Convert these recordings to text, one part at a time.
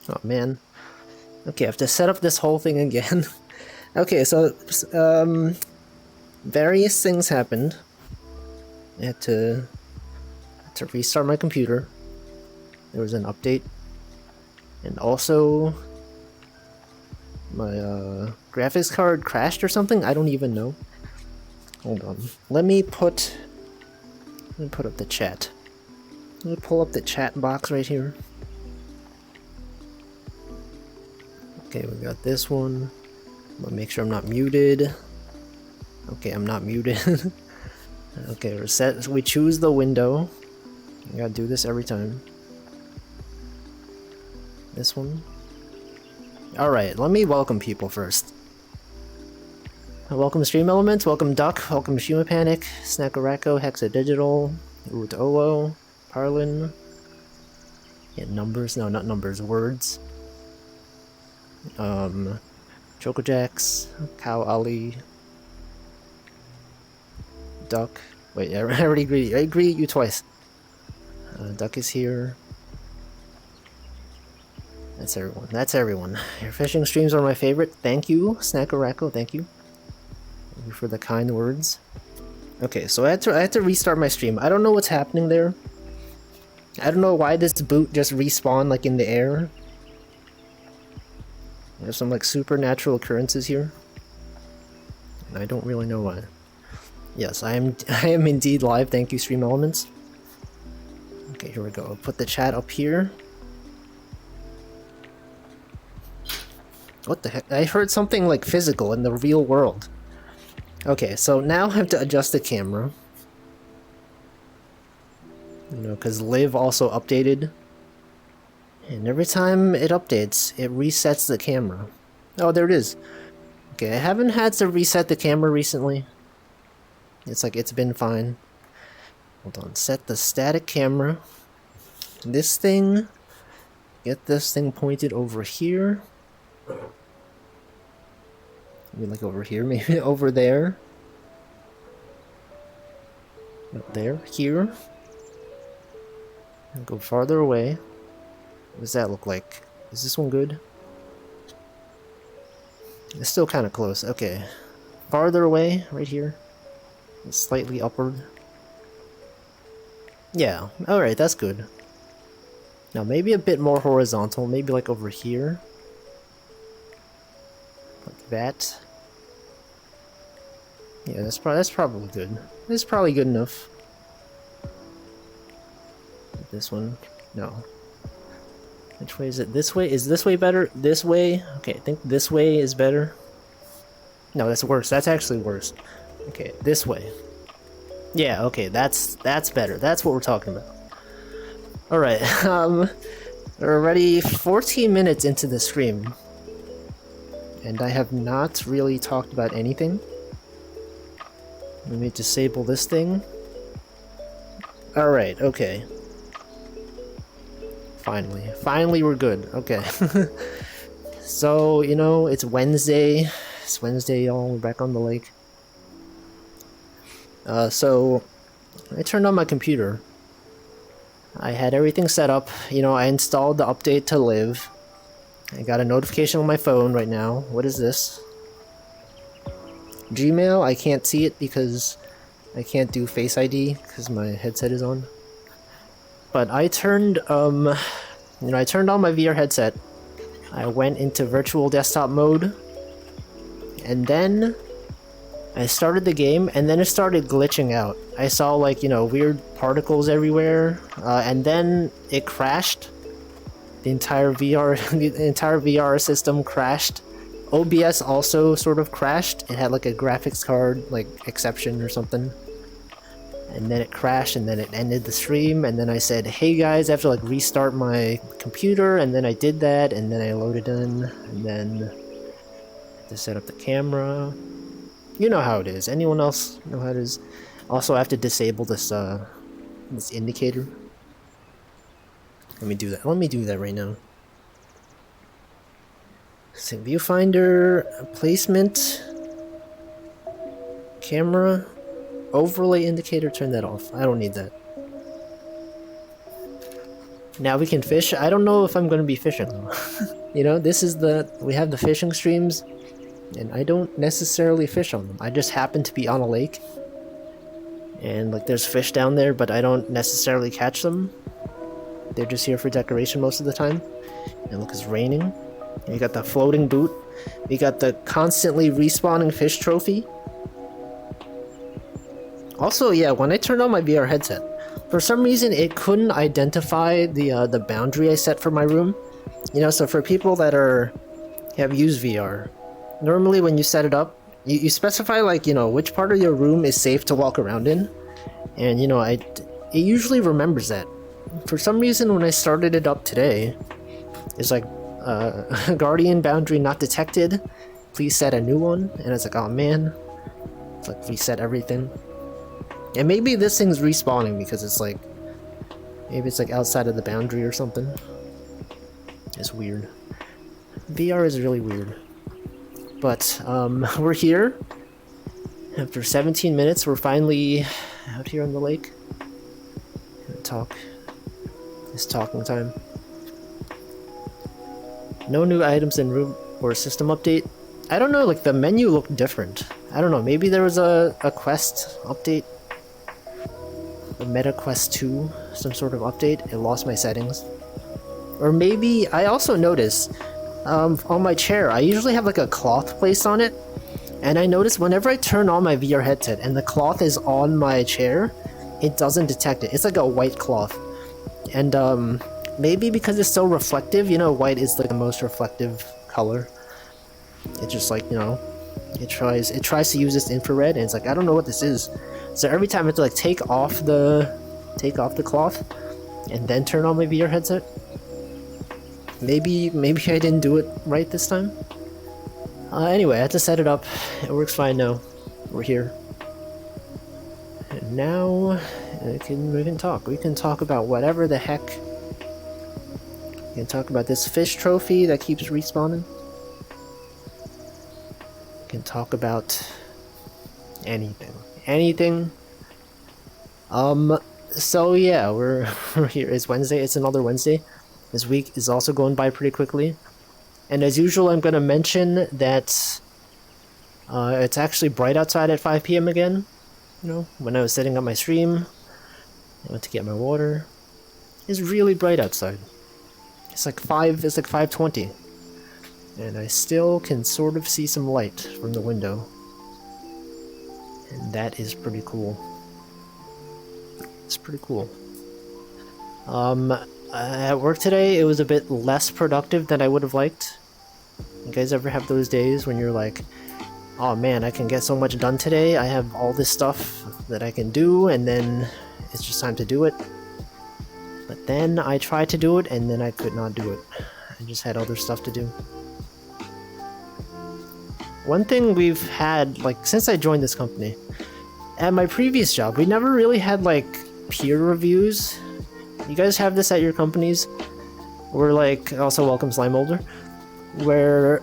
Oh man. Okay, I have to set up this whole thing again. Okay, so various things happened. I had to restart my computer. There was an update, and also my graphics card crashed or something. I don't even know. Hold on. Let me put up the chat. Let me pull up the chat box right here. Okay, we got this one. I'm gonna make sure I'm not muted. Okay, I'm not muted. Okay, we're set. So we choose the window. I gotta do this every time. This one. Alright, let me welcome people first. Welcome Stream Elements, welcome Duck, welcome Shima Panic, Snackaracko, Hexadigital, Root Oo, Parlin. Yeah, numbers? No, not numbers, words. Chocojax, Cow Ali, Duck. Wait, I already greeted you. I greeted you twice. Duck is here. That's everyone. That's everyone. Your fishing streams are my favorite. Thank you, Snackaracko. Thank you. Thank you for the kind words. Okay, so I had to restart my stream. I don't know what's happening there. I don't know why this boot just respawned like in the air. There's some like supernatural occurrences here. And I don't really know why. Yes, I am indeed live. Thank you, Stream Elements. Okay, here we go. I'll put the chat up here. What the heck? I heard something like physical in the real world. Okay, so now I have to adjust the camera. You know, because Live also updated. And every time it updates, it resets the camera. Oh, there it is. Okay, I haven't had to reset the camera recently. It's like it's been fine. Hold on, set the static camera. This thing, get this thing pointed over here. Maybe like over here, maybe over there. Up there, here. And go farther away. What does that look like? Is this one good? It's still kind of close. Okay. Farther away, right here. It's slightly upward. Yeah, alright, that's good. Now maybe a bit more horizontal, maybe like over here. Like that. Yeah, that's probably good. That's probably good enough. This one? No. Which way is it? This way? Is this way better? This way? Okay, I think this way is better. No, that's worse. That's actually worse. Okay, this way. Yeah, okay, that's better. That's what we're talking about. Alright, we're already 14 minutes into the stream. And I have not really talked about anything. Let me disable this thing. Alright, okay. Finally we're good. Okay. So, you know, it's Wednesday. It's Wednesday, y'all. We're back on the lake. So I turned on my computer. I had everything set up. You know, I installed the update to Live. I got a notification on my phone right now. What is this? Gmail? I can't see it because I can't do Face ID because my headset is on. But I turned, I turned on my VR headset. I went into virtual desktop mode. And then I started the game, and then it started glitching out. I saw, like, you know, weird particles everywhere, and then it crashed. The entire VR system crashed. OBS also sort of crashed. It had like a graphics card, like, exception or something. And then it crashed, and then it ended the stream, and then I said, hey guys, I have to like restart my computer, and then I did that, and then I loaded in, and then I had to set up the camera. You know how it is. Anyone else know how it is? Also, I have to disable this this indicator. Let me do that. Let me do that right now. So, viewfinder, placement, camera, overlay indicator, turn that off. I don't need that. Now we can fish. I don't know if I'm gonna be fishing. You know, we have the fishing streams, and I don't necessarily fish on them. I just happen to be on a lake, and like there's fish down there, but I don't necessarily catch them. They're just here for decoration most of the time. And look, it's raining. We got the floating boot. We got the constantly respawning fish trophy. Also, yeah, when I turned on my VR headset, for some reason it couldn't identify the boundary I set for my room. You know, so for people that have used VR, normally when you set it up, you specify like, you know, which part of your room is safe to walk around in. And you know, it usually remembers that. For some reason when I started it up today, it's like Guardian boundary not detected. Please set a new one. And it's like, oh man. It's like reset everything. And maybe this thing's respawning because it's like, maybe it's like outside of the boundary or something. It's weird. VR is really weird. But we're here. After 17 minutes, we're finally out here on the lake. Gonna talk. It's talking time. No new items in room or system update. I don't know, like the menu looked different. I don't know, maybe there was a quest update. A Meta Quest 2, some sort of update. It lost my settings. Or maybe, I also noticed, on my chair, I usually have like a cloth placed on it. And I noticed whenever I turn on my VR headset and the cloth is on my chair, it doesn't detect it. It's like a white cloth. And maybe because it's so reflective, you know, white is like the most reflective color. It just like, you know, it tries to use this infrared and it's like, I don't know what this is. So every time I have to like take off the cloth and then turn on my VR headset. Maybe I didn't do it right this time. Anyway, I had to set it up. It works fine now. We're here. And now we can talk. We can talk about whatever the heck. We can talk about this fish trophy that keeps respawning. We can talk about anything. Anything. So yeah, we're here. It's Wednesday. It's another Wednesday. This week is also going by pretty quickly. And as usual, I'm going to mention that it's actually bright outside at 5 p.m. again. You know, when I was setting up my stream, I went to get my water. It's really bright outside. It's like 5:20. And I still can sort of see some light from the window. And that is pretty cool. It's pretty cool. At work today, it was a bit less productive than I would have liked. You guys ever have those days when you're like, oh man, I can get so much done today, I have all this stuff that I can do, and then it's just time to do it. But then I tried to do it, and then I could not do it. I just had other stuff to do. One thing we've had, like, since I joined this company, at my previous job, we never really had, like, peer reviews. You guys have this at your companies? We're like, also welcome Slime Molder, where,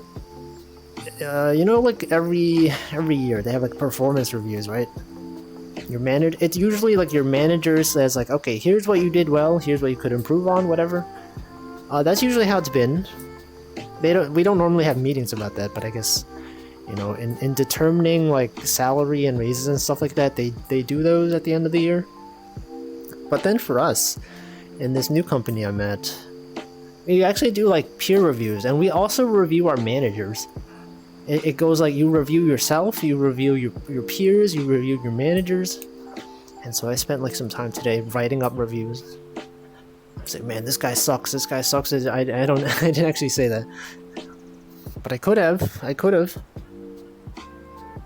you know, like every year they have like performance reviews, right? It's usually like your manager says like, okay, here's what you did well, here's what you could improve on, whatever. That's usually how it's been. We don't normally have meetings about that, but I guess, you know, in determining like salary and raises and stuff like that, they do those at the end of the year. But then for us, in this new company I'm at, we actually do like peer reviews, and we also review our managers. It goes like you review yourself, you review your peers, you review your managers. And so I spent like some time today writing up reviews. I was like, man, this guy sucks, this guy sucks. I didn't actually say that, but I could have.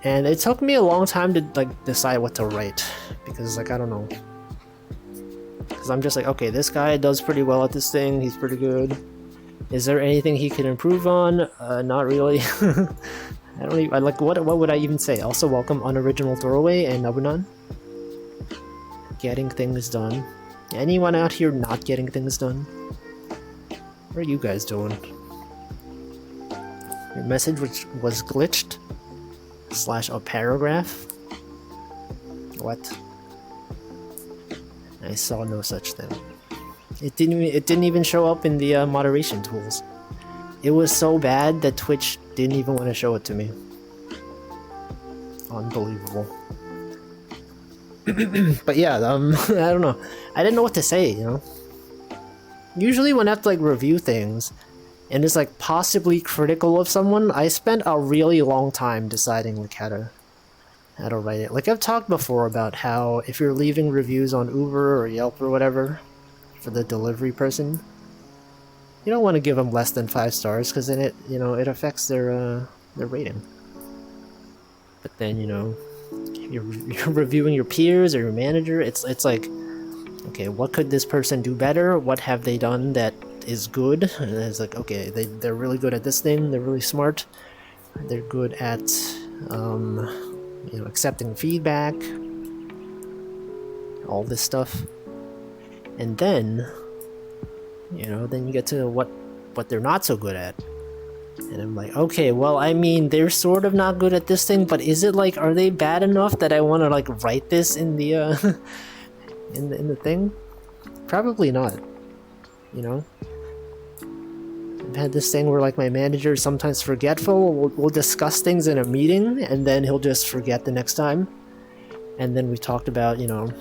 And it took me a long time to like decide what to write, because like I don't know. Because I'm just like, okay, this guy does pretty well at this thing, he's pretty good. Is there anything he can improve on? Not really. What would I even say? Also welcome Unoriginal Throwaway and Nabunan. Getting things done. Anyone out here not getting things done? What are you guys doing? Your message was glitched? / a paragraph? What? I saw no such thing. It didn't even show up in the moderation tools. It was so bad that Twitch didn't even want to show it to me. Unbelievable. But yeah, I don't know. I didn't know what to say, you know? Usually when I have to like review things and it's like possibly critical of someone, I spend a really long time deciding like how to write it. Like I've talked before about how if you're leaving reviews on Uber or Yelp or whatever for the delivery person, you don't want to give them less than 5 stars because then it, you know, it affects their rating. But then, you know, you're reviewing your peers or your manager, it's like, okay, what could this person do better? What have they done that is good? And it's like, okay, they're really good at this thing, they're really smart, they're good at you know, accepting feedback, all this stuff. And then, you know, then you get to what they're not so good at. And I'm like, okay, well, I mean, they're sort of not good at this thing, but is it like, are they bad enough that I want to like write this in the in the thing? Probably not. You know, I've had this thing where like my manager is sometimes forgetful. We'll discuss things in a meeting, and then he'll just forget the next time. And then we talked about, you know,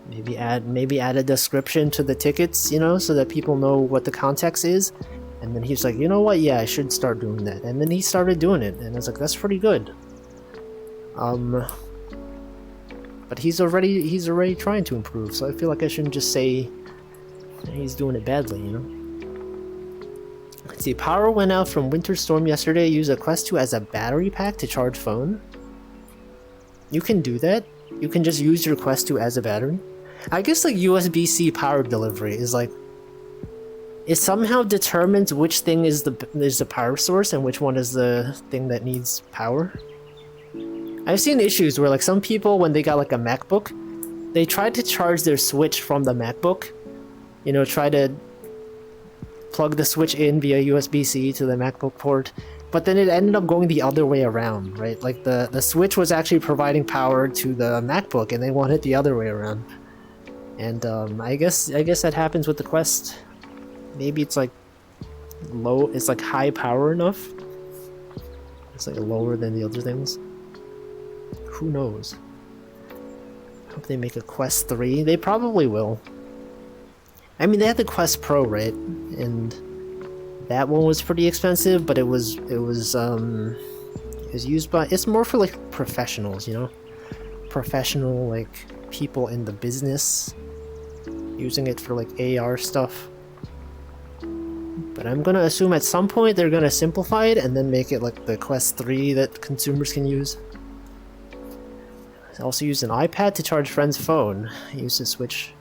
maybe add a description to the tickets, you know, so that people know what the context is. And then he's like, you know what, yeah, I should start doing that. And then he started doing it, and I was like, that's pretty good. But he's already trying to improve, so I feel like I shouldn't just say he's doing it badly, you know? Let's see, power went out from Winter Storm yesterday. Use a Quest 2 as a battery pack to charge phone. You can do that. You can just use your Quest 2 as a battery. I guess like USB-C power delivery is like, it somehow determines which thing is the power source and which one is the thing that needs power. I've seen issues where like some people, when they got like a MacBook, they tried to charge their Switch from the MacBook. You know, try to plug the Switch in via USB-C to the MacBook port, but then it ended up going the other way around, right? Like the Switch was actually providing power to the MacBook, and they want it the other way around. And I guess that happens with the Quest. Maybe it's like low, it's like high power enough. It's like lower than the other things. Who knows? Hope they make a Quest 3. They probably will. I mean, they had the Quest Pro, right? And that one was pretty expensive, but it was used by, it's more for like professionals, you know? Professional like people in the business using it for like AR stuff. But I'm gonna assume at some point they're gonna simplify it and then make it like the Quest 3 that consumers can use. I also use an iPad to charge friend's phone. Use the Switch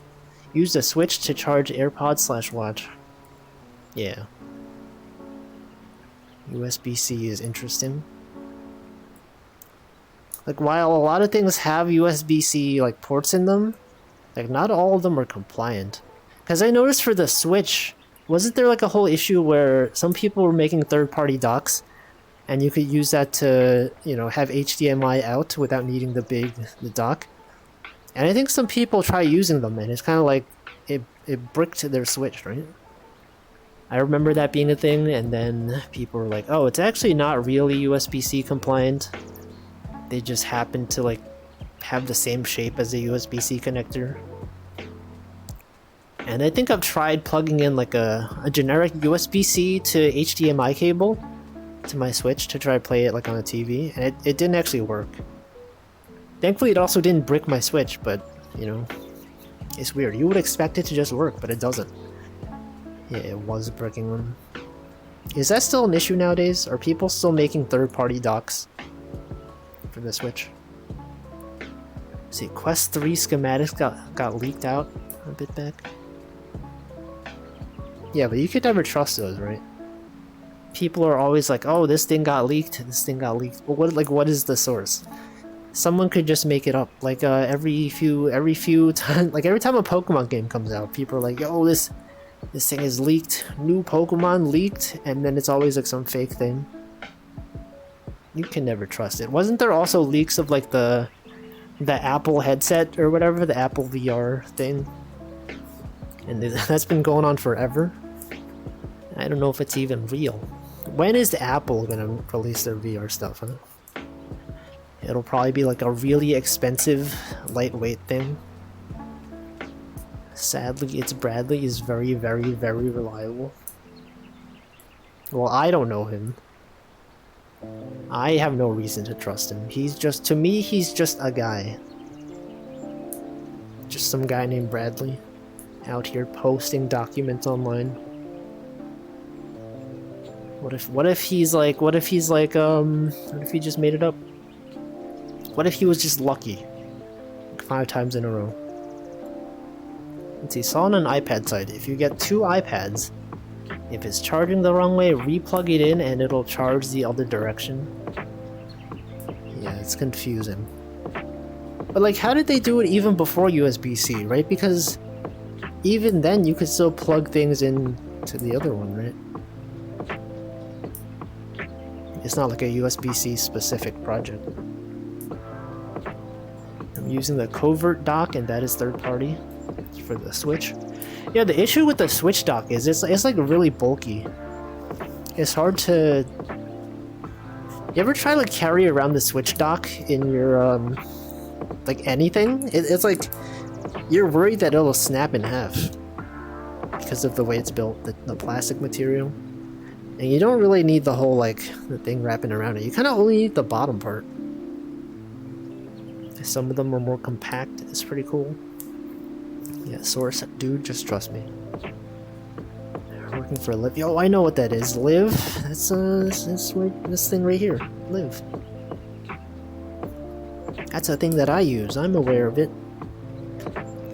to charge AirPods / watch. Yeah. USB-C is interesting. Like, while a lot of things have USB-C like ports in them, like not all of them are compliant. Because I noticed for the Switch, wasn't there like a whole issue where some people were making third-party docks, and you could use that to, you know, have HDMI out without needing the dock? And I think some people try using them, and it's kind of like it bricked their Switch, right? I remember that being a thing, and then people were like, oh, it's actually not really USB-C compliant. They just happen to like have the same shape as a USB-C connector. And I think I've tried plugging in like a generic USB-C to HDMI cable to my Switch to try to play it like on a TV, and it didn't actually work. Thankfully, it also didn't brick my Switch, but, you know, it's weird. You would expect it to just work, but it doesn't. Yeah, it was bricking them. Is that still an issue nowadays? Are people still making third-party docks for the Switch? Let's see, Quest 3 schematics got leaked out a bit back. Yeah, but you could never trust those, right? People are always like, oh, this thing got leaked, this thing got leaked. Well, what is the source? Someone could just make it up. Like every few times, like every time a Pokemon game comes out, people are like, yo, this thing is leaked, new Pokemon leaked, and then it's always like some fake thing. You can never trust it. Wasn't there also leaks of like the Apple headset or whatever, the Apple VR thing? And that's been going on forever. I don't know if it's even real. When is Apple gonna release their VR stuff, huh? It'll probably be like a really expensive, lightweight thing. Sadly, its Bradley is very, very, very reliable. Well, I don't know him. I have no reason to trust him. He's just, to me, he's just a guy. Just some guy named Bradley out here posting documents online. What if he just made it up? What if he was just lucky? Like 5 times in a row. Let's see, saw on an iPad site, if you get 2 iPads, if it's charging the wrong way, re-plug it in and it'll charge the other direction. Yeah, it's confusing. But like, how did they do it even before USB-C, right? Because even then you could still plug things in to the other one, right? It's not like a USB-C specific project. I'm using the Covert dock, and that is third party for the Switch. Yeah, the issue with the Switch dock is it's like really bulky. It's hard to... You ever try to like carry around the Switch dock in your like anything? It's like you're worried that it'll snap in half because of the way it's built, the plastic material. And you don't really need the whole like the thing wrapping around it. You kind of only need the bottom part. Some of them are more compact. It's pretty cool. Yeah, Source, dude, just trust me. We're working for Live. Oh, I know what that is. Live. That's this thing right here. Live. That's a thing that I use. I'm aware of it.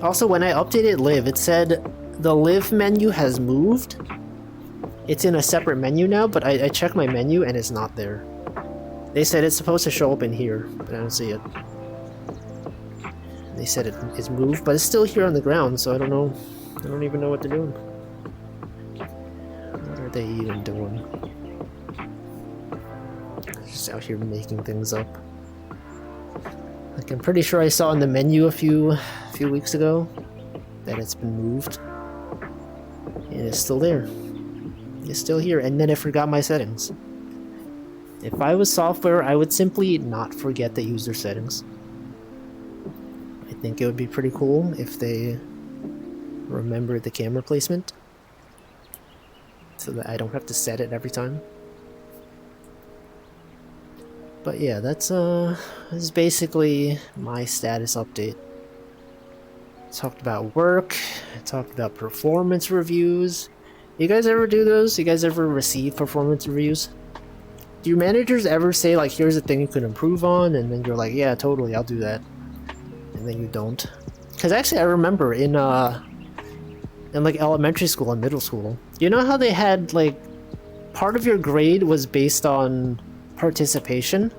Also, when I updated Live, it said the Live menu has moved. It's in a separate menu now, but I checked my menu and it's not there. They said it's supposed to show up in here, but I don't see it. They said it's moved, but it's still here on the ground, so I don't know. I don't even know what they're doing. What are they even doing? Just out here making things up. Like, I'm pretty sure I saw in the menu a few weeks ago that it's been moved. And it's still there. It's still here, and then I forgot my settings. If I was software, I would simply not forget the user settings. I think it would be pretty cool if they remember the camera placement so that I don't have to set it every time. But yeah, that's basically my status update. I talked about work, I talked about performance reviews. You guys ever do those? You guys ever receive performance reviews? Do your managers ever say like, here's a thing you could improve on, and then you're like, yeah, totally, I'll do that, and then you don't? Because actually I remember in like elementary school and middle school, you know how they had like part of your grade was based on participation,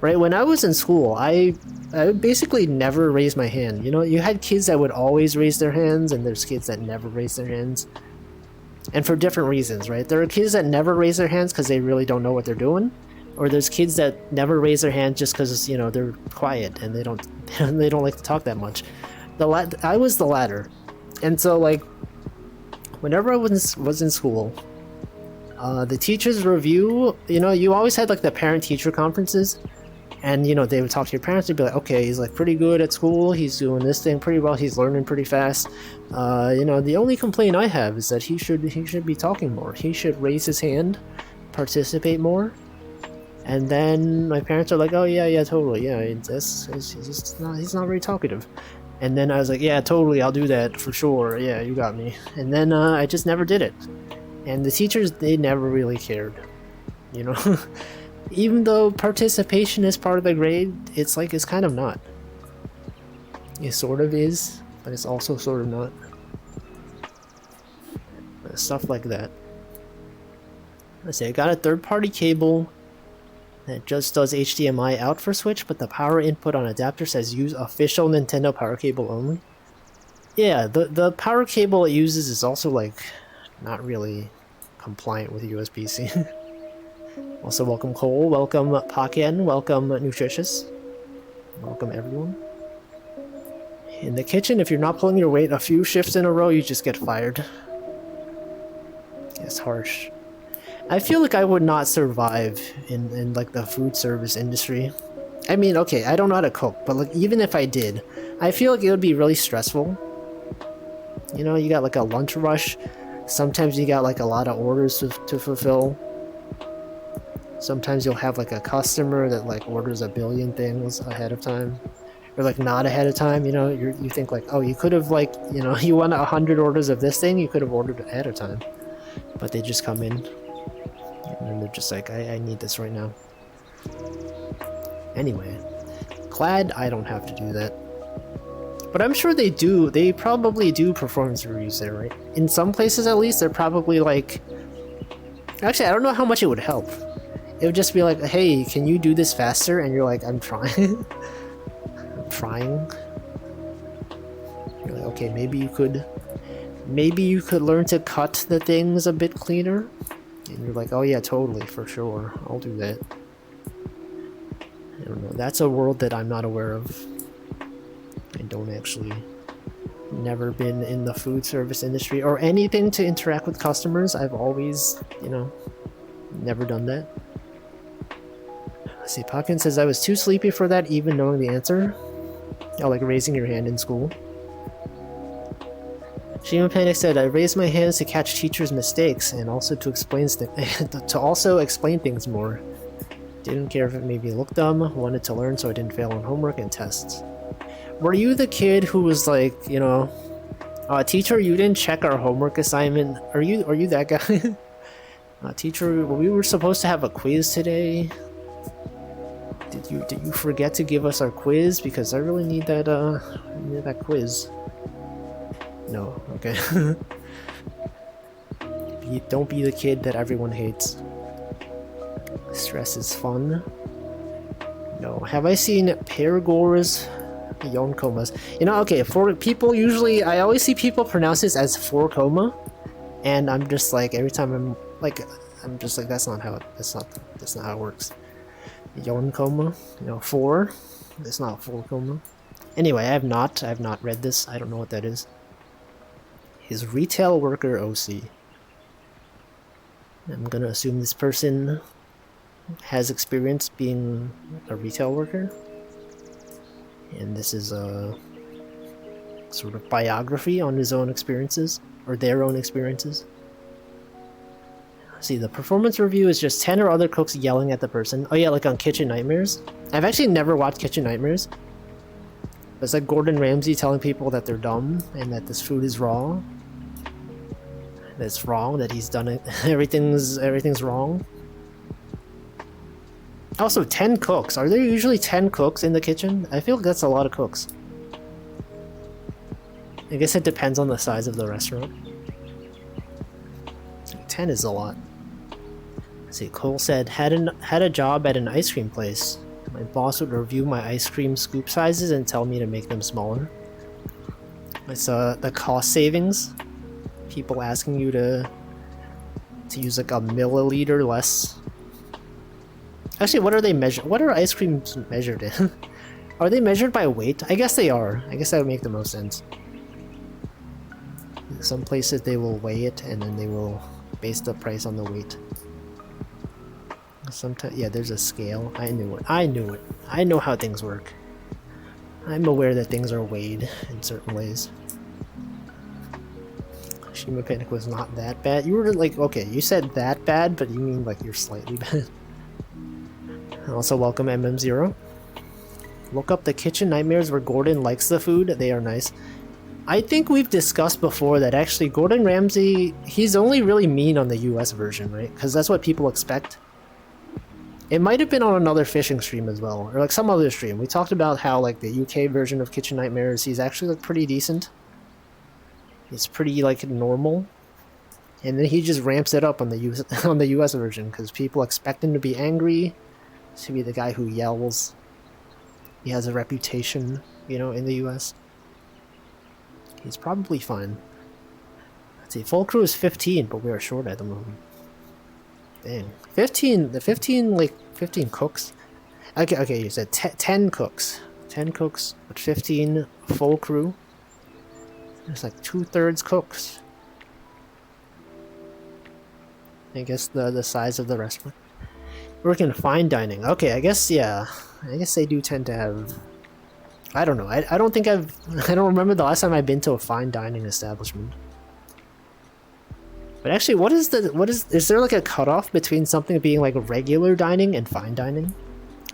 right? When I was in school, I basically never raised my hand. You know, you had kids that would always raise their hands, and there's kids that never raise their hands. And for different reasons, right? There are kids that never raise their hands because they really don't know what they're doing, or there's kids that never raise their hand just because, you know, they're quiet and they don't like to talk that much. I was the latter, and so like whenever I was in school, the teachers review. You know, you always had like the parent-teacher conferences. And, you know, they would talk to your parents, they'd be like, okay, he's like pretty good at school, he's doing this thing pretty well, he's learning pretty fast. You know, the only complaint I have is that he should be talking more. He should raise his hand, participate more. And then my parents are like, oh yeah, totally, yeah, he's not very talkative. And then I was like, yeah, totally, I'll do that for sure, yeah, you got me. And then I just never did it. And the teachers, they never really cared, you know? Even though participation is part of the grade, it's like, it's kind of not. It sort of is, but it's also sort of not. Stuff like that. Let's see, I got a third-party cable that just does HDMI out for Switch, but the power input on adapter says use official Nintendo power cable only. Yeah, the power cable it uses is also like not really compliant with USB-C. Also, welcome Cole, welcome Paken, welcome Nutritious, welcome everyone. In the kitchen, if you're not pulling your weight a few shifts in a row, you just get fired. It's harsh. I feel like I would not survive in like the food service industry. I mean, okay, I don't know how to cook, but like even if I did, I feel like it would be really stressful. You know, you got like a lunch rush. Sometimes you got like a lot of orders to fulfill. Sometimes you'll have like a customer that like orders a billion things ahead of time. Or like not ahead of time, you know, you think like, oh, you could have like, you know, you want 100 orders of this thing, you could have ordered ahead of time. But they just come in and they're just like, I need this right now. Anyway, Clad, I don't have to do that. But I'm sure they probably do performance reviews there, right? In some places at least, they're probably like... Actually, I don't know how much it would help. It would just be like, hey, can you do this faster? And you're like, I'm trying. I'm trying. You're like, okay, maybe you could learn to cut the things a bit cleaner. And you're like, oh yeah, totally, for sure. I'll do that. I don't know. That's a world that I'm not aware of. I don't actually... Never been in the food service industry or anything to interact with customers. I've always, you know, never done that. Let's see, Pumpkin says, I was too sleepy for that, even knowing the answer. Oh, like raising your hand in school. Shima Panic said, I raised my hands to catch teachers' mistakes and also to explain things more. Didn't care if it made me look dumb, wanted to learn so I didn't fail on homework and tests. Were you the kid who was like, you know, teacher, you didn't check our homework assignment? Are you that guy? Teacher, we were supposed to have a quiz today. Did you forget to give us our quiz? Because I really need that that quiz. No, okay. Don't be the kid that everyone hates. Stress is fun. No. Have I seen Perigor's Yonkomas? You know, okay, for people usually, I always see people pronounce this as Forcoma, and I'm just like, every time I'm just like, that's not how it works. Yonkoma, you know, 4. It's not Forcoma. Anyway, I have not read this. I don't know what that is. His retail worker OC. I'm gonna assume this person has experience being a retail worker. And this is a sort of biography on his own experiences, or their own experiences. See, the performance review is just 10 or other cooks yelling at the person. Oh yeah, like on Kitchen Nightmares. I've actually never watched Kitchen Nightmares. It's like Gordon Ramsay telling people that they're dumb and that this food is raw. That it's wrong, that he's done it. Everything's wrong. Also, 10 cooks. Are there usually 10 cooks in the kitchen? I feel like that's a lot of cooks. I guess it depends on the size of the restaurant. 10 is a lot. Let's see, Cole said, had a job at an ice cream place. My boss would review my ice cream scoop sizes and tell me to make them smaller. It's the cost savings. People asking you to use like a milliliter less. Actually, what are they measured? What are ice creams measured in? Are they measured by weight? I guess they are. I guess that would make the most sense. Some places they will weigh it and then they will base the price on the weight. Sometimes, yeah, there's a scale. I knew it. I know how things work. I'm aware that things are weighed in certain ways. Shima Panic was not that bad. You were like, okay, you said that bad, but you mean like you're slightly bad. Also, welcome MM0. Look up the Kitchen Nightmares where Gordon likes the food. They are nice. I think we've discussed before that actually Gordon Ramsay, he's only really mean on the US version, right? Because that's what people expect. It might have been on another fishing stream as well, or like some other stream. We talked about how like the UK version of Kitchen Nightmares, he's actually like pretty decent. It's pretty like normal. And then he just ramps it up on the US version because people expect him to be angry, to be the guy who yells. He has a reputation, you know, in the US. He's probably fine. Let's see, full crew is 15, but we are short at the moment. Dang. 15 cooks? Okay, you said 10 cooks. 10 cooks, but 15 full crew. There's like 2/3 cooks. I guess the size of the restaurant. Work in fine dining. Okay, I guess, yeah. I guess they do tend to have... I don't know. I don't think I've... I don't remember the last time I've been to a fine dining establishment. But actually, what is... Is there like a cutoff between something being like regular dining and fine dining?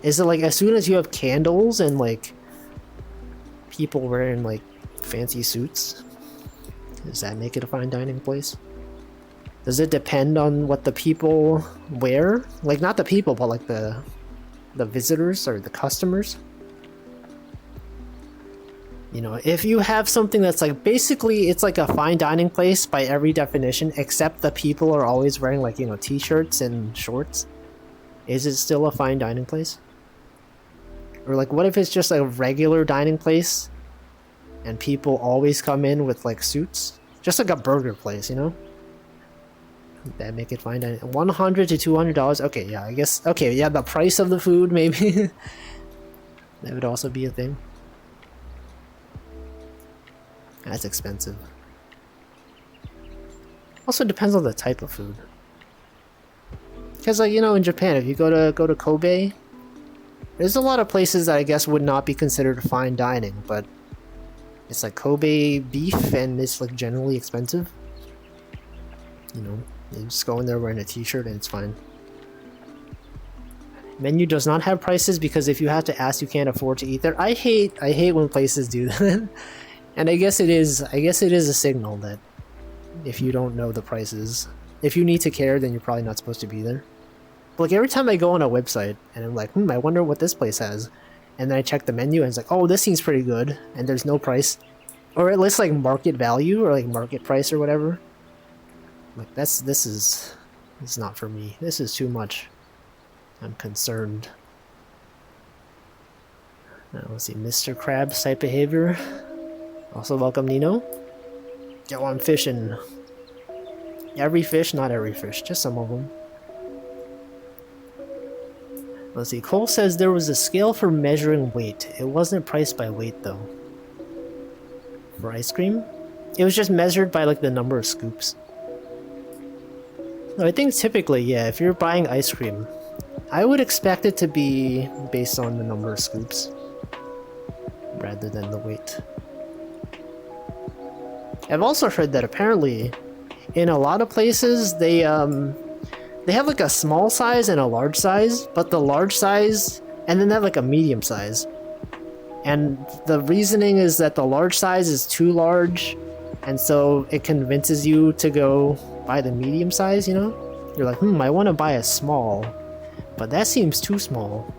Is it like as soon as you have candles and like people wearing like fancy suits, does that make it a fine dining place? Does it depend on what the people wear? Like not the people, but like the visitors or the customers? You know, if you have something that's like basically it's like a fine dining place by every definition, except the people are always wearing like, you know, t-shirts and shorts, is it still a fine dining place? Or like what if it's just a regular dining place and people always come in with like suits? Just like a burger place, you know? That make it fine dining. $100 to $200. Okay, yeah, I guess. Okay, yeah, the price of the food maybe. That would also be a thing. That's expensive. Also depends on the type of food. Because like, you know, in Japan, if you go to Kobe, there's a lot of places that I guess would not be considered fine dining, but it's like Kobe beef and it's like generally expensive. You know, you just go in there wearing a t-shirt and it's fine. Menu does not have prices because if you have to ask, you can't afford to eat there. I hate when places do that. And I guess it is a signal that if you don't know the prices, if you need to care, then you're probably not supposed to be there. But like every time I go on a website and I'm like, I wonder what this place has. And then I check the menu and it's like, oh, this seems pretty good. And there's no price. Or at least like market value or like market price or whatever. Like this is not for me. This is too much. I'm concerned. Now, let's see, Mr. Krabs type behavior. Also welcome Nino. Yo, I'm fishing. Every fish, not every fish, just some of them. Let's see, Cole says there was a scale for measuring weight. It wasn't priced by weight though. For ice cream? It was just measured by like the number of scoops. No, I think typically, yeah, if you're buying ice cream, I would expect it to be based on the number of scoops rather than the weight. I've also heard that apparently in a lot of places they have like a small size and a large size, but the large size and then they have like a medium size. And the reasoning is that the large size is too large and so it convinces you to go buy the medium size, you know? You're like, I want to buy a small, but that seems too small.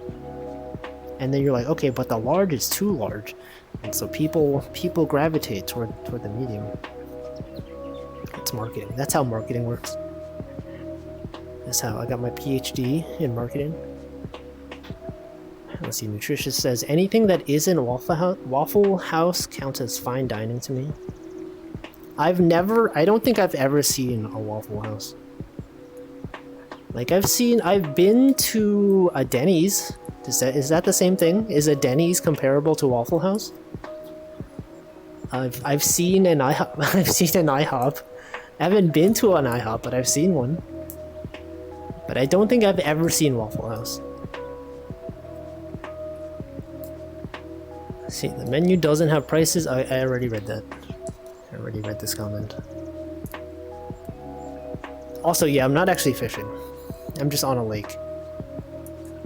And then you're like, okay, but the large is too large. And so people gravitate toward the medium. It's marketing. That's how marketing works. That's how I got my PhD in marketing. Let's see, Nutritious says, anything that isn't Waffle House counts as fine dining to me. I don't think I've ever seen a Waffle House. Like I've been to a Denny's. Is that the same thing? Is a Denny's comparable to Waffle House? I've seen an IHOP. I've seen an IHOP. I haven't been to an IHOP, but I've seen one. But I don't think I've ever seen Waffle House. See, the menu doesn't have prices. I already read that. I already read this comment. Also, yeah, I'm not actually fishing. I'm just on a lake.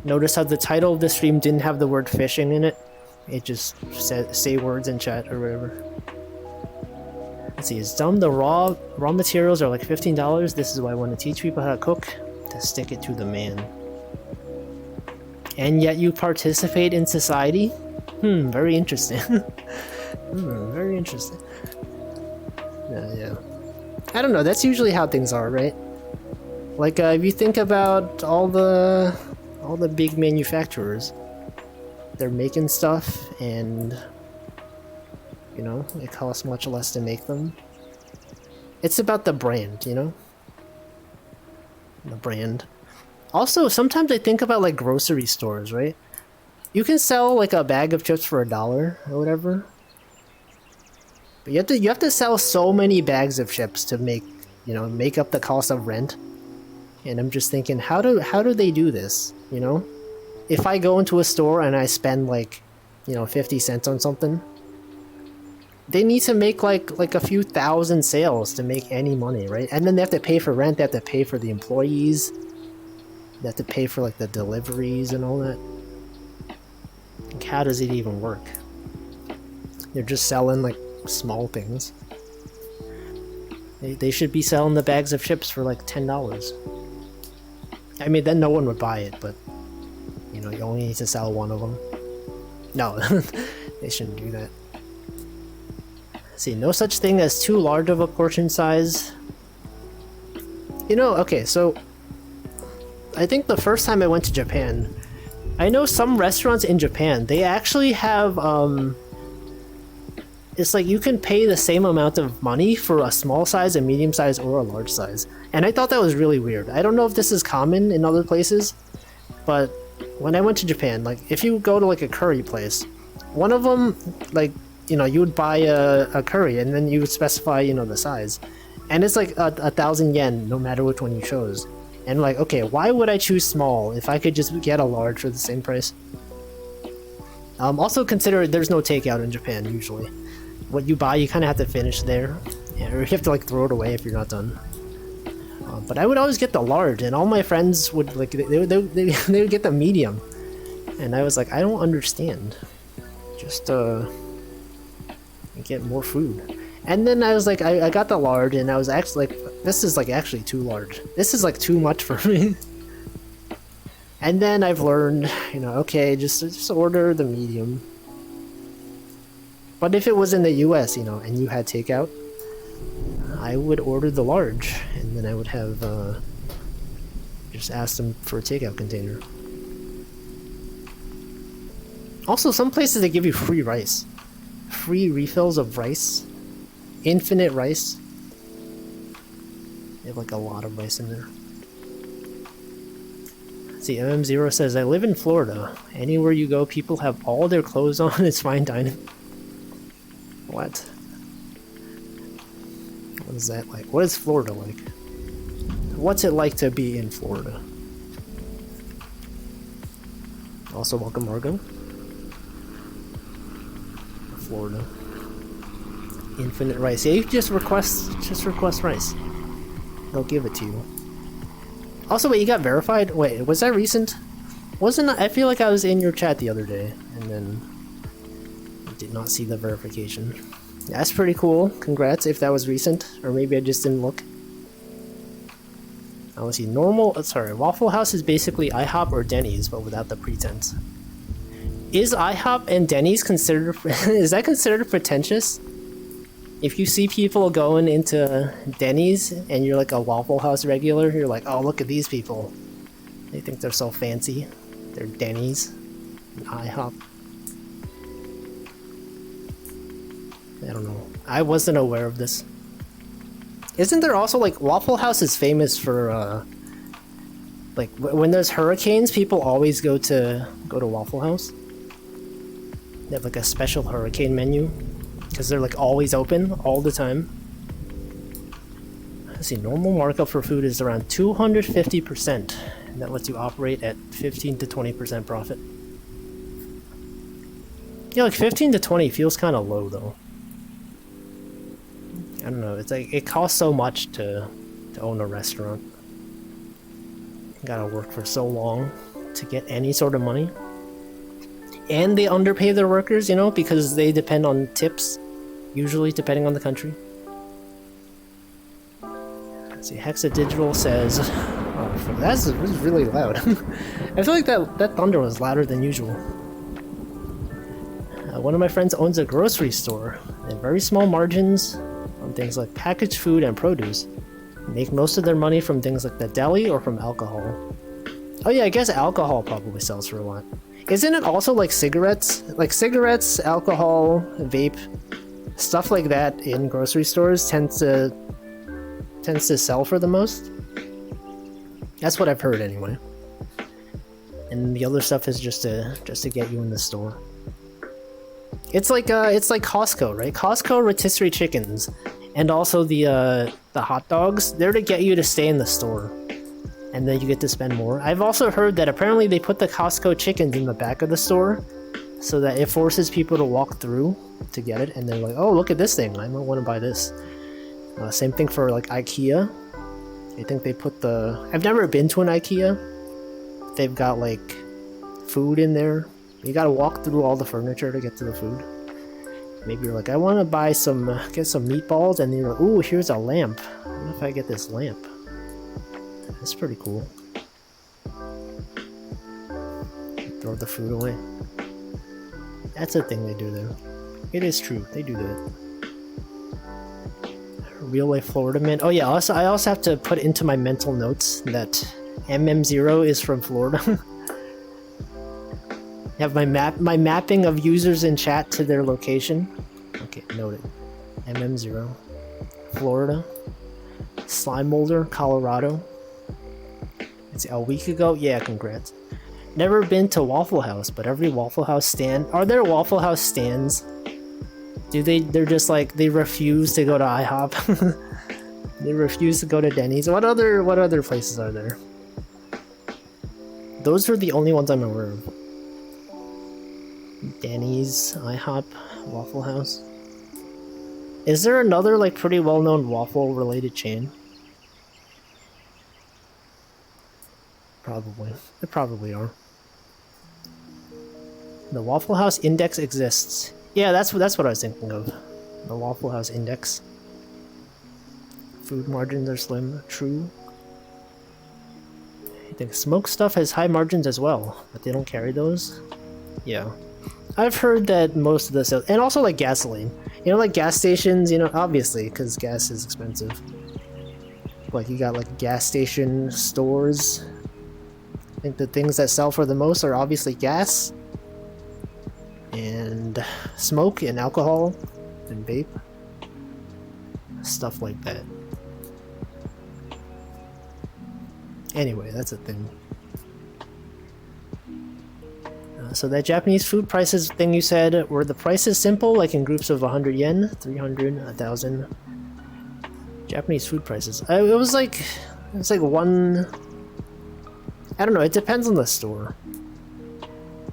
Notice how the title of the stream didn't have the word fishing in it. It just said say words in chat or whatever. Let's see, it's dumb. The raw materials are like $15. This is why I want to teach people how to cook, to stick it to the man. And yet you participate in society? Very interesting. Very interesting. Yeah. I don't know, that's usually how things are, right? Like, if you think about all the big manufacturers, they're making stuff and, you know, it costs much less to make them. It's about the brand, you know? The brand. Also, sometimes I think about, like, grocery stores, right? You can sell like a bag of chips for $1 or whatever. But you have to sell so many bags of chips to make, you know, make up the cost of rent. And I'm just thinking, how do they do this, you know? If I go into a store and I spend like, you know, 50 cents on something, they need to make like a few thousand sales to make any money, right? And then they have to pay for rent, they have to pay for the employees, they have to pay for like the deliveries and all that. Like, how does it even work? They're just selling like small things. They should be selling the bags of chips for like $10. I mean, then no one would buy it, but you know, you only need to sell one of them. No, they shouldn't do that. See, no such thing as too large of a portion size. You know, okay, so I think the first time I went to Japan, I know some restaurants in Japan, they actually have, it's like you can pay the same amount of money for a small size, a medium size, or a large size. And I thought that was really weird. I don't know if this is common in other places, but when I went to Japan, like if you go to like a curry place, one of them, like, you know, you would buy a curry and then you would specify, you know, the size. And it's like 1,000 yen no matter which one you chose. And like, okay, why would I choose small if I could just get a large for the same price? Also consider there's no takeout in Japan usually. What you buy, you kind of have to finish there. Or you have to like throw it away if you're not done. But I would always get the large, and all my friends would like they would get the medium, and I was like, I don't understand. Just get more food. And then I was like, I got the large, and I was actually like, this is like actually too large. This is like too much for me. And then I've learned, you know, okay, just order the medium. But if it was in the US, you know, and you had takeout, I would order the large, and then I would have just ask them for a takeout container. Also, some places they give you free rice. Free refills of rice. Infinite rice. They have like a lot of rice in there. See, MM0 says, I live in Florida. Anywhere you go, people have all their clothes on. It's fine dining. What? What is that like? What is Florida like? What's it like to be in Florida? Also, welcome, Margo. Florida. Infinite rice. Yeah, you just request rice. They'll give it to you. Also, wait, you got verified? Wait, was that recent? I feel like I was in your chat the other day, and then I did not see the verification. Yeah, that's pretty cool. Congrats if that was recent, or maybe I just didn't look. Now let's see, Waffle House is basically IHOP or Denny's, but without the pretense. Is IHOP and Denny's considered, is that considered pretentious? If you see people going into Denny's and you're like a Waffle House regular, you're like, oh, look at these people. They think they're so fancy. They're Denny's and IHOP. I don't know. I wasn't aware of this. Isn't there also like Waffle House is famous for like when there's hurricanes, people always go to Waffle House. They have like a special hurricane menu because they're like always open all the time. Let's see, normal markup for food is around 250%, and that lets you operate at 15 to 20% profit. Yeah, like 15 to 20 feels kind of low though. I don't know, it's like it costs so much to own a restaurant. You gotta work for so long to get any sort of money. And they underpay their workers, you know, because they depend on tips, usually depending on the country. Let's see, Hexadigital says, oh, this is really loud. I feel like that thunder was louder than usual. One of my friends owns a grocery store. They have very small margins on things like packaged food and produce. They make most of their money from things like the deli or from alcohol. Oh yeah, I guess alcohol probably sells for a lot. Isn't it also like cigarettes? Like cigarettes, alcohol, vape, stuff like that in grocery stores tends to sell for the most? That's what I've heard anyway. and the other stuff is just to get you in the store. It's like Costco, right? Costco rotisserie chickens, and also the hot dogs. They're to get you to stay in the store, and then you get to spend more. I've also heard that apparently they put the Costco chickens in the back of the store, so that it forces people to walk through to get it, and they're like, "Oh, look at this thing! I might want to buy this." Same thing for like IKEA. I think they put the. I've never been to an IKEA. They've got like food in there. You gotta walk through all the furniture to get to the food. Maybe you're like, I want to buy get some meatballs, and you're like, ooh, here's a lamp. What if I get this lamp? That's pretty cool. Throw the food away. That's a thing they do there. It is true, they do that. Real life Florida man. Oh yeah, I also have to put into my mental notes that MM0 is from Florida. I have my mapping of users in chat to their location. Okay, noted. MM0. Florida. Slime Molder, Colorado. It's a week ago? Yeah, congrats. Never been to Waffle House, but every Waffle House stand... Are there Waffle House stands? They're just like, they refuse to go to IHOP. They refuse to go to Denny's. What other places are there? Those are the only ones I'm aware of. Denny's, IHOP, Waffle House. Is there another like pretty well-known waffle related chain? Probably. There probably are. The Waffle House Index exists. Yeah, that's what I was thinking of. The Waffle House Index. Food margins are slim. True. I think smoked stuff has high margins as well, but they don't carry those. Yeah. I've heard that most of the sales, and also like gasoline. You know, like gas stations, you know, obviously, because gas is expensive. Like you got like gas station stores. I think the things that sell for the most are obviously gas, and smoke, and alcohol, and vape. Stuff like that. Anyway, that's a thing. So that Japanese food prices thing you said, were the prices simple, like in groups of 100 yen, 300, 1,000? Japanese food prices. It was like one... I don't know, it depends on the store.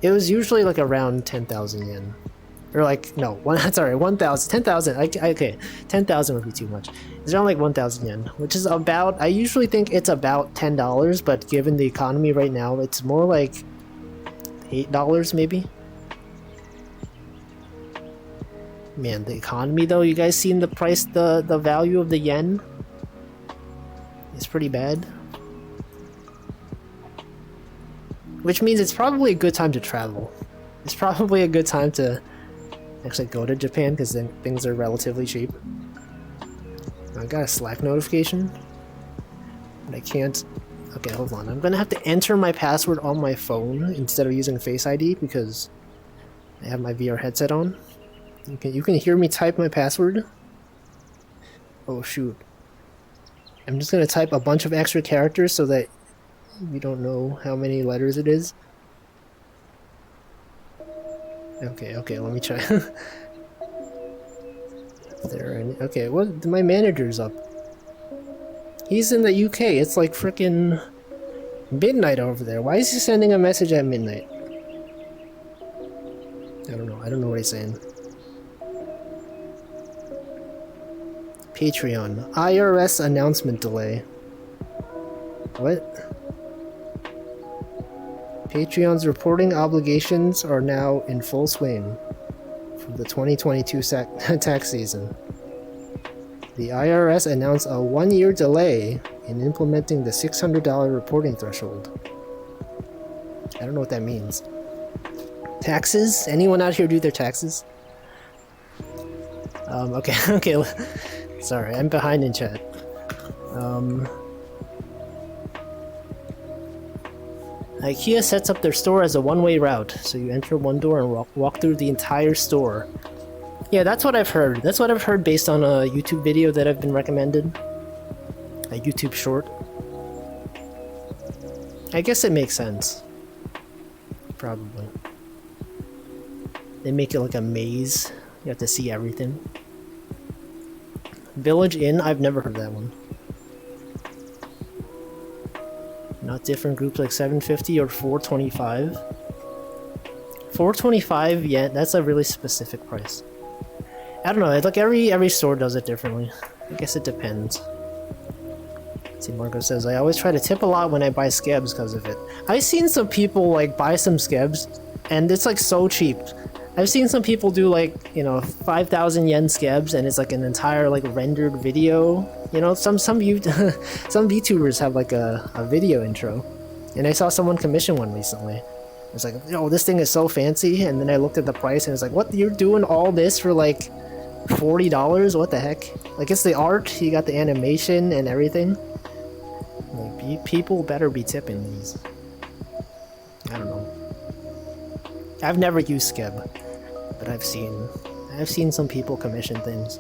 It was usually like around 10,000 yen. Or like, no, 1,000, 10,000, okay, 10,000 would be too much. It's around like 1,000 yen, which is about, I usually think it's about $10, but given the economy right now, it's more like $8 maybe. Man, the economy though, you guys seen the price, the value of the yen? It's pretty bad. Which means it's probably a good time to travel. It's probably a good time to actually go to Japan, because then things are relatively cheap. I got a Slack notification, but I can't... Okay, hold on. I'm gonna have to enter my password on my phone instead of using Face ID because I have my VR headset on. You can hear me type my password. Oh shoot. I'm just gonna type a bunch of extra characters so that you don't know how many letters it is. Okay, let me try. Okay, what? My manager's up. He's in the UK. It's like frickin' midnight over there. Why is he sending a message at midnight? I don't know. I don't know what he's saying. Patreon. IRS announcement delay. What? Patreon's reporting obligations are now in full swing for the 2022 tax season. The IRS announced a one-year delay in implementing the $600 reporting threshold. I don't know what that means. Taxes? Anyone out here do their taxes? Okay. Sorry, I'm behind in chat. IKEA sets up their store as a one-way route, so you enter one door and walk through the entire store. Yeah, that's what I've heard. That's what I've heard based on a YouTube video that I've been recommended. A YouTube short. I guess it makes sense. Probably. They make it like a maze. You have to see everything. Village Inn, I've never heard that one. Not different groups like 750 or 425. 425 yen, that's a really specific price. I don't know, like every store does it differently. I guess it depends. See, Marco says, I always try to tip a lot when I buy scabs because of it. I've seen some people like buy some scabs and it's like so cheap. I've seen some people do like, you know, 5,000 yen scabs and it's like an entire like rendered video. You know, some VTubers have like a video intro. And I saw someone commission one recently. It's like, oh, this thing is so fancy. And then I looked at the price and it's like, what, you're doing all this for like $40? What the heck? Like, it's the art, you got the animation and everything. Like, people better be tipping these. I don't know. I've never used Skeb, but I've seen some people commission things.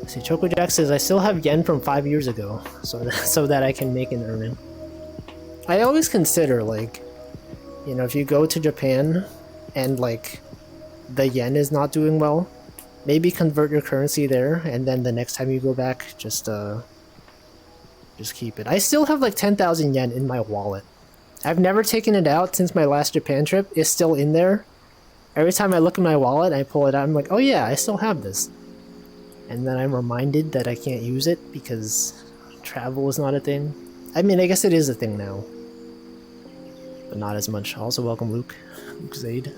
See, Choco Jack says, I still have yen from 5 years ago, so that I can make an earning. I always consider, like, you know, if you go to Japan and, like, the yen is not doing well, maybe convert your currency there, and then the next time you go back, just keep it. I still have, like, 10,000 yen in my wallet. I've never taken it out since my last Japan trip. It's still in there. Every time I look in my wallet, I pull it out, I'm like, oh yeah, I still have this. And then I'm reminded that I can't use it because travel is not a thing. I mean, I guess it is a thing now. But not as much. Also, welcome Luke. Luke Zaid.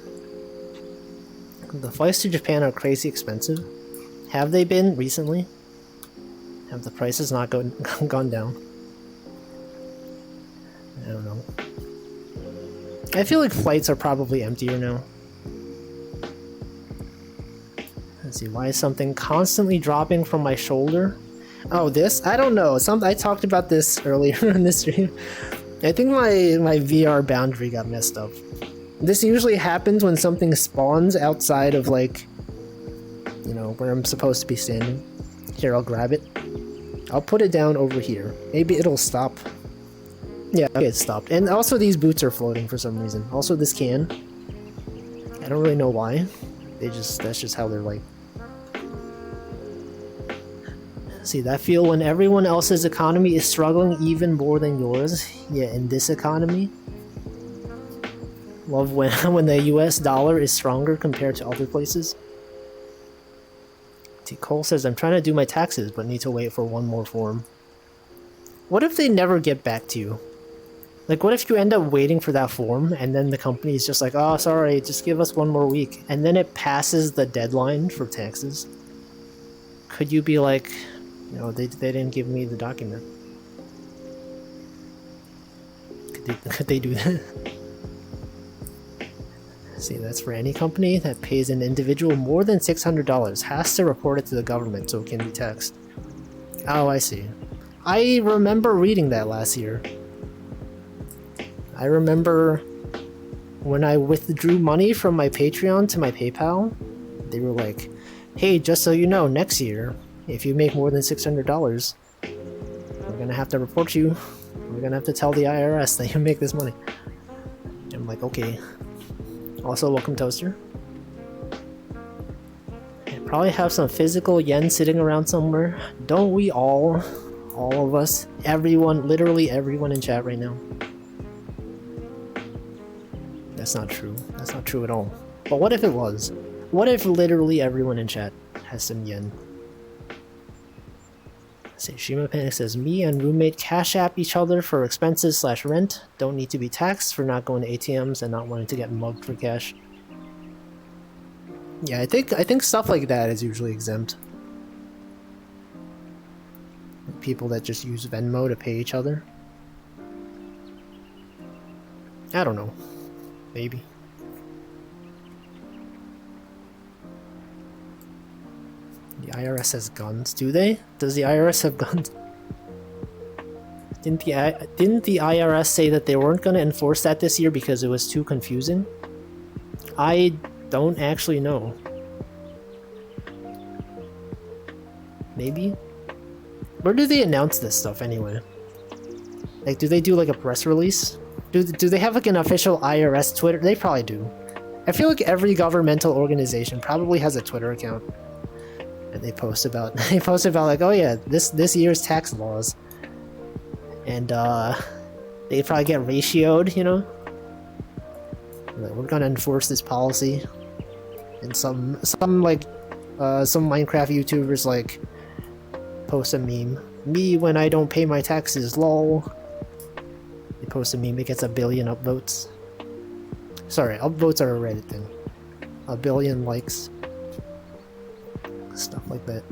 The flights to Japan are crazy expensive. Have they been recently? Have the prices not gone down? I don't know. I feel like flights are probably emptier now. Let's see, why is something constantly dropping from my shoulder? Oh, this? I don't know. I talked about this earlier in this stream. I think my VR boundary got messed up. This usually happens when something spawns outside of, like, you know, where I'm supposed to be standing. Here, I'll grab it. I'll put it down over here. Maybe it'll stop. Yeah, okay, it stopped. And also these boots are floating for some reason. Also this can. I don't really know why. That's just how they're like. See, that feel when everyone else's economy is struggling even more than yours. Yeah, in this economy. Love when the US dollar is stronger compared to other places. T. Cole says, I'm trying to do my taxes, but need to wait for one more form. What if they never get back to you? Like, what if you end up waiting for that form, and then the company is just like, oh, sorry, just give us one more week, and then it passes the deadline for taxes? Could you be like, you know, they didn't give me the document? Could they do that? See, that's for any company that pays an individual more than $600 has to report it to the government so it can be taxed. Oh, I see. I remember reading that last year. I remember when I withdrew money from my Patreon to my PayPal, they were like, hey, just so you know, next year, if you make more than $600, we're gonna have to report you. We're gonna have to tell the IRS that you make this money. And I'm like, okay. Also, welcome Toaster. I probably have some physical yen sitting around somewhere. Don't we all? All of us? Everyone, literally everyone in chat right now. That's not true. That's not true at all. But what if it was? What if literally everyone in chat has some yen? Say, Shima Panic says, me and roommate cash app each other for expenses / rent. Don't need to be taxed for not going to ATMs and not wanting to get mugged for cash. Yeah, I think stuff like that is usually exempt. People that just use Venmo to pay each other. I don't know. Maybe. The IRS has guns. Do they? Does the IRS have guns? Didn't the IRS say that they weren't going to enforce that this year because it was too confusing? I don't actually know. Maybe? Where do they announce this stuff anyway? Like, do they do like a press release? Do they have like an official IRS Twitter? They probably do. I feel like every governmental organization probably has a Twitter account. And they post about like, oh yeah, this year's tax laws. And they probably get ratioed, you know? Like, we're gonna enforce this policy. And some Minecraft YouTubers like post a meme. Me when I don't pay my taxes, lol. They post a meme, it gets 1 billion upvotes. Sorry, upvotes are a Reddit thing. 1 billion likes. Stuff like that.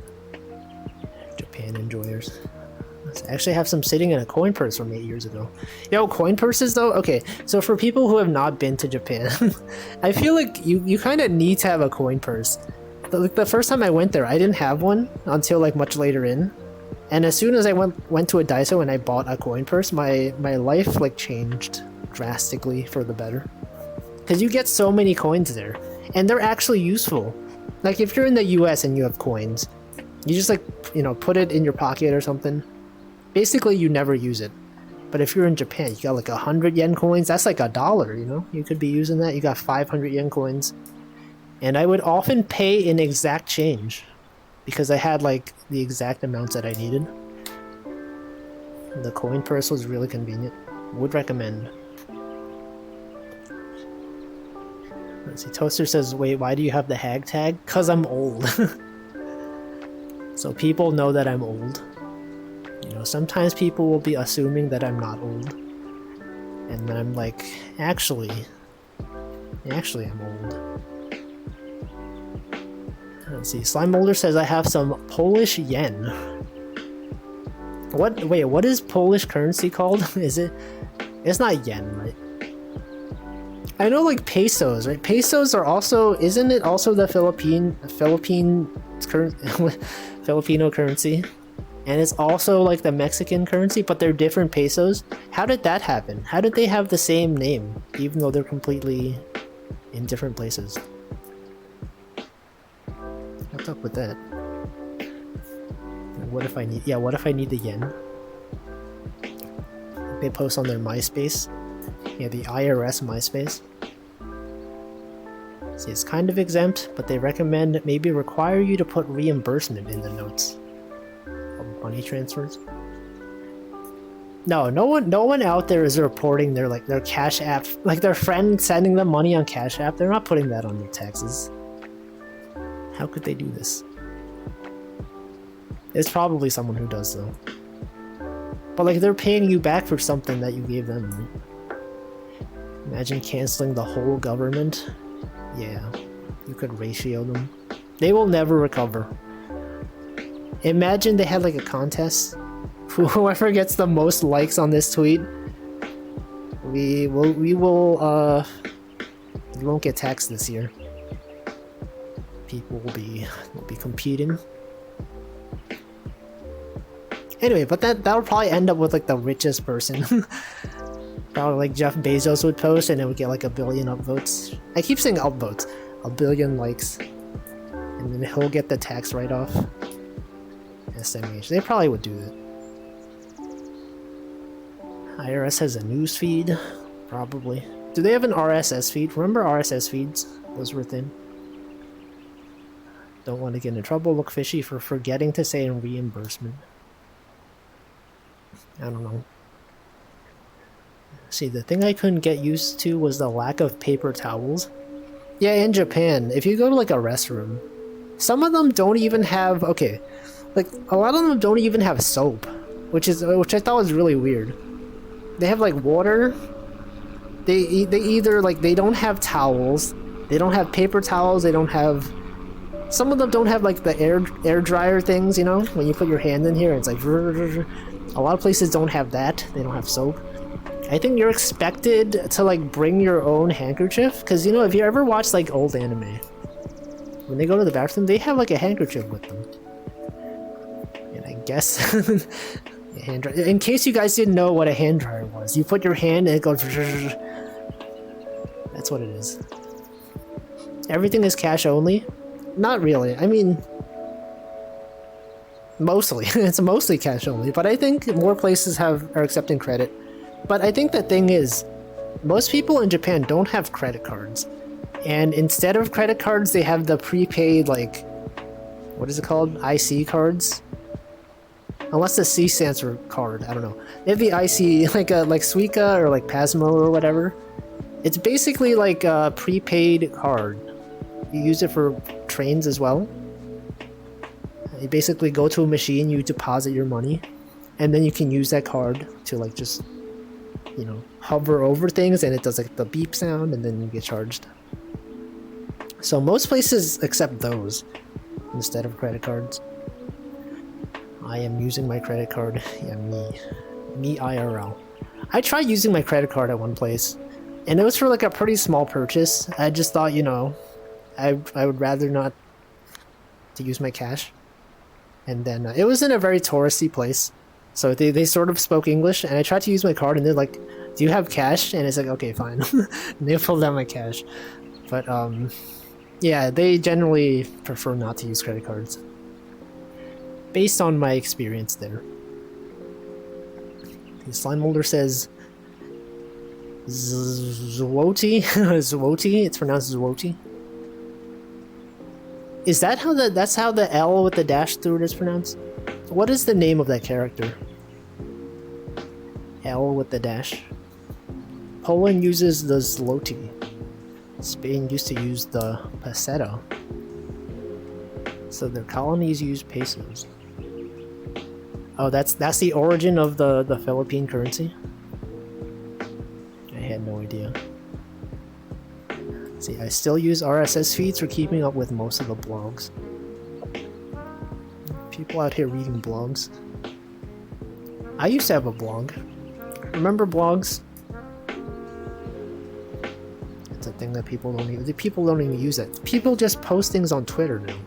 Japan enjoyers. I actually have some sitting in a coin purse from 8 years ago. Yo, coin purses though? Okay, so for people who have not been to Japan, I feel like you kind of need to have a coin purse. The first time I went there, I didn't have one until like much later in. And as soon as I went to a Daiso and I bought a coin purse, my life like changed drastically for the better. Because you get so many coins there, and they're actually useful. Like if you're in the US and you have coins, you just like, you know, put it in your pocket or something. Basically, you never use it. But if you're in Japan, you got like 100 yen coins, that's like $1, you know? You could be using that. You got 500 yen coins. And I would often pay in exact change because I had like the exact amounts that I needed. The coin purse was really convenient. Would recommend. Let's see, Toaster says, wait, why do you have the hag tag? Cause I'm old. So people know that I'm old. You know, sometimes people will be assuming that I'm not old. And then I'm like, actually I'm old. Let's see, Slime Molder says I have some Polish yen. Wait, what is Polish currency called? It's not yen, right? I know like pesos, right? Pesos are also, isn't it also the Filipino currency? And it's also like the Mexican currency, but they're different pesos. How did that happen? How did they have the same name, even though they're completely in different places? What's up with that? What if I need the yen? They post on their MySpace. Yeah, the IRS MySpace. See, it's kind of exempt, but they recommend maybe require you to put reimbursement in the notes of money transfers. No one out there is reporting their Cash App, like their friend sending them money on Cash App. They're not putting that on their taxes. How could they do this? It's probably someone who does though. But like they're paying you back for something that you gave them, right? Imagine canceling the whole government. Yeah, you could ratio them. They will never recover. Imagine they had like a contest. Whoever gets the most likes on this tweet, we won't get taxed this year. People will be competing. Anyway, but that'll probably end up with like the richest person. Probably like Jeff Bezos would post and it would get like 1 billion upvotes. I keep saying upvotes. 1 billion likes. And then he'll get the tax write-off. SMH. They probably would do that. IRS has a news feed. Probably. Do they have an RSS feed? Remember RSS feeds? Those were thin. Don't want to get in trouble. Look fishy for forgetting to say reimbursement. I don't know. See, the thing I couldn't get used to was the lack of paper towels. Yeah, in Japan, if you go to like a restroom, some of them don't even have, okay, like a lot of them don't even have soap, which I thought was really weird. They have like water. They either like they don't have towels, they don't have paper towels, they don't have. Some of them don't have like the air dryer things, you know, when you put your hand in here, it's like. A lot of places don't have that. They don't have soap. I think you're expected to like bring your own handkerchief, because you know if you ever watch like old anime, when they go to the bathroom they have like a handkerchief with them. And I guess hand dryer. In case you guys didn't know what a hand dryer was, you put your hand and it goes. That's what it is. Everything is cash only. Not really. I mean, mostly. It's mostly cash only, but I think more places are accepting credit. But I think the thing is, most people in Japan don't have credit cards. And instead of credit cards, they have the prepaid, like, what is it called? IC cards? Unless the C stands for card, I don't know. They have the IC, like Suica or like Pasmo or whatever. It's basically like a prepaid card. You use it for trains as well. You basically go to a machine, you deposit your money, and then you can use that card to like just, you know, hover over things, and it does like the beep sound, and then you get charged. So most places accept those instead of credit cards. I am using my credit card. Yeah, me IRL. I tried using my credit card at one place, and it was for like a pretty small purchase. I just thought, you know, I would rather not to use my cash. And then it was in a very touristy place, so they sort of spoke English, and I tried to use my card, and they're like, "Do you have cash?" And it's like, "Okay, fine." And they pulled out my cash, but yeah, they generally prefer not to use credit cards, based on my experience there. The slime molder says Zwoti. Zwoti. It's pronounced Zwoti. Is that how that's how the L with the dash through it is pronounced? What is the name of that character? L with the dash. Poland uses the zloty. Spain used to use the peseta. So their colonies use pesos. Oh, that's the origin of the Philippine currency? I had no idea. See, I still use RSS feeds for keeping up with most of the blogs. People out here reading blogs. I used to have a blog. Remember blogs? It's a thing that people don't even use it. People just post things on Twitter now.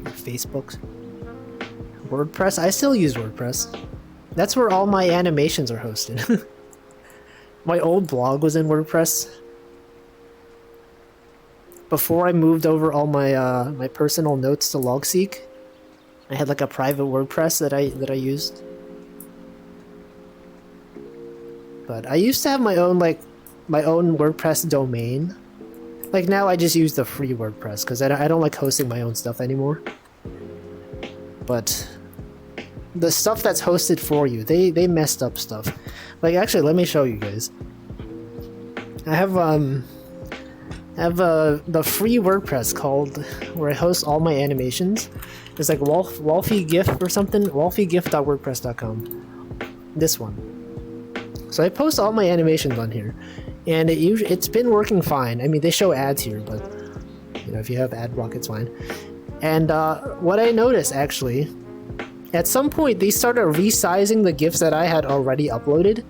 Or Facebook. WordPress. I still use WordPress. That's where all my animations are hosted. My old blog was in WordPress. Before I moved over all my my personal notes to Logseek, I had like a private WordPress that I used. But I used to have my own WordPress domain. Like now I just use the free WordPress because I don't like hosting my own stuff anymore. But the stuff that's hosted for you, they messed up stuff. Like actually, let me show you guys. I have the free WordPress called where I host all my animations. It's like WolfieGIF or something. WolfieGIF.wordpress.com. This one. So I post all my animations on here, and it's been working fine. I mean, they show ads here, but you know, if you have ad block, it's fine. And what I noticed actually, at some point they started resizing the GIFs that I had already uploaded.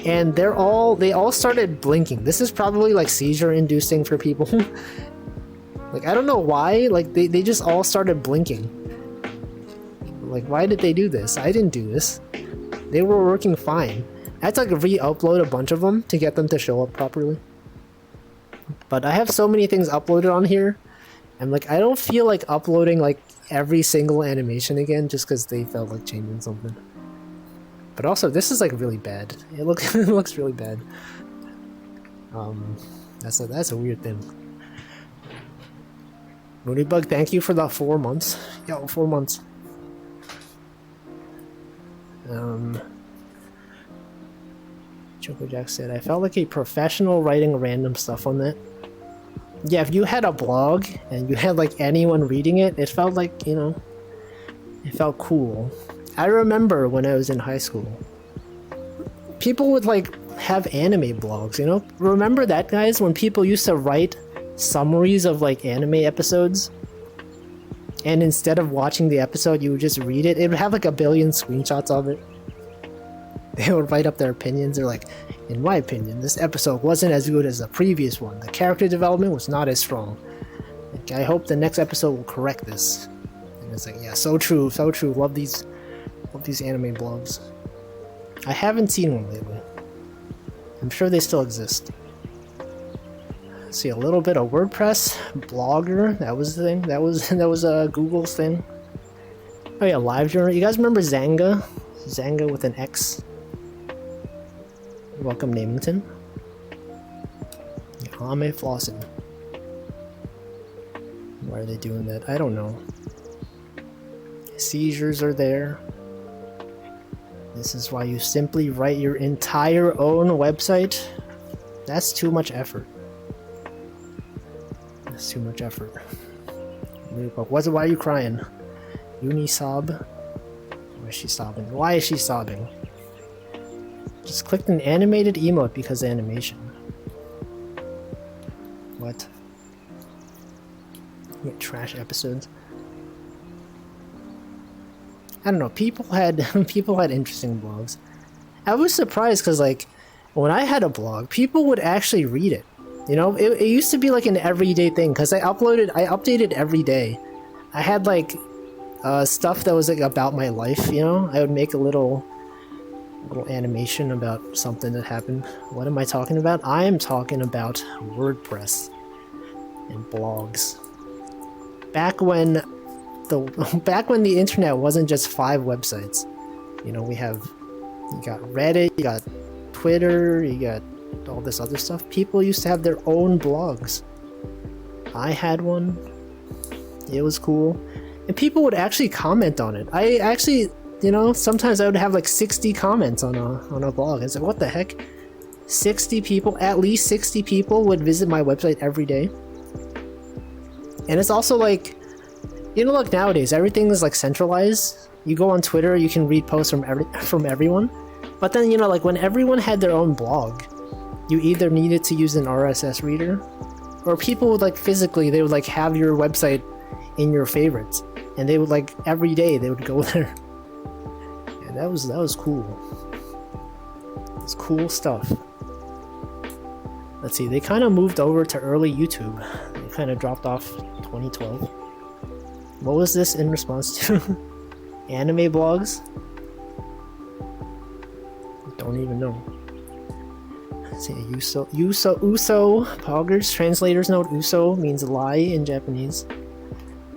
And they all started blinking. This is probably like seizure inducing for people. Like I don't know why, like they just all started blinking. Like why did they do this? I didn't do this. They were working fine. I had to like re-upload a bunch of them to get them to show up properly. But I have so many things uploaded on here. And like I don't feel like uploading like every single animation again just because they felt like changing something. But also, this is like really bad. It looks it looks really bad. That's a weird thing. Moonybug, thank you for the 4 months. Yo, 4 months. Choco Jack said, I felt like a professional writing random stuff on that. Yeah, if you had a blog and you had like anyone reading it, it felt like, you know, it felt cool. I remember when I was in high school, people would like have anime blogs, you know? Remember that, guys? When people used to write summaries of like anime episodes, and instead of watching the episode, you would just read it. It would have like a billion screenshots of it. They would write up their opinions. They're like, in my opinion, this episode wasn't as good as the previous one. The character development was not as strong. Like, I hope the next episode will correct this. And it's like, yeah, so true, so true. Love these anime blogs. I haven't seen one lately. I'm sure they still exist. See, a little bit of WordPress, Blogger, that was the thing. That was Google's thing. Oh yeah, LiveJournal. You guys remember Xanga? Xanga with an X. Welcome, Namington. Ame flossing. Why are they doing that? I don't know. Seizures are there. This is why you simply write your entire own website. That's too much effort. That's too much effort. Why are you crying? Unisob? Why is she sobbing? Why is she sobbing? Just clicked an animated emote because of animation. What? Yeah, trash episodes. I don't know. People had interesting blogs. I was surprised because like when I had a blog, people would actually read it. You know, it used to be like an everyday thing because I updated every day. I had like stuff that was like about my life. You know, I would make a little animation about something that happened. What am I talking about? I am talking about WordPress and blogs. Back when the internet wasn't just 5 websites. You know, you got Reddit, you got Twitter, you got all this other stuff. People used to have their own blogs. I had one. It was cool. And people would actually comment on it. I actually, you know, sometimes I would have like 60 comments on a blog. I said, what the heck? 60 people, at least 60 people would visit my website every day. And it's also like, you know, like nowadays, everything is like centralized. You go on Twitter, you can read posts from everyone. But then, you know, like when everyone had their own blog, you either needed to use an RSS reader, or people would like physically, they would like have your website in your favorites, and they would like every day they would go there. And that was cool. It's cool stuff. Let's see, they kind of moved over to early YouTube. They kind of dropped off 2012. What was this in response to? Anime blogs? Don't even know. Let's see, Uso, Poggers, translators note, Uso means lie in Japanese.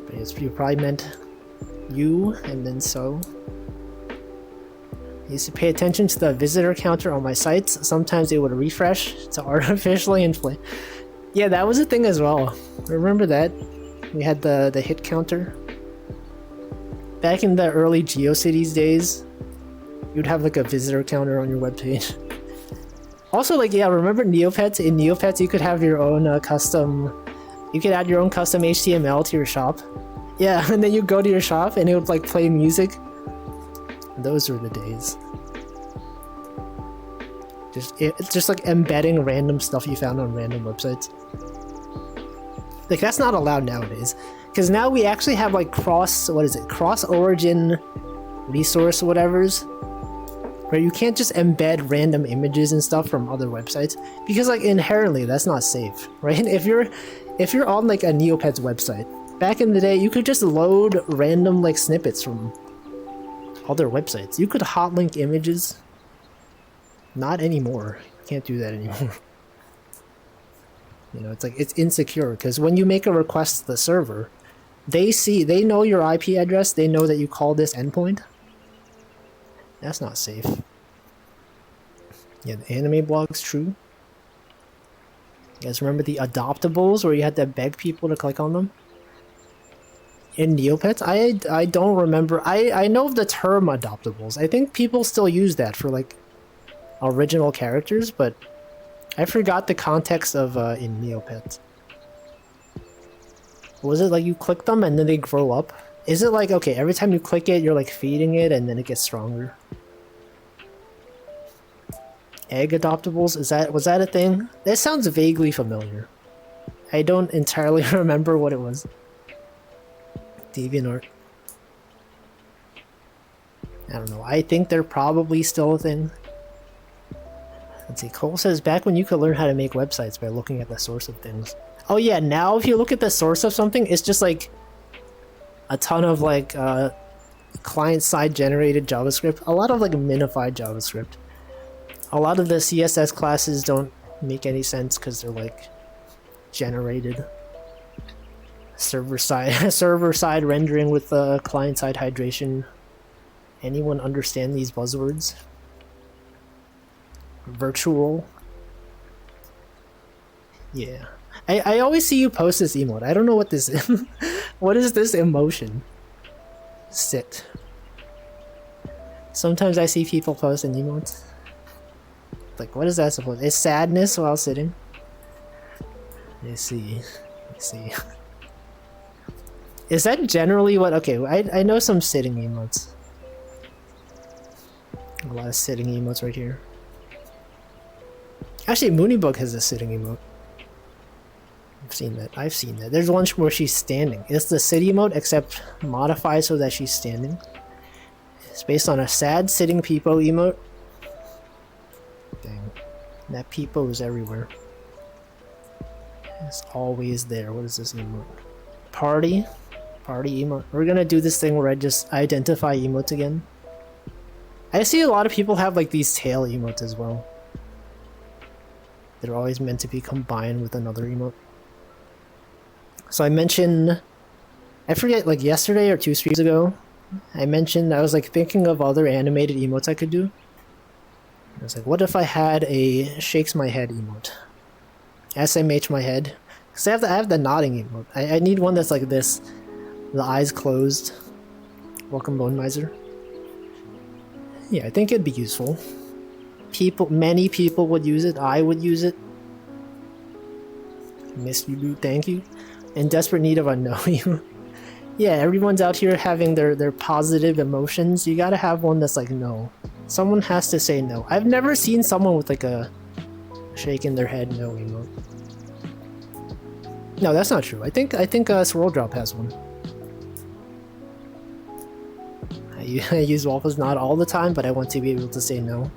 But you probably meant you and then so. I used to pay attention to the visitor counter on my sites. Sometimes it would refresh to artificially inflate. Yeah, that was a thing as well. Remember that? We had the hit counter. Back in the early GeoCities days, you'd have like a visitor counter on your webpage. Also, like, yeah, remember Neopets? In Neopets, you could have your own custom... You could add your own custom HTML to your shop. Yeah, and then you go to your shop and it would like play music. Those were the days. Just like embedding random stuff you found on random websites. Like, that's not allowed nowadays. Because now we actually have like cross-origin resource whatevers, where you can't just embed random images and stuff from other websites, because like inherently that's not safe, right? If you're on like a Neopets website, back in the day you could just load random like snippets from other websites. You could hotlink images. Not anymore. You can't do that anymore. You know, it's like, it's insecure, because when you make a request to the server, they know your IP address, they know that you call this endpoint. That's not safe. Yeah, the anime blog's true. You guys remember the adoptables where you had to beg people to click on them? In Neopets? I don't remember. I know of the term adoptables. I think people still use that for like original characters, but I forgot the context of in Neopets. Was it like you click them and then they grow up? Is it like, okay, every time you click it, you're like feeding it and then it gets stronger? Egg adoptables? Was that a thing? That sounds vaguely familiar. I don't entirely remember what it was. DeviantArt. I don't know. I think they're probably still a thing. Let's see. Cole says, back when you could learn how to make websites by looking at the source of things. Oh yeah, now if you look at the source of something, it's just like a ton of like client-side generated JavaScript. A lot of like minified JavaScript. A lot of the CSS classes don't make any sense because they're like generated. Server-side rendering with client-side hydration. Anyone understand these buzzwords? Virtual. Yeah. I always see you post this emote. I don't know what this is. What is this emotion? Sit. Sometimes I see people posting emotes. Like, what is that supposed to? It's sadness while sitting. Let's see. Let's see. Is that generally what... Okay, I know some sitting emotes. A lot of sitting emotes right here. Actually, Mooneybook has a sitting emote. I've seen that. I've seen that. There's one where she's standing. It's the sit emote, except modified so that she's standing. It's based on a sad sitting peepo emote. Dang. That peepo is everywhere. It's always there. What is this emote? Party? Party emote. We're gonna do this thing where I just identify emotes again. I see a lot of people have like these tail emotes as well. They're always meant to be combined with another emote. So I mentioned, I forget, like yesterday or 2 streams ago, I mentioned I was like thinking of other animated emotes I could do. I was like, what if I had a shakes my head emote? SMH my head. Because I have the nodding emote. I need one that's like this. The eyes closed. Welcome Bone Miser. Yeah, I think it'd be useful. Many people would use it. I would use it. Miss you, dude. Thank you. In desperate need of a no emote. Yeah, everyone's out here having their positive emotions. You gotta have one that's like no. Someone has to say no. I've never seen someone with like a shaking their head no emote. No, that's not true. I think Swirl Drop has one. I use Waffles not all the time, but I want to be able to say no.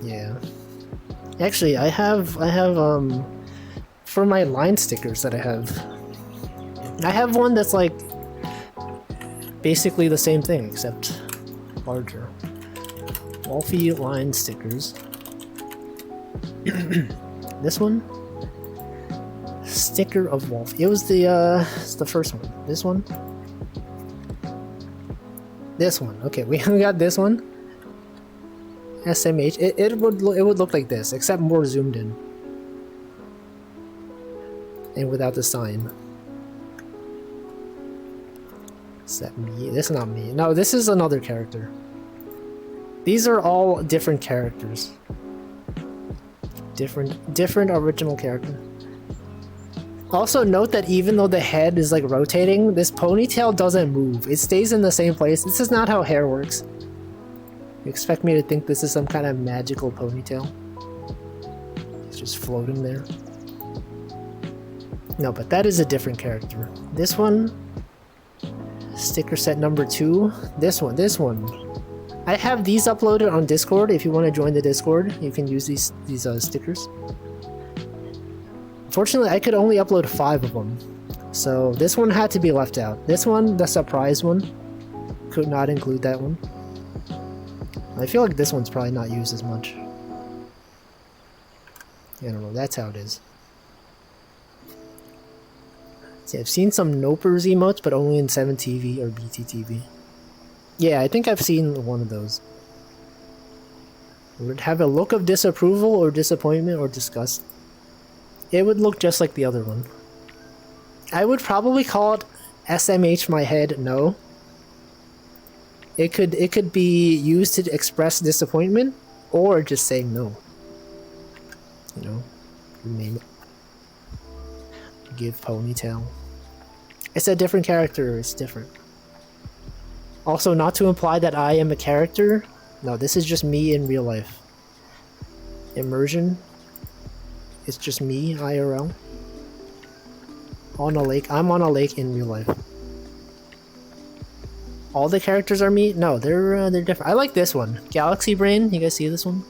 Yeah. Actually, I have for my line stickers that I have one that's like basically the same thing except larger. Wolfie line stickers. This one? Sticker of Wolf. It was it's the first one. This one? This one. Okay, we got this one. SMH. It would look like this, except more zoomed in. And without the sign. Is that me? This is not me. No, this is another character. These are all different characters. Different original character. Also note that even though the head is like rotating, this ponytail doesn't move. It stays in the same place. This is not how hair works. You expect me to think this is some kind of magical ponytail? It's just floating there. No, but that is a different character. This one, sticker set number 2. This one. I have these uploaded on Discord. If you want to join the Discord, you can use these stickers. Unfortunately, I could only upload 5 of them. So this one had to be left out. This one, the surprise one, could not include that one. I feel like this one's probably not used as much. I don't know, that's how it is. See, I've seen some Nopers emotes, but only in 7TV or BTTV. Yeah, I think I've seen one of those. It would have a look of disapproval or disappointment or disgust. It would look just like the other one. I would probably call it SMH my head no. It could be used to express disappointment or just saying no. You know, you name it. Give ponytail. It's a different character, it's different. Also, not to imply that I am a character. No, this is just me in real life. Immersion. It's just me, IRL. On a lake. I'm on a lake in real life. All the characters are me? No, they're different. I like this one. Galaxy Brain. You guys see this one?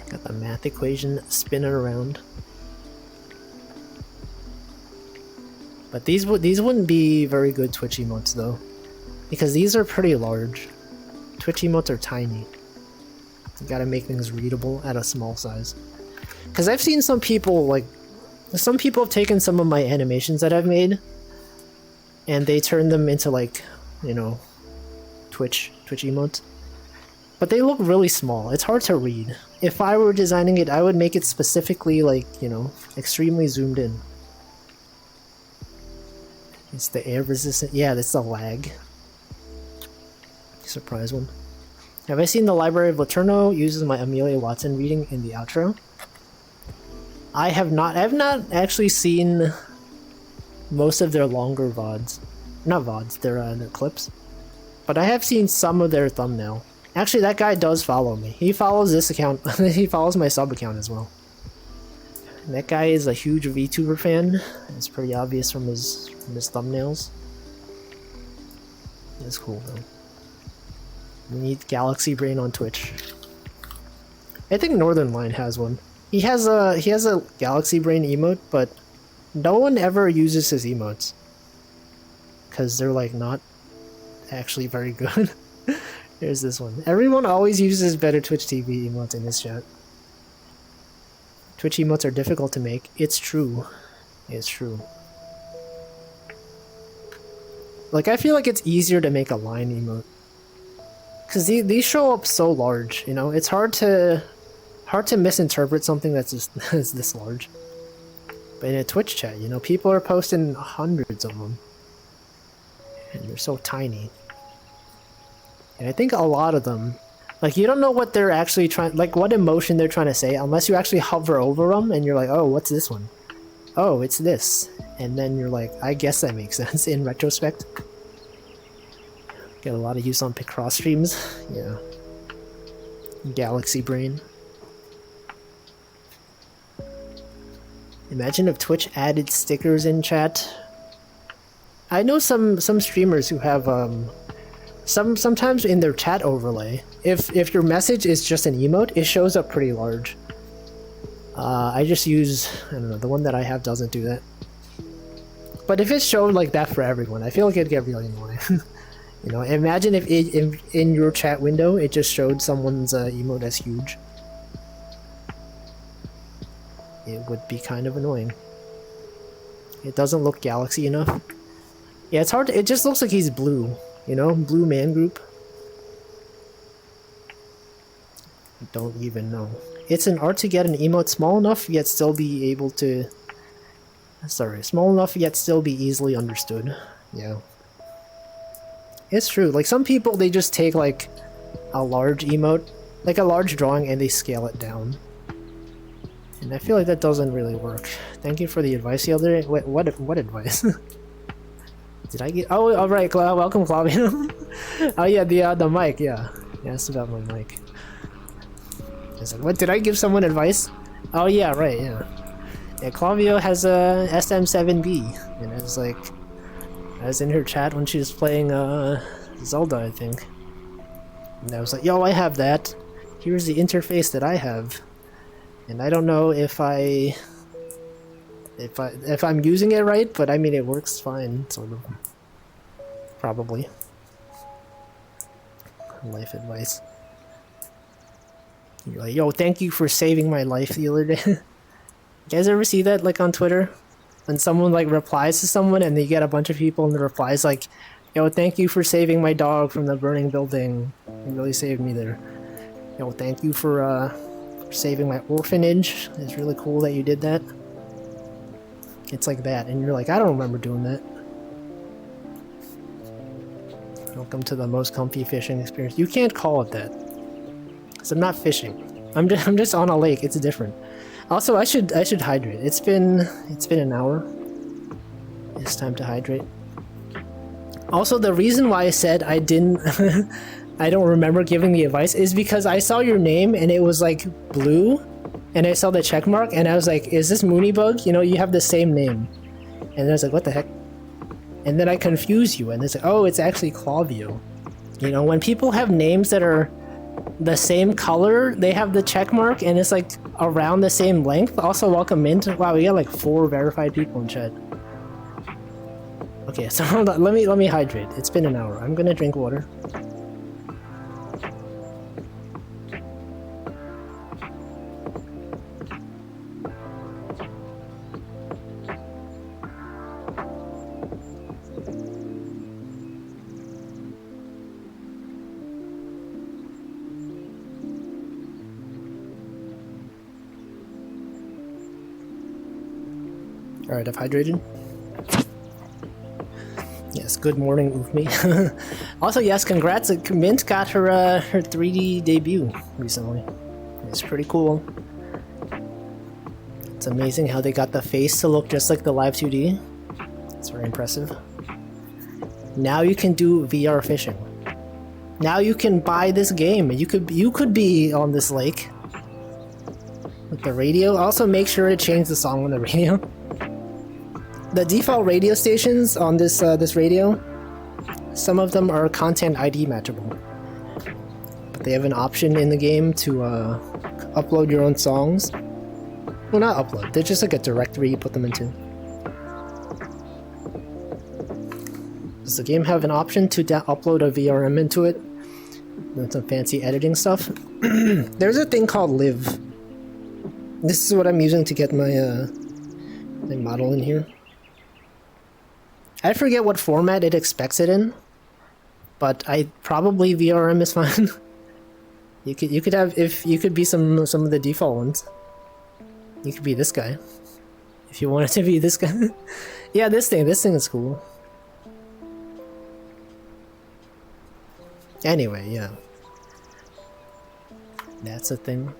Got the math equation spinning around. But these wouldn't be very good Twitch emotes though, because these are pretty large. Twitch emotes are tiny. You gotta make things readable at a small size. Because I've seen some people have taken some of my animations that I've made and they turn them into like, you know, Twitch emotes. But they look really small. It's hard to read. if I were designing it, I would make it specifically like, you know, extremely zoomed in. It's the air resistant. Yeah, that's the lag. Surprise one. Have I seen the Library of Laterno uses my Amelia Watson reading in the outro? I have not. I have not actually seen most of their longer VODs. Not VODs, their clips. But I have seen some of their thumbnail. Actually, that guy does follow me. He follows this account. He follows my sub account as well. And that guy is a huge VTuber fan. It's pretty obvious from his thumbnails. It's cool though. We need Galaxy Brain on Twitch. I think Northern Line has one. He has a Galaxy Brain emote, but no one ever uses his emotes. Cause they're like not actually very good. Here's this one. Everyone always uses better Twitch TV emotes in this chat. Twitch emotes are difficult to make. It's true. It's true. Like, I feel like it's easier to make a line emote. Because these show up so large, you know? It's hard to misinterpret something that's just that's this large. But in a Twitch chat, you know, people are posting hundreds of them. And they're so tiny. And I think a lot of them, like, you don't know what they're actually trying, like, what emotion they're trying to say, unless you actually hover over them and you're like, oh, what's this one? Oh, it's this. And then you're like, I guess that makes sense in retrospect. Get a lot of use on Picross streams. Yeah. Galaxy Brain. Imagine if Twitch added stickers in chat. I know some streamers who have sometimes in their chat overlay, if your message is just an emote, it shows up pretty large. I just use, I don't know, the one that I have doesn't do that. But if it showed like that for everyone, I feel like it'd get really annoying. You know, imagine if in your chat window it just showed someone's emote as huge. It would be kind of annoying. It doesn't look galaxy enough. Yeah, it's hard to, it just looks like he's blue. You know, blue man group. Don't even know. It's an art to get an emote small enough yet still be able to... Sorry, small enough yet still be easily understood. Yeah. It's true. Like, some people, they just take, like, a large emote, like a large drawing, and they scale it down. And I feel like that doesn't really work. Thank you for the advice the other day. Wait, what advice? Did I get... Oh, alright, welcome, Clavio. Oh yeah, the mic, yeah. Yeah, it's about my mic. I was like, what, did I give someone advice? Oh yeah, right, yeah. Yeah, Clavio has a SM7B, and I was like... I was in her chat when she was playing, Zelda, I think. And I was like, yo, I have that. Here's the interface that I have. And I don't know if I'm using it right, but I mean, it works fine, sort of. Probably. Life advice. You're like, yo, thank you for saving my life the other day. You guys ever see that, like, on Twitter? When someone, like, replies to someone and they get a bunch of people and the replies like, yo, thank you for saving my dog from the burning building. You really saved me there. Yo, thank you for saving my orphanage. It's really cool that you did that. It's like that, and you're like, I don't remember doing that. Welcome to the most comfy fishing experience. You can't call it that. So I'm not fishing. I'm just on a lake. It's different. Also, I should hydrate. It's been an hour. It's time to hydrate. Also, the reason why I said I didn't I don't remember giving the advice is because I saw your name and it was like blue, and I saw the check mark and I was like, is this Moonybug? You know, you have the same name. And I was like, what the heck? And then I confuse you and it's like, oh, it's actually Clavio. You know, when people have names that are the same color, they have the check mark and it's like around the same length. Also, welcome Mint. Wow, we got like 4 verified people in chat. Okay, so hold on, let me hydrate. It's been an hour. I'm gonna drink water. Alright, I've hydrated. Yes, good morning, Ufmi. Also, yes, congrats. Mint got her 3D debut recently. It's pretty cool. It's amazing how they got the face to look just like the Live 2D. It's very impressive. Now you can do VR fishing. Now you can buy this game. You could be on this lake with the radio. Also, make sure to change the song on the radio. The default radio stations on this this radio, some of them are content ID matchable, but they have an option in the game to upload your own songs. Well, not upload. They're just like a directory you put them into. Does the game have an option to upload a VRM into it? And some fancy editing stuff. There's a thing called Live. This is what I'm using to get my my model in here. I forget what format it expects it in, but probably VRM is fine. you could have you could be some of the default ones. You could be this guy if you wanted to be this guy. Yeah, this thing is cool. Anyway, yeah, that's a thing.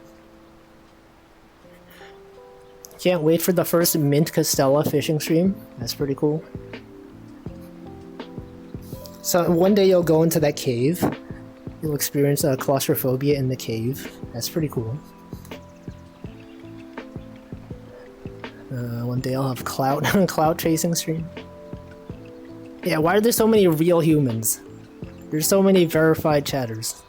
Can't wait for the first Mint Castella fishing stream. That's pretty cool. So one day you'll go into that cave. You'll experience claustrophobia in the cave. That's pretty cool. One day I'll have clout chasing stream. Yeah, why are there so many real humans? There's so many verified chatters.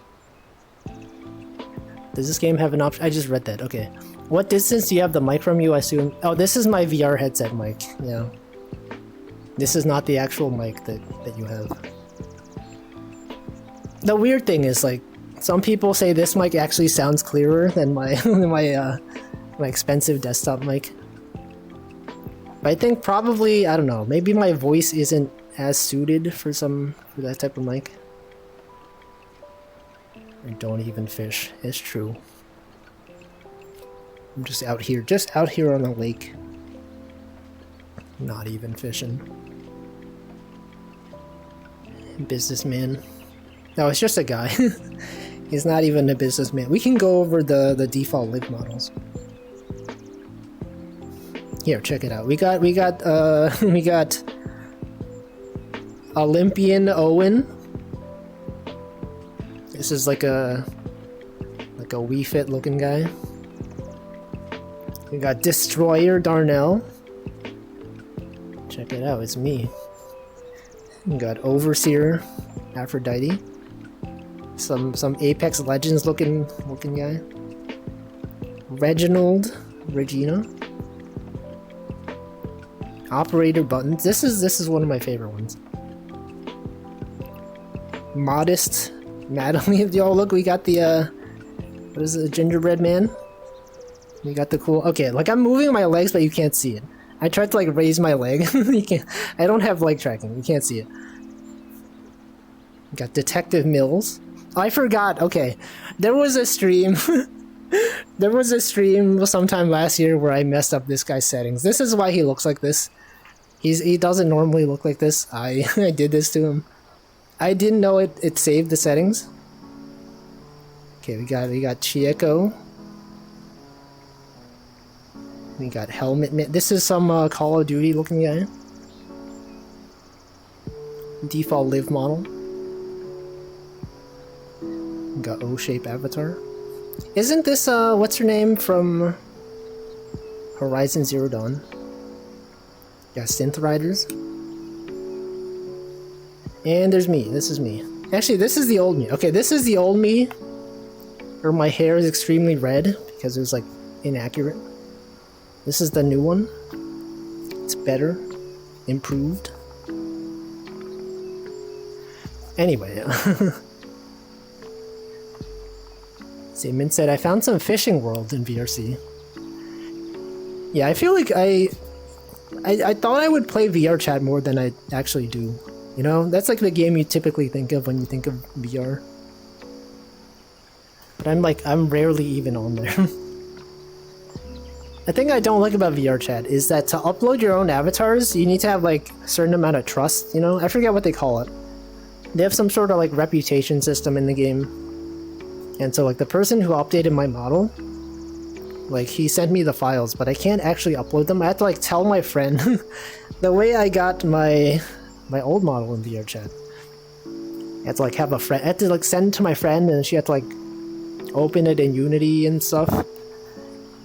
Does this game have an option? I just read that. Okay. What distance do you have the mic from you? I assume. Oh, this is my VR headset mic. Yeah. This is not the actual mic that you have. The weird thing is, like, some people say this mic actually sounds clearer than my my expensive desktop mic. But I think probably, I don't know, maybe my voice isn't as suited for that type of mic. I don't even fish. It's true. I'm just out here on the lake. Not even fishing. Businessman. No, it's just a guy. He's not even a businessman. We can go over the default Live models. Here, check it out. We got Olympian Owen. This is like a Wii Fit looking guy. We got Destroyer Darnell. Check it out, it's me. We got Overseer Aphrodite. Some Apex Legends looking guy. Reginald Regina. Operator Buttons. This is one of my favorite ones. Modest Madeline. Yo, look, we got the what is it, the gingerbread man? We got the cool. Okay, like I'm moving my legs, but you can't see it. I tried to like raise my leg. You can't. I don't have leg tracking. You can't see it. We got Detective Mills. I forgot. Okay, there was a stream. There was a stream sometime last year where I messed up this guy's settings. This is why he looks like this. He doesn't normally look like this. I did this to him. I didn't know it saved the settings. Okay, we got Chieko. We got Helmet Man. This is some Call of Duty looking guy. Default Live model. We got O-shape avatar. Isn't this what's her name from Horizon Zero Dawn? Yeah, Synth Riders. And there's me. This is me. Actually, this is the old me. Okay, this is the old me. Or my hair is extremely red because it was like inaccurate. This is the new one. It's better. Improved. Anyway. See, Mint said, I found some fishing world in VRC. Yeah, I feel like I thought I would play VR chat more than I actually do. You know, that's like the game you typically think of when you think of VR. But I'm rarely even on there. The thing I don't like about VR chat is that to upload your own avatars, you need to have like a certain amount of trust, you know? I forget what they call it. They have some sort of like reputation system in the game. And so like the person who updated my model, like he sent me the files, but I can't actually upload them. I have to like tell my friend the way I got my old model in VR chat. I had to like have a friend, I had to like send it to my friend and she had to like open it in Unity and stuff.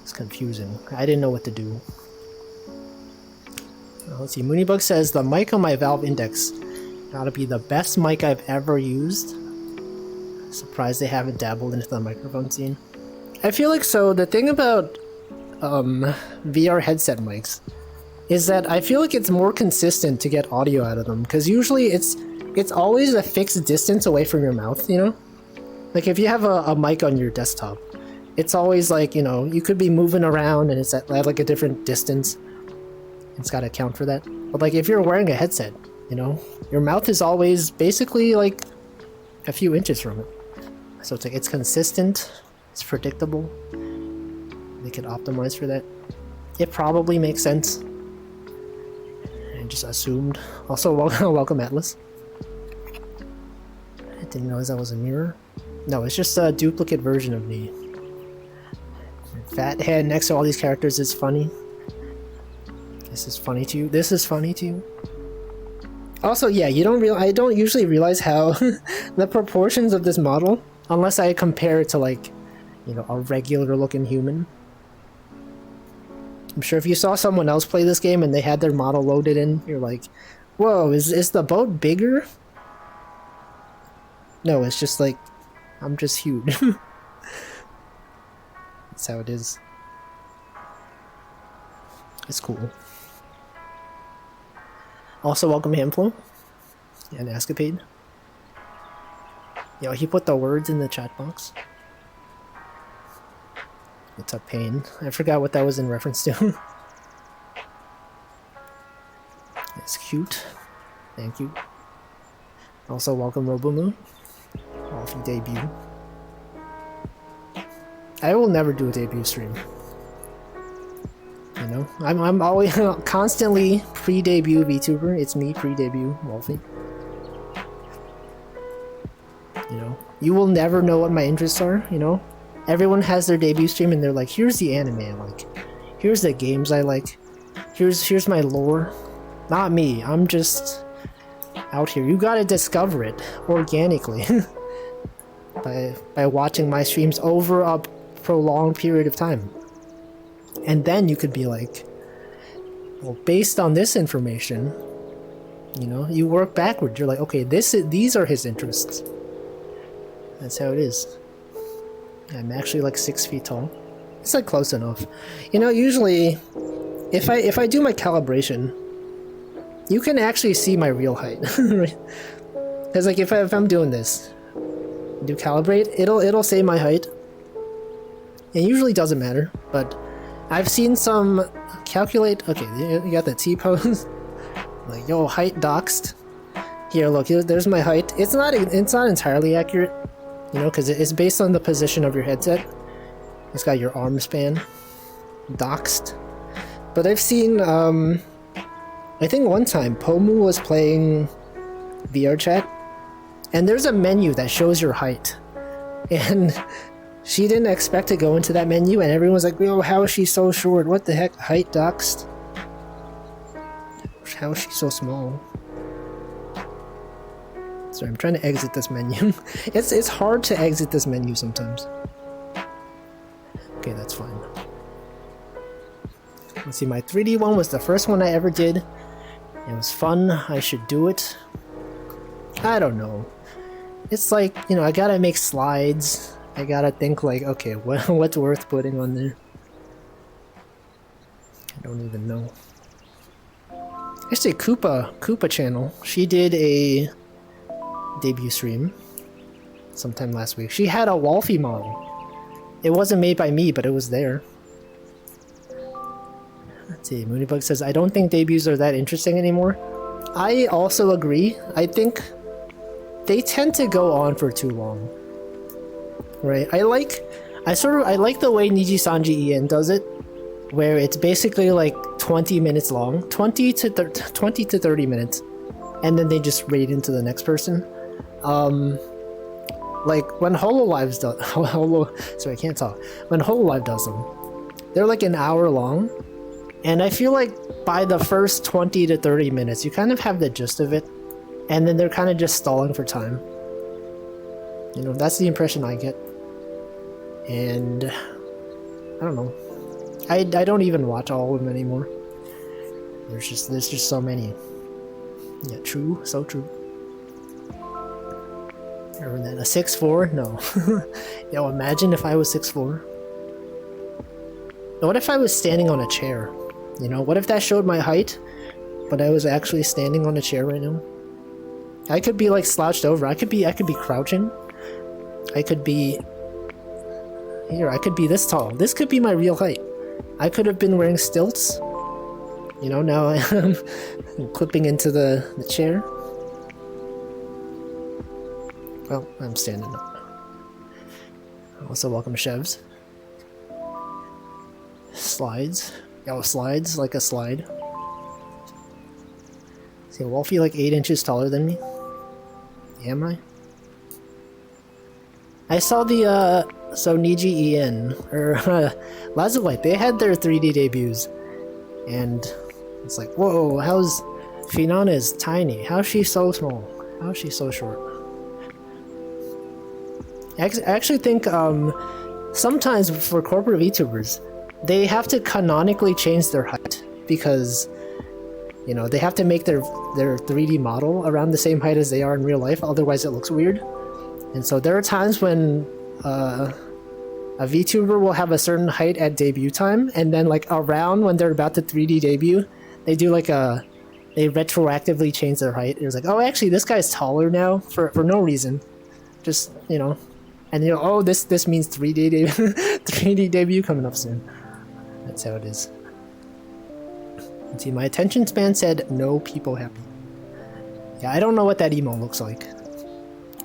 It's confusing. I didn't know what to do. Let's see, Moonybug says the mic on my Valve Index gotta be the best mic I've ever used. Surprised they haven't dabbled into the microphone scene. I feel like so the thing about VR headset mics is that I feel like it's more consistent to get audio out of them, because usually it's always a fixed distance away from your mouth, you know? Like if you have a mic on your desktop, it's always like, you know, you could be moving around and it's at like a different distance. It's got to account for that. But like if you're wearing a headset, you know, your mouth is always basically like a few inches from it. So it's like it's consistent, it's predictable. They could optimize for that. It probably makes sense. I just assumed. Also, welcome Atlas. I didn't realize that was a mirror. No, it's just a duplicate version of me. Fat head next to all these characters is funny. This is funny to you. This is funny to you. Also, yeah, I don't usually realize how the proportions of this model, unless I compare it to like, you know, a regular looking human. I'm sure if you saw someone else play this game and they had their model loaded in, you're like, whoa, is the boat bigger? No, it's just like, I'm just huge. That's how it is. It's cool. Also, welcome Hamflow and Escapade. Yo, he put the words in the chat box. It's a pain. I forgot what that was in reference to. It's cute. Thank you. Also, welcome Robomoon. Off debut. I will never do a debut stream. You know, I'm always constantly pre-debut VTuber. It's me pre-debut Wolfie. You know, you will never know what my interests are. You know, everyone has their debut stream and they're like, "Here's the anime I like. Here's the games I like. Here's my lore." Not me. I'm just out here. You gotta discover it organically by watching my streams over a prolonged period of time. And then you could be like, well, based on this information, you know, you work backward. You're like, okay, these are his interests. That's how it is. I'm actually like 6 feet tall. It's like close enough. You know, usually, if I do my calibration, you can actually see my real height. Because like if I'm doing this, do calibrate, it'll say my height. It usually doesn't matter, but I've seen some calculate. Okay, you got the T-pose. Like, yo, height doxed. Here, look, there's my height. It's not entirely accurate, you know, because it's based on the position of your headset. It's got your arm span doxed. But I've seen, I think one time Pomu was playing VR chat, and there's a menu that shows your height, and she didn't expect to go into that menu, and everyone was like, "Yo, how is she so short? What the heck? Height doxed? How is she so small?" Sorry, I'm trying to exit this menu. It's hard to exit this menu sometimes. Okay, that's fine. Let's see, my 3D one was the first one I ever did. It was fun. I should do it. I don't know. It's like, you know, I gotta make slides. I gotta think like, okay, what's worth putting on there? I don't even know. Actually, Koopa channel. She did a debut stream sometime last week. She had a Wolfie model. It wasn't made by me, but it was there. Let's see, Moonybug says, I don't think debuts are that interesting anymore. I also agree. I think they tend to go on for too long. Right? I like the way Niji Sanji Ien does it. where it's basically like 20 minutes long, 20 to 30 minutes, and then they just raid into the next person. Like when Hololive does sorry, I can't talk. When Hololive does them, they're like an hour long, and I feel like by the first 20 to 30 minutes, you kind of have the gist of it, and then they're kind of just stalling for time. You know, that's the impression I get. And I don't know. I don't even watch all of them anymore. There's just so many. Yeah, true, so true. Or then a 6'4"? No. Yo, imagine if I was 6'4". What if I was standing on a chair? You know, what if that showed my height, but I was actually standing on a chair right now? I could be like slouched over. I could be crouching. I could be here. I could be this tall. This could be my real height. I could have been wearing stilts. You know, now I'm clipping into the chair. Well, I'm standing up. Also, welcome Chevs. Slides. Oh, slides like a slide. See, Wolfie like 8 inches taller than me. Am I? I saw the so Niji En or Lazulite. They had their 3D debuts, and it's like, whoa! How's Finana is tiny? How's she so small? How's she so short? I actually think sometimes for corporate VTubers, they have to canonically change their height because, you know, they have to make their 3D model around the same height as they are in real life, otherwise it looks weird. And so there are times when a VTuber will have a certain height at debut time, and then like around when they're about to 3D debut, they do like they retroactively change their height. It was like, oh, actually this guy's taller now for no reason. Just, you know. And you know, oh, this means 3D debut coming up soon. That's how it is. Let's see, my attention span said no people happy. Yeah, I don't know what that emo looks like.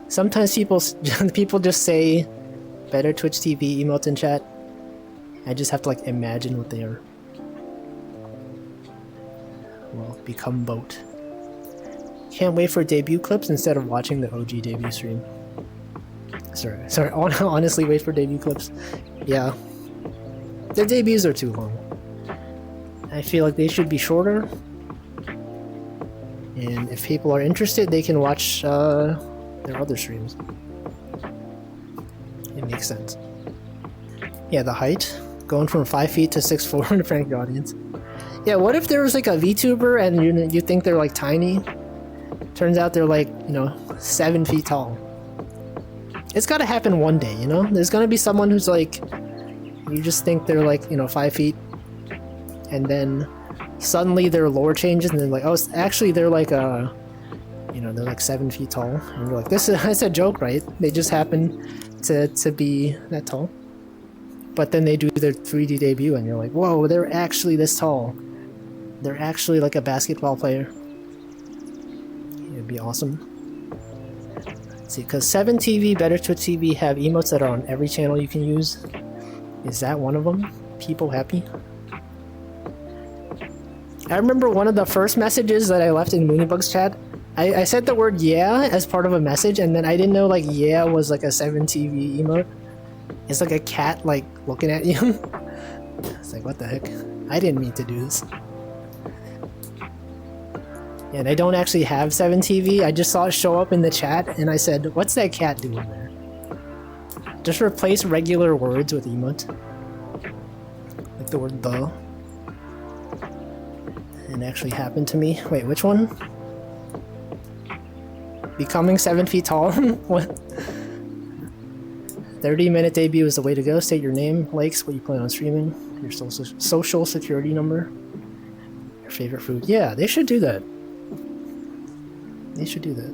Sometimes people just say better Twitch TV emote in chat. I just have to like imagine what they are. Well, become boat. Can't wait for debut clips instead of watching the OG debut stream. Sorry, honestly wait for debut clips. Yeah. Their debuts are too long. I feel like they should be shorter. And if people are interested, they can watch their other streams. It makes sense. Yeah, the height. Going from 5 feet to 6'4" to prank the audience. Yeah, what if there was like a VTuber and you think they're like tiny? Turns out they're like, you know, 7 feet tall. It's gotta happen one day, you know? There's gonna be someone who's like, you just think they're like, you know, 5 feet, and then suddenly their lore changes and they're like, oh, actually they're like, you know, they're like 7 feet tall. And you're like, that's a joke, right? They just happen to be that tall. But then they do their 3D debut and you're like, whoa, they're actually this tall. They're actually like a basketball player. It'd be awesome. See, because 7TV, Better Twitch TV have emotes that are on every channel you can use. Is that one of them? People happy? I remember one of the first messages that I left in Moonybug's chat. I said the word yeah as part of a message, and then I didn't know like yeah was like a 7TV emote. It's like a cat like looking at you. It's like, what the heck? I didn't mean to do this. And I don't actually have 7TV. I just saw it show up in the chat, and I said, what's that cat doing there? Just replace regular words with emote. Like the word the. It actually happened to me. Wait, which one? Becoming 7 feet tall? What? 30-minute debut is the way to go. State your name, likes, what you plan on streaming, your social security number, your favorite food. Yeah, they should do that. They should do that.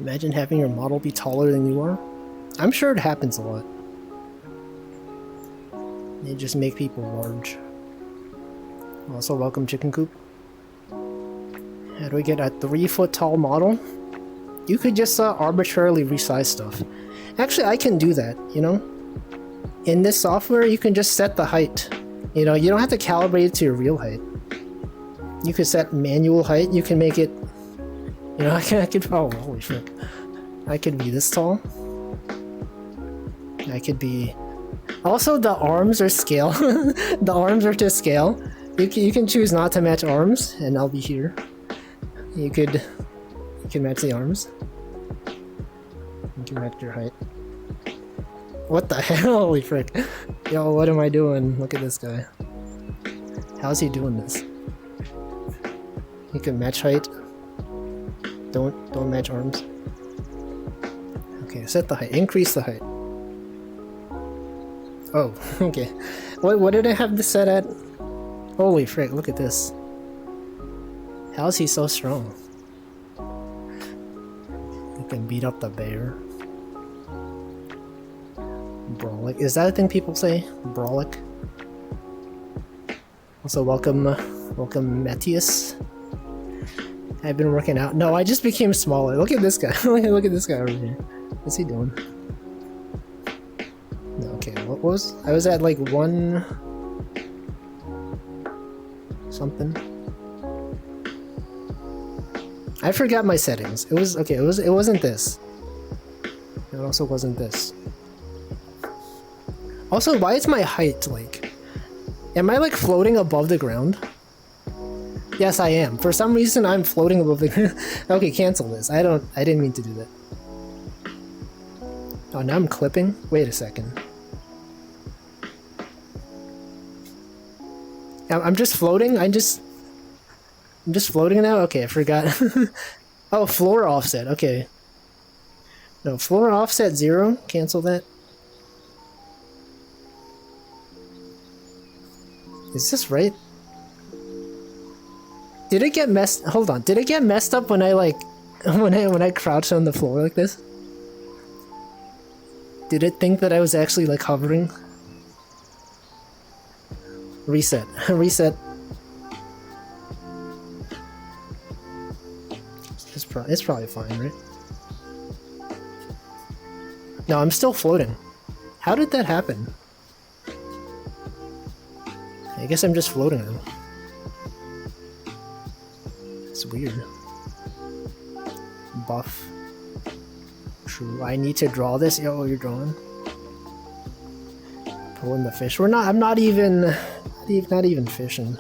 Imagine having your model be taller than you are. I'm sure it happens a lot. They just make people large. Also, welcome Chicken Coop. How do we get a 3-foot tall model? You could just arbitrarily resize stuff. Actually, I can do that, you know? in this software, you can just set the height. You know, you don't have to calibrate it to your real height. You could set manual height. You can make it. You know, I could. Oh, holy frick! I could be this tall. I could be. Also, the arms are scale. The arms are to scale. You can choose not to match arms, and I'll be here. You can match the arms. You can match your height. What the hell? Holy frick. Yo, what am I doing? Look at this guy. How's he doing this? You can match height. Don't match arms. Okay, set the height. Increase the height. Oh, okay. What did I have this set at? Holy frick, look at this. How is he so strong? He can beat up the bear. Brawlic. Is that a thing people say? Brawlic? Also, welcome Matthias. I've been working out. No, I just became smaller. Look at this guy. Look at this guy over here. What's he doing? No, okay, what was... I was at like 1... something. I forgot my settings. It was... okay, it wasn't this. It also wasn't this. Also, why is my height like... am I like floating above the ground? Yes, I am. For some reason, I'm floating above the ground. Okay, cancel this. I didn't mean to do that. Oh, now I'm clipping? Wait a second. I'm just floating? I'm just floating now? Okay, I forgot. Oh, floor offset. Okay. No, floor offset 0. Cancel that. Is this right? Did it get messed... hold on. Did it get messed up when I like... when I crouched on the floor like this? Did it think that I was actually like hovering? Reset. Reset. It's probably fine, right? No, I'm still floating. How did that happen? I guess I'm just floating now. It's weird. Buff. True. I need to draw this. Yo, you're drawing. Pulling the fish. We're not. I'm not even fishing.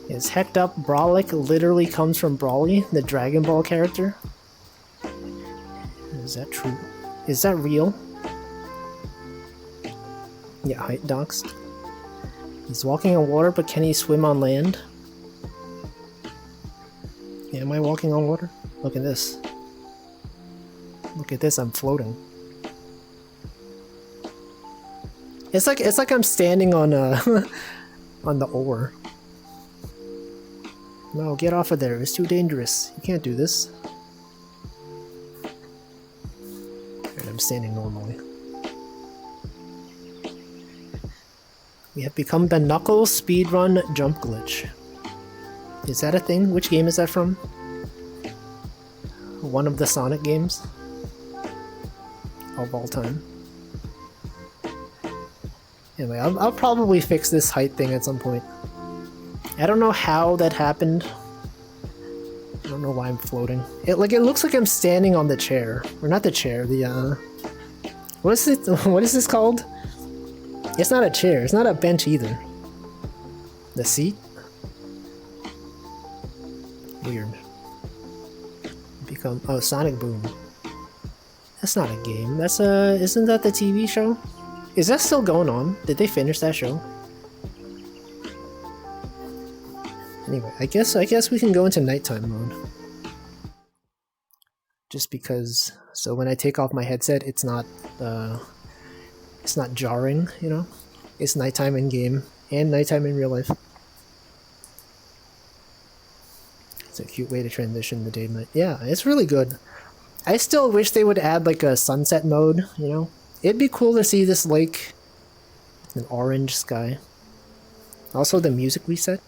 It's hecked up. Brawlic literally comes from Brawly, the Dragon Ball character. Is that true? Is that real? Yeah, height doxed. He's walking on water, but can he swim on land? Yeah, am I walking on water? Look at this. Look at this, I'm floating. It's like I'm standing on on the oar. No, get off of there. It's too dangerous. You can't do this. And I'm standing normally. We have become the Knuckles speedrun jump glitch. Is that a thing? Which game is that from? One of the Sonic games? Of all time. Anyway, I'll probably fix this height thing at some point. I don't know how that happened. I don't know why I'm floating. It looks like I'm standing on the chair. Or not the chair, the what is this called? It's not a chair, it's not a bench either. The seat? Weird. Become Sonic Boom. That's not a game. That's isn't that the TV show? Is that still going on? Did they finish that show? Anyway, I guess we can go into nighttime mode. Just because, so when I take off my headset, it's not jarring, you know? It's nighttime in game and nighttime in real life. It's a cute way to transition the day and night. Yeah, it's really good. I still wish they would add like a sunset mode, you know? It'd be cool to see this lake, an orange sky. Also the music reset.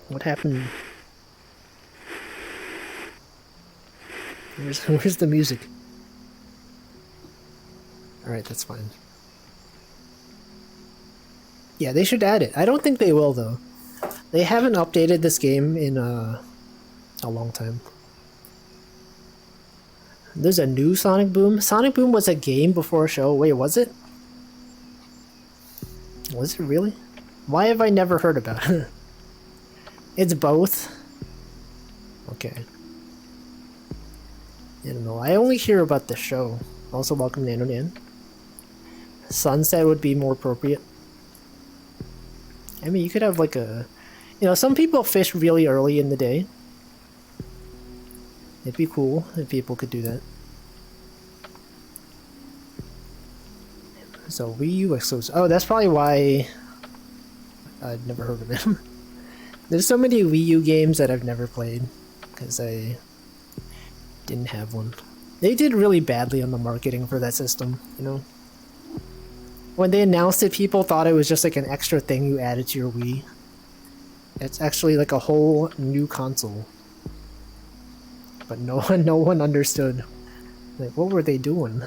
What happened? Where's the music? Alright, that's fine. Yeah, they should add it. I don't think they will, though. They haven't updated this game in a long time. There's a new Sonic Boom. Sonic Boom was a game before a show. Wait, was it? Was it really? Why have I never heard about it? It's both. Okay. I don't know. I only hear about the show. Also, welcome NanoNan. Sunset would be more appropriate. I mean, you could have like a... You know, some people fish really early in the day. It'd be cool if people could do that. So, Wii U exclusive. Oh, that's probably why I've never heard of it. There's so many Wii U games that I've never played because I didn't have one. They did really badly on the marketing for that system, you know? When they announced it, people thought it was just like an extra thing you added to your Wii. It's actually like a whole new console. But no one understood. Like, what were they doing?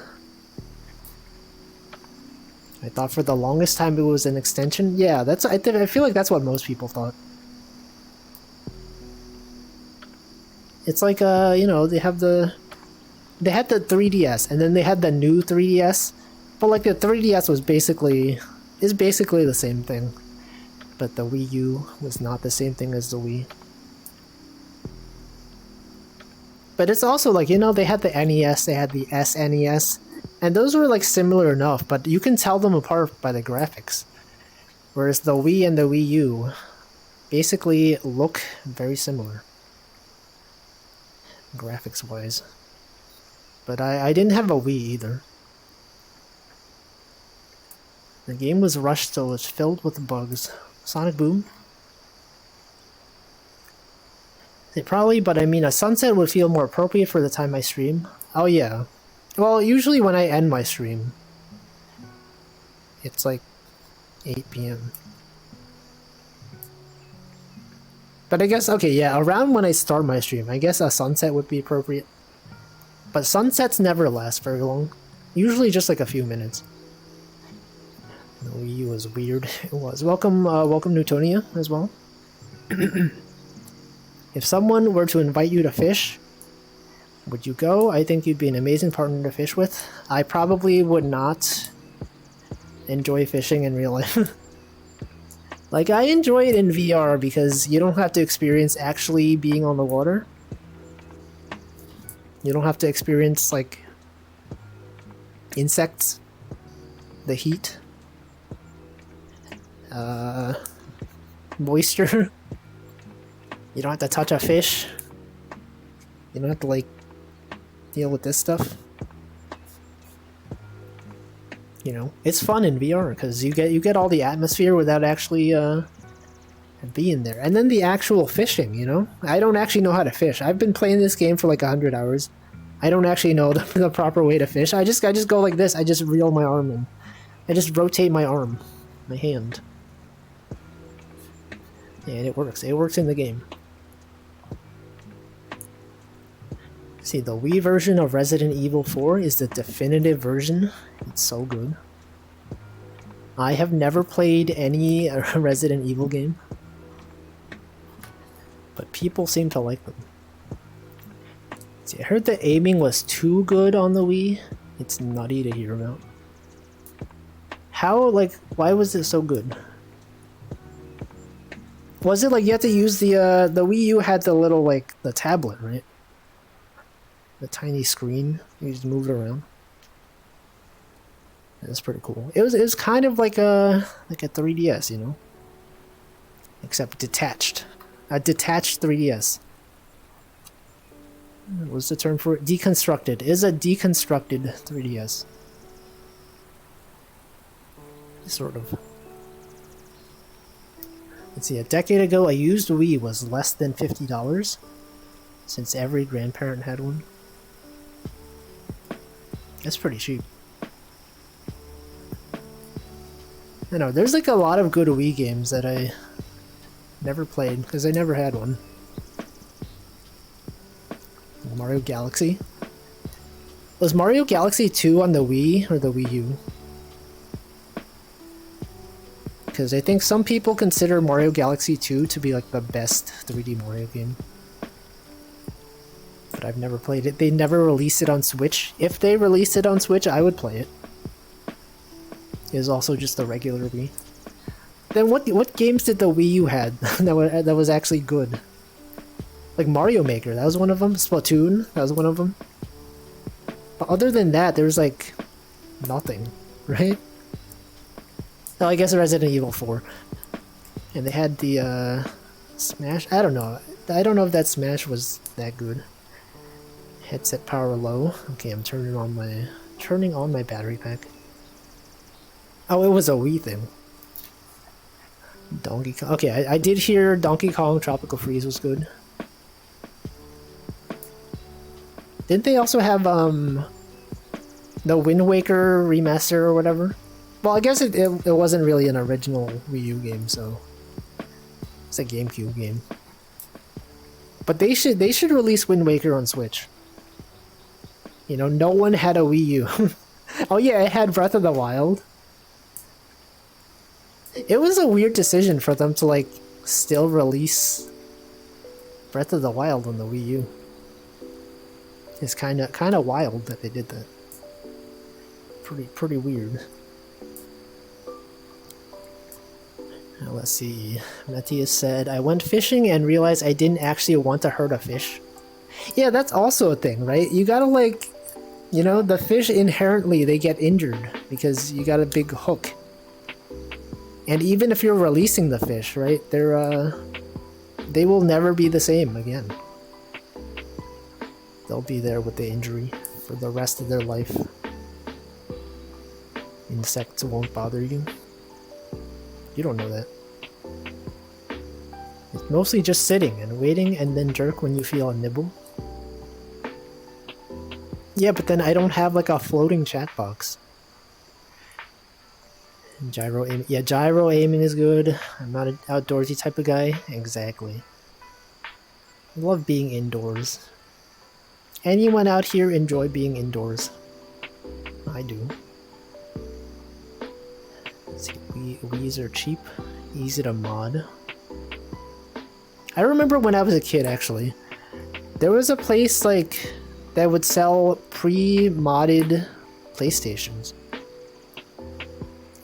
I thought for the longest time it was an extension. Yeah, that's. I feel like that's what most people thought. It's like you know, they had the 3DS, and then they had the new 3DS, but like the 3DS is basically the same thing, but the Wii U was not the same thing as the Wii. But it's also like, you know, they had the NES, they had the SNES, and those were like similar enough, but you can tell them apart by the graphics. Whereas the Wii and the Wii U basically look very similar, graphics wise. But I didn't have a Wii either. The game was rushed, so it's filled with bugs. Sonic Boom? It probably, but I mean, a sunset would feel more appropriate for the time I stream. Oh yeah. Well, usually when I end my stream, it's like 8 p.m. But I guess, okay, yeah, around when I start my stream, I guess a sunset would be appropriate. But sunsets never last very long. Usually just like a few minutes. The Wii U was weird. It was. Welcome, welcome Newtonia as well. If someone were to invite you to fish, would you go? I think you'd be an amazing partner to fish with. I probably would not enjoy fishing in real life. Like, I enjoy it in VR because you don't have to experience actually being on the water. You don't have to experience, like, insects, the heat, moisture. You don't have to touch a fish. You don't have to, like, deal with this stuff. You know, it's fun in VR because you get all the atmosphere without actually being there. And then the actual fishing, you know? I don't actually know how to fish. I've been playing this game for like 100 hours. I don't actually know the proper way to fish. I just go like this. I just reel my arm in. I just rotate my arm, my hand. And it works. It works in the game. See, the Wii version of Resident Evil 4 is the definitive version. It's so good. I have never played any Resident Evil game, but people seem to like them. See, I heard the aiming was too good on the Wii. It's nutty to hear about. How, like, why was it so good? Was it like you had to use the Wii U had the little, like, the tablet, right? The tiny screen. You just move it around. That's pretty cool. It was kind of like a 3DS, you know? Except detached. A detached 3DS. What's the term for it? Deconstructed. It is a deconstructed 3DS. Sort of. Let's see, a decade ago a used Wii was less than $50, since every grandparent had one. That's pretty cheap. I know, there's like a lot of good Wii games that I never played, because I never had one. Mario Galaxy. Was Mario Galaxy 2 on the Wii or the Wii U? Because I think some people consider Mario Galaxy 2 to be like the best 3D Mario game. But I've never played it. They never released it on Switch. If they released it on Switch, I would play it. It was also just the regular Wii. Then what games did the Wii U had that was actually good? Like Mario Maker, that was one of them. Splatoon, that was one of them. But other than that, there was like nothing, right? Oh, I guess Resident Evil 4. And they had the Smash. I don't know. I don't know if that Smash was that good. Headset power low. Okay, I'm turning on my battery pack. Oh, it was a Wii thing. Donkey Kong. Okay, I did hear Donkey Kong Tropical Freeze was good. Didn't they also have the Wind Waker remaster or whatever? Well, I guess it wasn't really an original Wii U game, so it's a GameCube game. But they should release Wind Waker on Switch. You know, no one had a Wii U. Oh yeah, it had Breath of the Wild. It was a weird decision for them to like still release Breath of the Wild on the Wii U. It's kind of wild that they did that. Pretty weird. Now let's see. Matthias said, I went fishing and realized I didn't actually want to hurt a fish. Yeah, that's also a thing, right? You gotta like, you know, the fish inherently, they get injured because you got a big hook. And even if you're releasing the fish, right, they will never be the same again. They'll be there with the injury for the rest of their life. Insects won't bother you. You don't know that. It's mostly just sitting and waiting and then jerk when you feel a nibble. Yeah, but then I don't have like a floating chat box. Gyro aiming. Yeah, gyro aiming is good. I'm not an outdoorsy type of guy. Exactly. I love being indoors. Anyone out here enjoy being indoors? I do. Let's see, Wii's are cheap. Easy to mod. I remember when I was a kid, actually. There was a place like that would sell pre-modded PlayStations.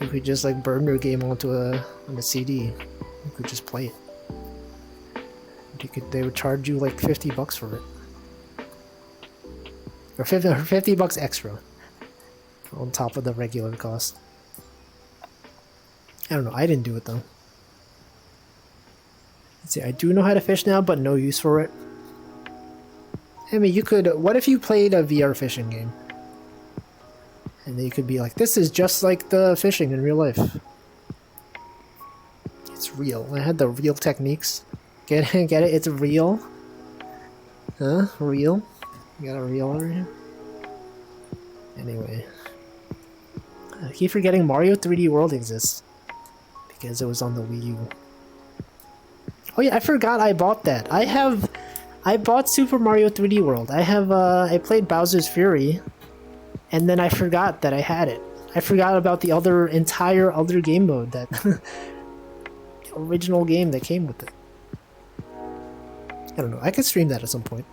You could just like burn your game onto a CD. You could just play it. They would charge you like $50 for it. Or 50 bucks extra on top of the regular cost. I don't know, I didn't do it though. Let's see, I do know how to fish now, but no use for it. I mean, you could, what if you played a VR fishing game? And then you could be like, this is just like the fishing in real life. It's real. I had the real techniques. Get it? It's real. Huh? Real? You got a reel over here? Anyway. I keep forgetting Mario 3D World exists. Because it was on the Wii U. Oh yeah, I forgot I bought that. I bought Super Mario 3D World. I played Bowser's Fury. And then I forgot that I had it. I forgot about the entire other game mode, that the original game that came with it. I don't know, I could stream that at some point.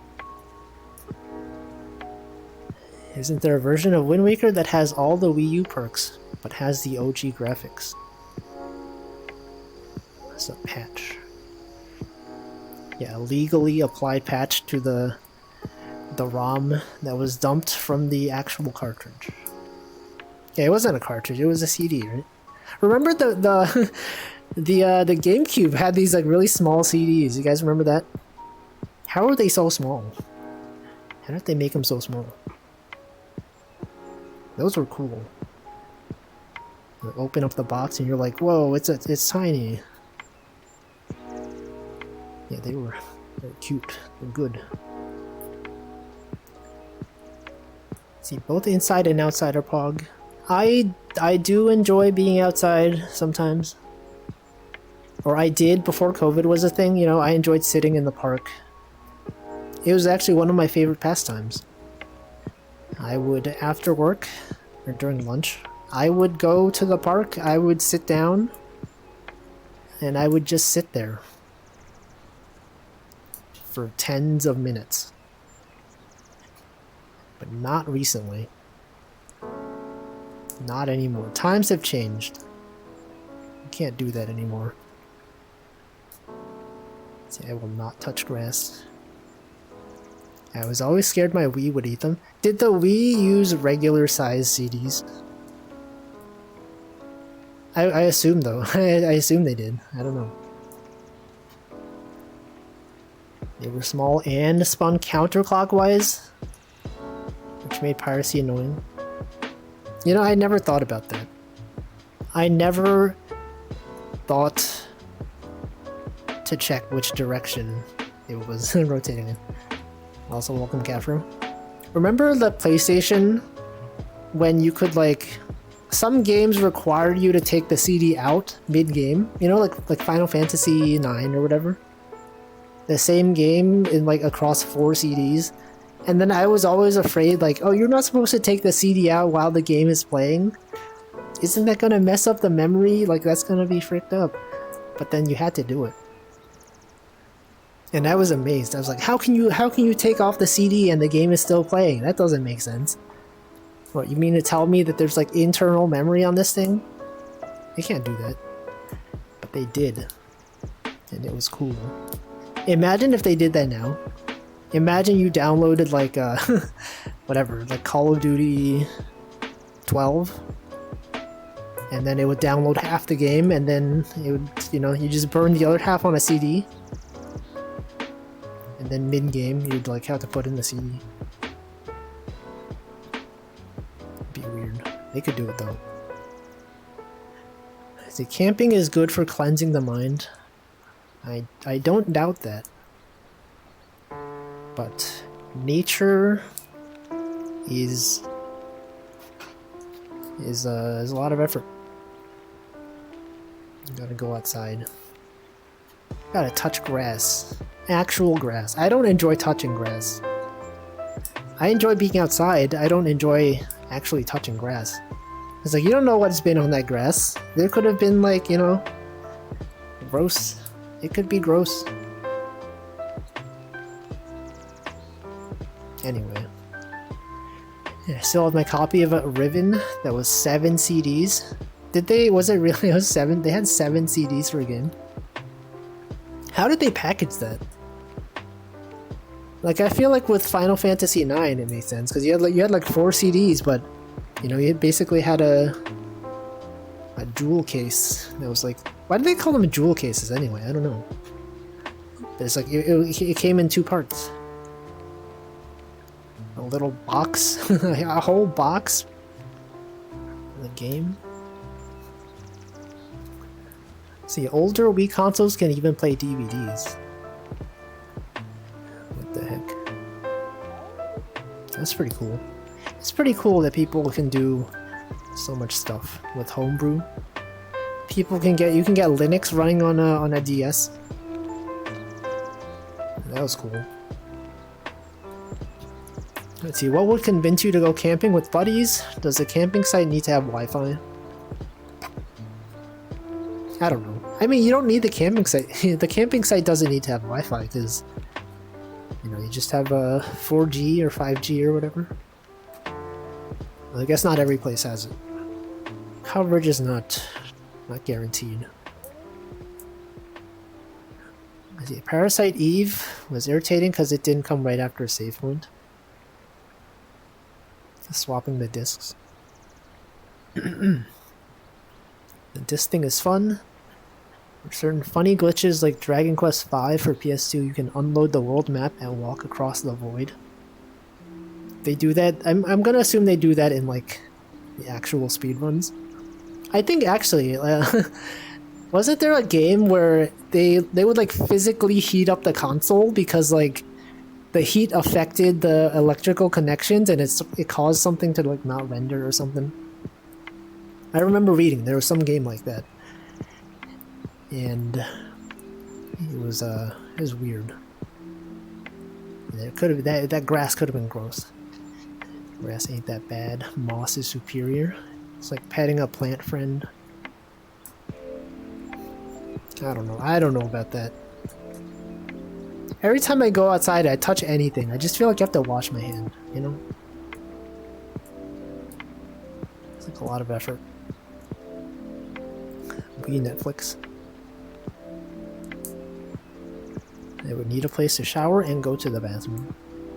Isn't there a version of Wind Waker that has all the Wii U perks, but has the OG graphics? That's a patch. Yeah, a legally applied patch to the ROM that was dumped from the actual cartridge. Yeah, it wasn't a cartridge, it was a CD, right? Remember the GameCube had these like really small CDs. You guys remember that? How are they so small? How did they make them so small? Those were cool. You open up the box and you're like, whoa, it's tiny. Yeah, they're cute. They're good. See, both inside and outside are Pog. I do enjoy being outside sometimes. Or I did before COVID was a thing, you know, I enjoyed sitting in the park. It was actually one of my favorite pastimes. I would, after work or during lunch, I would go to the park, I would sit down, and I would just sit there for tens of minutes. But not recently. Not anymore. Times have changed. You can't do that anymore. See, I will not touch grass. I was always scared my Wii would eat them. Did the Wii use regular size CDs? I assume though. I assume they did. I don't know. They were small and spun counterclockwise, which made piracy annoying. You know, I never thought about that. I never thought to check which direction it was rotating in. Also, welcome Cafro. Remember the PlayStation when you could like... Some games required you to take the CD out mid-game. You know, like Final Fantasy IX or whatever. The same game in like across 4 CDs. And then I was always afraid like, oh, you're not supposed to take the CD out while the game is playing. Isn't that gonna mess up the memory? Like that's gonna be fricked up. But then you had to do it. And I was amazed. I was like, how can you take off the CD and the game is still playing? That doesn't make sense. What, you mean to tell me that there's like internal memory on this thing? They can't do that. But they did. And it was cool. Imagine if they did that now. Imagine you downloaded like whatever, like Call of Duty 12. And then it would download half the game and then it would, you know, you just burn the other half on a CD. And then mid-game, you'd like have to put in the CD. It'd be weird. They could do it though. See, camping is good for cleansing the mind. I don't doubt that. But nature is a lot of effort. You gotta go outside. Gotta touch grass. Actual grass. I don't enjoy touching grass. I enjoy being outside. I don't enjoy actually touching grass. It's like, you don't know what's been on that grass. There could have been like, you know, gross. It could be gross. Anyway. Yeah, I still have my copy of a Riven that was 7 CDs. Was it really? It was 7? They had 7 CDs for a game. How did they package that? Like, I feel like with Final Fantasy IX it made sense, because you had like 4 CDs, but you know, you basically had a jewel case that was like, why do they call them jewel cases anyway? I don't know. It's like it came in 2 parts. A little box, a whole box. The game. See, older Wii consoles can even play DVDs. What the heck? That's pretty cool. It's pretty cool that people can do so much stuff with homebrew. You can get Linux running on a DS. That was cool. Let's see, what would convince you to go camping with buddies? Does the camping site need to have Wi-Fi? I don't know. I mean, you don't need the camping site. The camping site doesn't need to have Wi-Fi because, you know, you just have a 4G or 5G or whatever. Well, I guess not every place has it. Coverage is not guaranteed. I see. Parasite Eve was irritating because it didn't come right after a save point. Swapping the discs. The disc thing is fun. For certain funny glitches like Dragon Quest V for PS2, you can unload the world map and walk across the void. They do that. I'm gonna assume they do that in like the actual speedruns. I think actually, wasn't there a game where they would like physically heat up the console because like the heat affected the electrical connections and it caused something to like not render or something? I remember reading there was some game like that, and it was weird. It could have that grass could have been gross. Grass ain't that bad. Moss is superior. It's like petting a plant friend. I don't know. I don't know about that. Every time I go outside, I touch anything. I just feel like I have to wash my hand, you know? It's like a lot of effort. We Netflix. They would need a place to shower and go to the bathroom.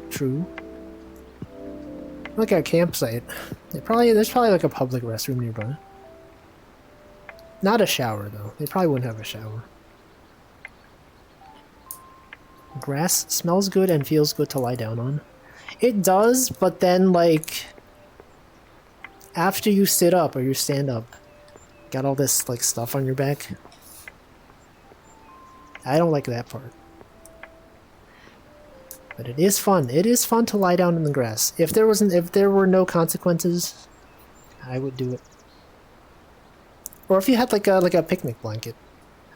True. Like a campsite. There's probably like a public restroom nearby. Not a shower though. They probably wouldn't have a shower. Grass smells good and feels good to lie down on. It does, but then like after you sit up or you stand up, got all this like stuff on your back. I don't like that part. But it is fun. It is fun to lie down in the grass. If there were no consequences, I would do it. Or if you had like a picnic blanket.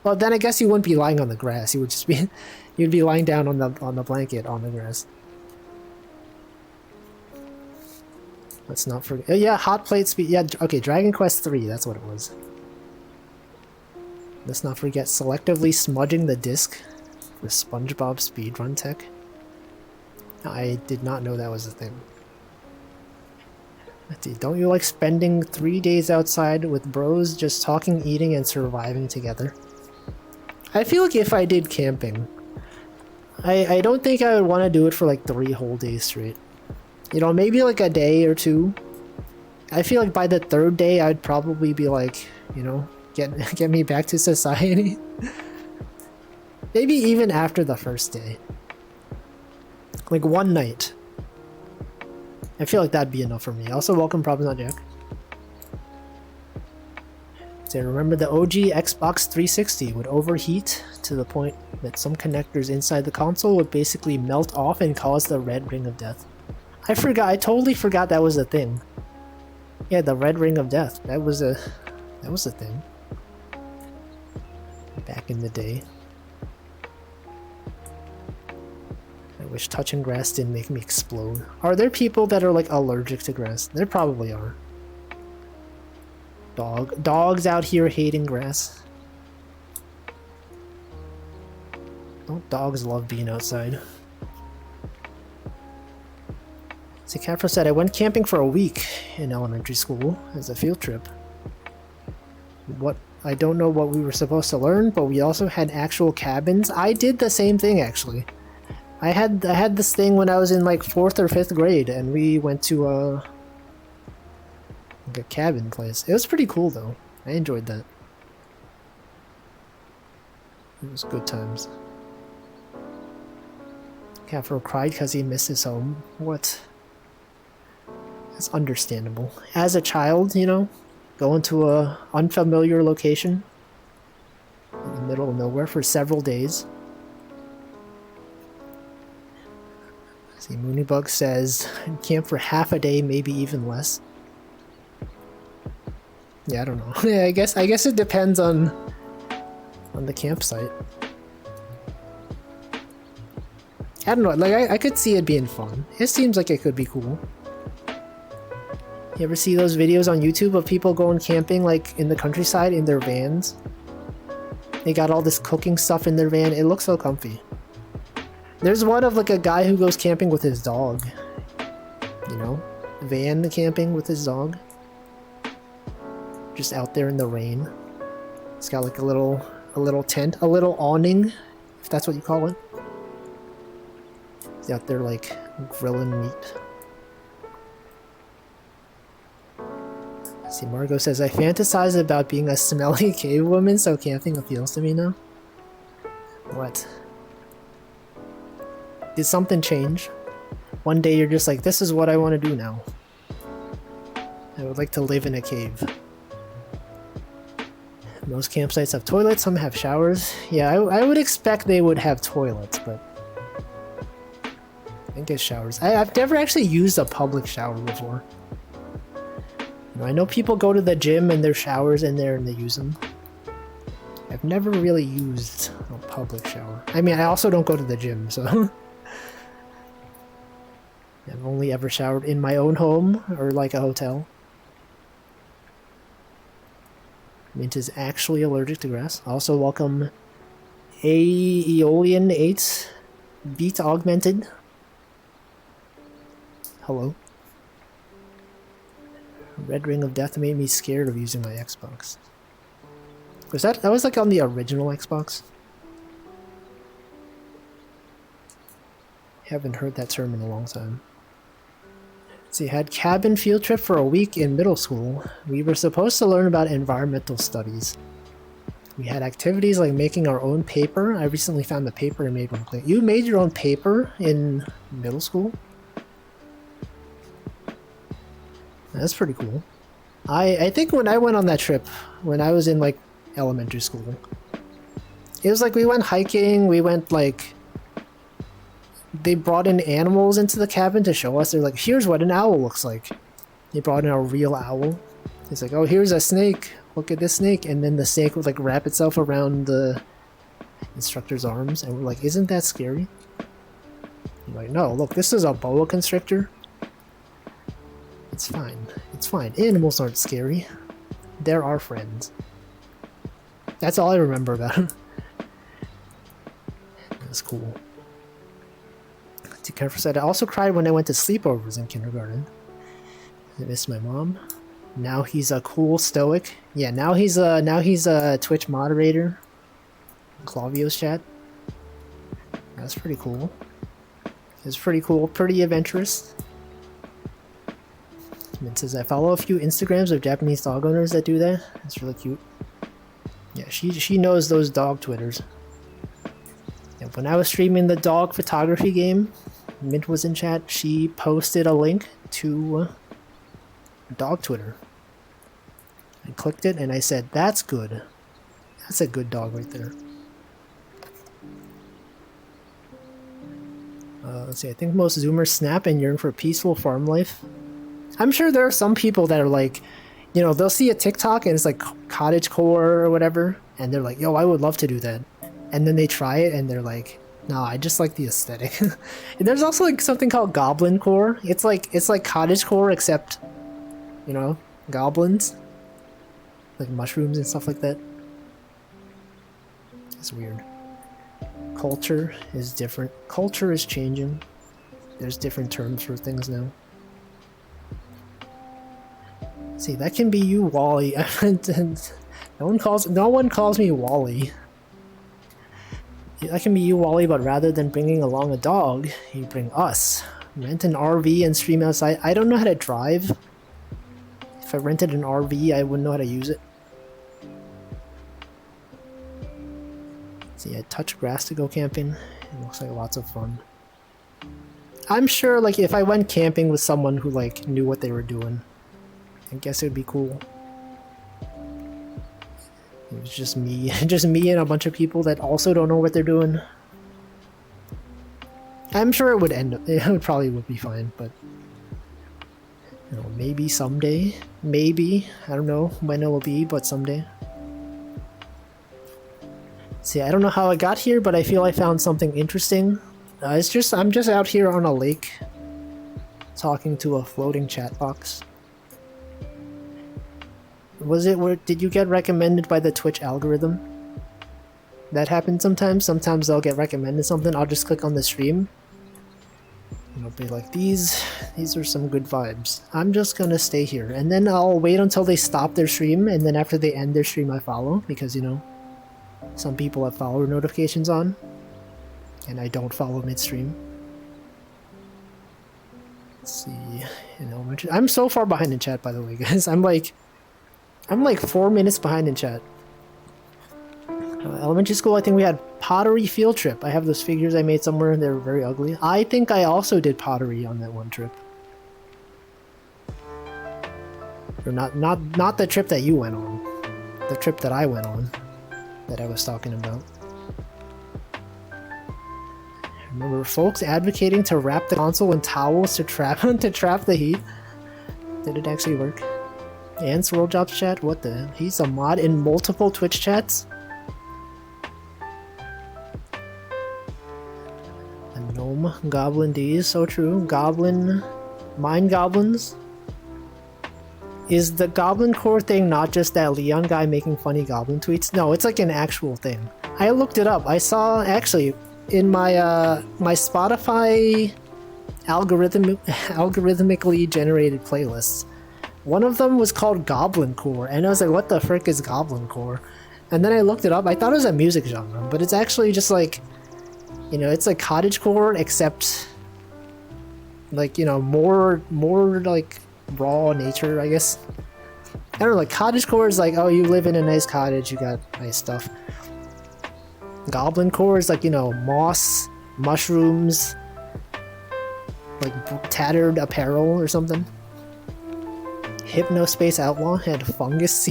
Well, then I guess you wouldn't be lying on the grass. You would just be you'd be lying down on the blanket on the grass. Let's not forget. Yeah, hot plate speed. Yeah, okay, Dragon Quest 3, that's what it was. Let's not forget selectively smudging the disc for SpongeBob speedrun tech. I did not know that was a thing. Let's see, don't you like spending 3 days outside with bros just talking, eating, and surviving together? I feel like if I did camping, I don't think I would want to do it for like 3 whole days straight. You know, maybe like a day or 2. I feel like by the 3rd day, I'd probably be like, you know, get me back to society. Maybe even after the 1st day. Like 1 night. I feel like that'd be enough for me. Also, welcome Problems Not Jack. So remember the OG Xbox 360 would overheat to the point that some connectors inside the console would basically melt off and cause the red ring of death. I totally forgot that was a thing. Yeah, the red ring of death. That was a thing. Back in the day. I wish touching grass didn't make me explode. Are there people that are like allergic to grass? There probably are. Dogs out here hating grass. Don't dogs love being outside? See, Cafro said, I went camping for a week in elementary school as a field trip. I don't know what we were supposed to learn, but we also had actual cabins. I did the same thing, actually. I had this thing when I was in like 4th or 5th grade, and we went to like a cabin place. It was pretty cool, though. I enjoyed that. It was good times. Cafro cried because he missed his home. What? That's understandable. As a child, you know, going to a unfamiliar location in the middle of nowhere for several days. See, Moonybug says, camp for half a day, maybe even less. Yeah, I don't know. Yeah, I guess it depends on the campsite. I don't know, like I could see it being fun. It seems like it could be cool. You ever see those videos on YouTube of people going camping like in the countryside in their vans? They got all this cooking stuff in their van. It looks so comfy. There's one of like a guy who goes camping with his dog. You know? Van camping with his dog. Just out there in the rain. It's got like a little tent, a little awning, if that's what you call it. He's out there like grilling meat. See, Margot says, I fantasize about being a smelly cave woman, so camping appeals to me now. What? Did something change? One day you're just like, this is what I want to do now. I would like to live in a cave. Most campsites have toilets, some have showers. Yeah, I would expect they would have toilets, but I think it's showers. I've never actually used a public shower before. I know people go to the gym and there's showers in there and they use them. I've never really used a public shower. I mean, I also don't go to the gym, so... I've only ever showered in my own home or like a hotel. Mint is actually allergic to grass. Also welcome Aeolian 8 Beat Augmented. Hello. Red Ring of Death made me scared of using my Xbox. That was like on the original Xbox? Haven't heard that term in a long time. So you had cabin field trip for a week in middle school. We were supposed to learn about environmental studies. We had activities like making our own paper. I recently found the paper and made one. You made your own paper in middle school? That's pretty cool. I think when I went on that trip, when I was in like elementary school, it was like we went hiking, we went like, they brought in animals into the cabin to show us. They're like, here's what an owl looks like. They brought in a real owl. It's like, oh, here's a snake. Look at this snake. And then the snake would like wrap itself around the instructor's arms. And we're like, isn't that scary? I'm like, no, look, this is a boa constrictor. It's fine. It's fine. Animals aren't scary. They're our friends. That's all I remember about him. That's cool. Careful said, I also cried when I went to sleepovers in kindergarten. I miss my mom. Now he's a cool stoic. Yeah, now he's a Twitch moderator. Clavio's chat. That's pretty cool. It's pretty cool, pretty adventurous. It says I follow a few Instagrams of Japanese dog owners that do that. That's really cute. Yeah, she knows those dog Twitters. And when I was streaming the dog photography game, Mint was in chat, she posted a link to dog Twitter. I clicked it and I said, that's good. That's a good dog right there. Let's see, I think most Zoomers snap and yearn for peaceful farm life. I'm sure there are some people that are like, you know, they'll see a TikTok and it's like cottagecore or whatever, and they're like, yo, I would love to do that. And then they try it and they're like, no, I just like the aesthetic. And there's also like something called goblin core. It's like cottagecore except, you know, goblins. Like mushrooms and stuff like that. It's weird. Culture is different. Culture is changing. There's different terms for things now. See, that can be you, Wally. No one calls me Wally. That can be you, Wally, but rather than bringing along a dog, you bring us. Rent an RV and stream outside. I don't know how to drive. If I rented an RV, I wouldn't know how to use it. See, I touch grass to go camping. It looks like lots of fun. I'm sure, like, if I went camping with someone who, like, knew what they were doing, I guess it would be cool. It was just me, and a bunch of people that also don't know what they're doing. I'm sure it would probably would be fine, but you know, maybe someday, maybe, I don't know when it will be, but someday. See, I don't know how I got here, but I feel I found something interesting. I'm just out here on a lake, talking to a floating chat box. Did you get recommended by the Twitch algorithm? That happens sometimes. Sometimes they'll get recommended something. I'll just click on the stream. And I'll be like, these are some good vibes. I'm just gonna stay here. And then I'll wait until they stop their stream, and then after they end their stream I follow, because, you know, some people have follower notifications on. And I don't follow midstream. Let's see. You know, I'm so far behind in chat, by the way, guys. I'm like 4 minutes behind in chat. Elementary school, I think we had pottery field trip. I have those figures I made somewhere. They're very ugly. I think I also did pottery on that one trip. Or not the trip that you went on. The trip that I went on. That I was talking about. I remember folks advocating to wrap the console in towels to trap the heat. Did it actually work? Ants World Jobs chat? What the? He's a mod in multiple Twitch chats? Gnome, Goblin D is so true. Goblin, Mind Goblins. Is the Goblin Core thing not just that Leon guy making funny Goblin tweets? No, it's like an actual thing. I looked it up. I saw actually in my my Spotify algorithmically generated playlists. One of them was called Goblin Core, and I was like, what the frick is Goblin Core? And then I looked it up. I thought it was a music genre, but it's actually just like, you know, it's like cottagecore, except like, you know, more like raw nature, I guess. I don't know, like cottagecore is like, oh, you live in a nice cottage, you got nice stuff. Goblin core is like, you know, moss, mushrooms, like tattered apparel or something. Hypnospace Outlaw had fungus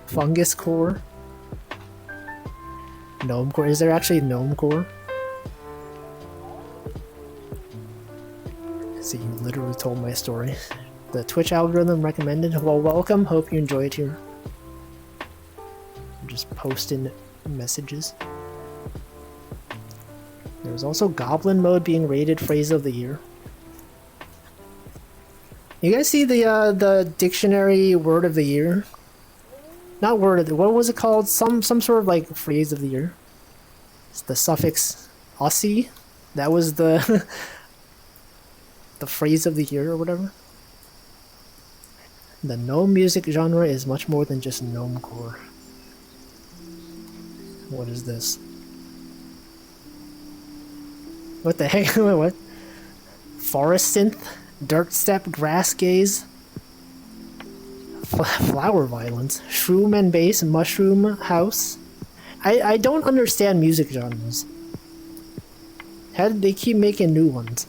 fungus core. Gnome core. Is there actually gnome core? See, you literally told my story. The Twitch algorithm recommended. Well, welcome. Hope you enjoy it here. I'm just posting messages. There's also Goblin mode being rated phrase of the year. You guys see the dictionary word of the year? Not word of the, what was it called? Some sort of like phrase of the year. It's the suffix Aussie. That was the the phrase of the year or whatever. The gnome music genre is much more than just gnomecore. What is this? What the heck? What? Forest synth? Dirt step? Grass gaze? Flower violence? Shroom and bass? Mushroom house? I don't understand music genres. How did they keep making new ones?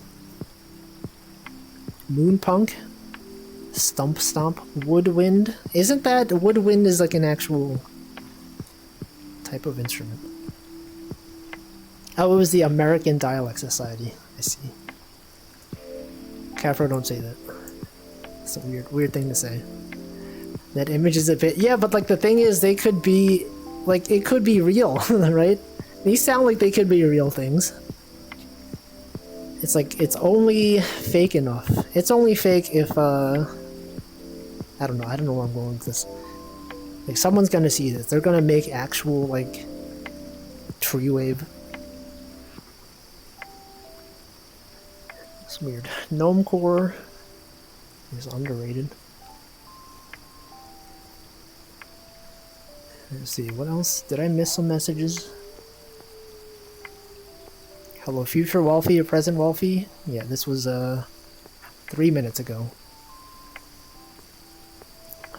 Moonpunk? Stump stomp? Woodwind? Isn't that... Woodwind is like an actual type of instrument. Oh, it was the American Dialect Society. I see. Cafro, don't say that. It's a weird thing to say. That image is a bit... Yeah, but like the thing is, they could be... Like, it could be real, right? These sound like they could be real things. It's like, it's only fake enough. It's only fake if, I don't know where I'm going with this. Like, someone's gonna see this. They're gonna make actual, like, tree wave. It's weird. Gnomecore is underrated. Let's see, what else? Did I miss some messages? Hello, future Wolfie or present Wolfie? Yeah, this was 3 minutes ago.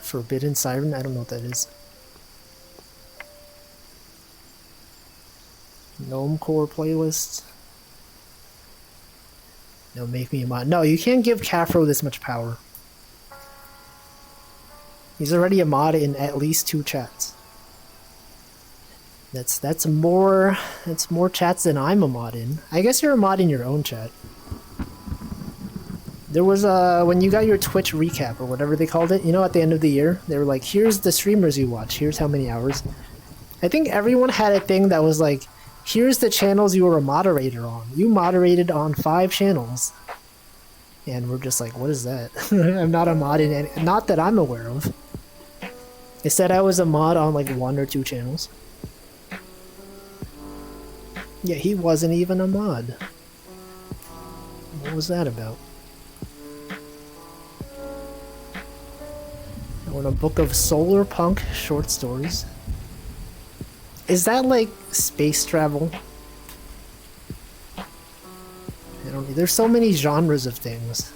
Forbidden Siren? I don't know what that is. Gnomecore playlist. No, make me a mod. No, you can't give Cafro this much power. He's already a mod in at least 2 chats. That's more chats than I'm a mod in. I guess you're a mod in your own chat. There was when you got your Twitch recap or whatever they called it, you know, at the end of the year, they were like, here's the streamers you watch, here's how many hours. I think everyone had a thing that was like, here's the channels you were a moderator on. You moderated on 5 channels. And we're just like, what is that? I'm not a mod in any, not that I'm aware of. It said I was a mod on like 1 or 2 channels. Yeah, he wasn't even a mod. What was that about? I want a book of solar punk short stories. Is that like space travel? I don't know. There's so many genres of things.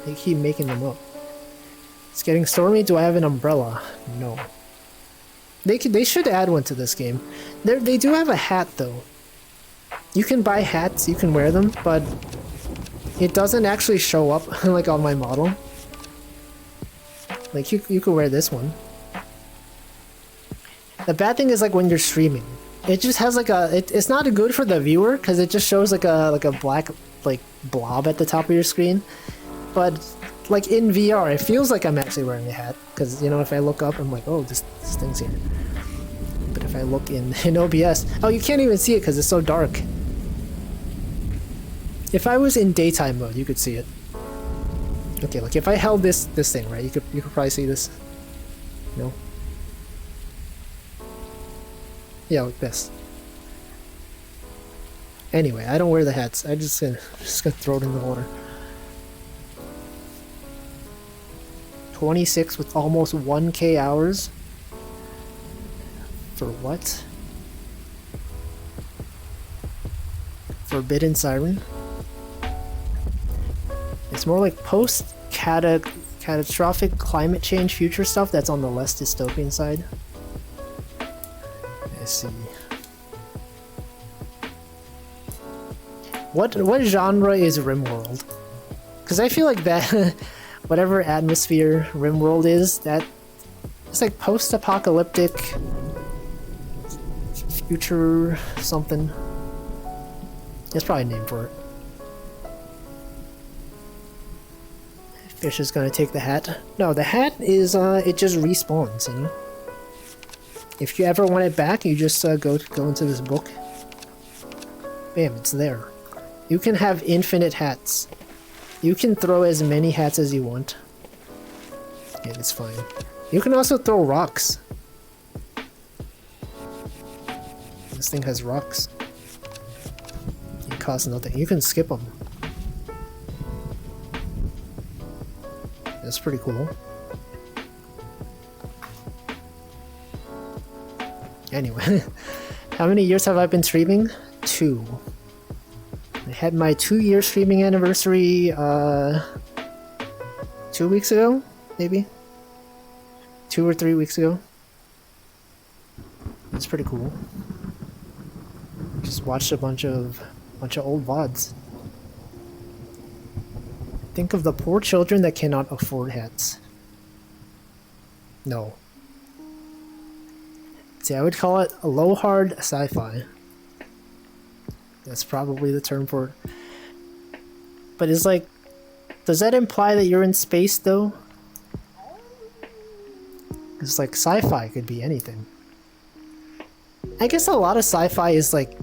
They keep making them up. It's getting stormy. Do I have an umbrella? No. They should add one to this game. They do have a hat though. You can buy hats, you can wear them, but it doesn't actually show up like on my model. Like you could wear this one. The bad thing is like when you're streaming, it just has like a it's not good for the viewer because it just shows like a black like blob at the top of your screen. But like in VR, it feels like I'm actually wearing a hat because, you know, if I look up, I'm like, oh, this thing's here. But if I look in OBS, oh, you can't even see it because it's so dark. If I was in daytime mode, you could see it. Okay, like if I held this thing, right? You could probably see this. No. Yeah, like this. Anyway, I don't wear the hats. I just gonna throw it in the water. 26 with almost 1k hours. For what? Forbidden Siren. It's more like catastrophic climate change future stuff that's on the less dystopian side. I see. What genre is RimWorld? Because I feel like that, whatever atmosphere RimWorld is, that it's like post-apocalyptic future something. There's probably a name for it. Fish is gonna take the hat. No, the hat is it just respawns, you know. If you ever want it back, you just go into this book. Bam, it's there. You can have infinite hats. You can throw as many hats as you want. Yeah, it's fine. You can also throw rocks. This thing has rocks. It costs nothing. You can skip them. That's pretty cool. Anyway, how many years have I been streaming? 2. I had my 2-year streaming anniversary 2 weeks ago, maybe? 2 or 3 weeks ago. That's pretty cool. Just watched a bunch of old VODs. Think of the poor children that cannot afford hats. No. See, I would call it a low-hard sci-fi. That's probably the term for it. But it's like, does that imply that you're in space, though? It's like sci-fi could be anything. I guess a lot of sci-fi is like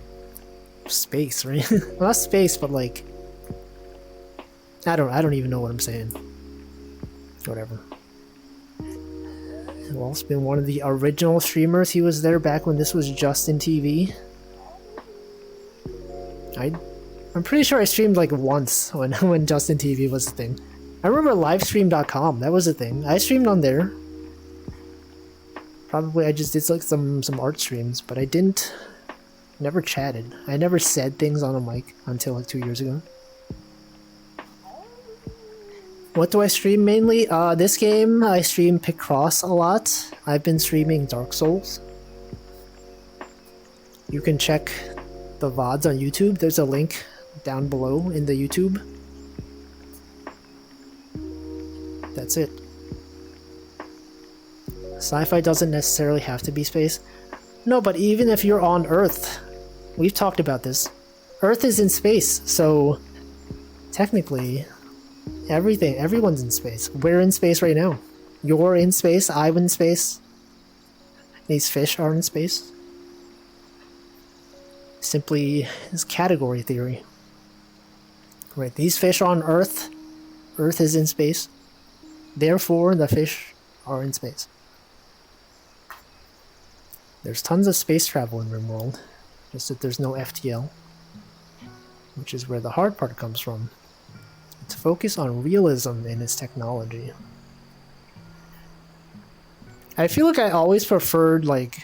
space, right? Well, not space, but like I don't even know what I'm saying. Whatever. Walt's been one of the original streamers. He was there back when this was Justin TV. I'm pretty sure I streamed like once when Justin TV was a thing. I remember livestream.com, that was a thing. I streamed on there. Probably I just did like some art streams, but I never chatted. I never said things on a mic until like 2 years ago. What do I stream mainly? This game, I stream Picross a lot. I've been streaming Dark Souls. You can check the VODs on YouTube. There's a link down below in the YouTube. That's it. Sci-fi doesn't necessarily have to be space. No, but even if you're on Earth, we've talked about this. Earth is in space, so technically everyone's in space. We're in space right now. You're in space, I'm in space. These fish are in space. Simply is category theory. Right, these fish are on Earth. Earth is in space. Therefore, the fish are in space. There's tons of space travel in RimWorld, just that there's no FTL, which is where the hard part comes from. It's focus on realism in its technology. I feel like I always preferred like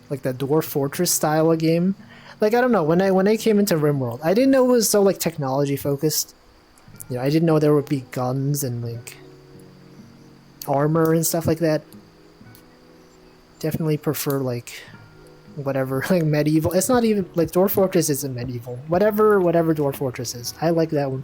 the Dwarf Fortress style of game. Like, I don't know, when I came into RimWorld, I didn't know it was so like technology focused. You know, I didn't know there would be guns and like armor and stuff like that. Definitely prefer like whatever, like medieval. It's not even like Dwarf Fortress isn't medieval. Whatever Dwarf Fortress is, I like that one.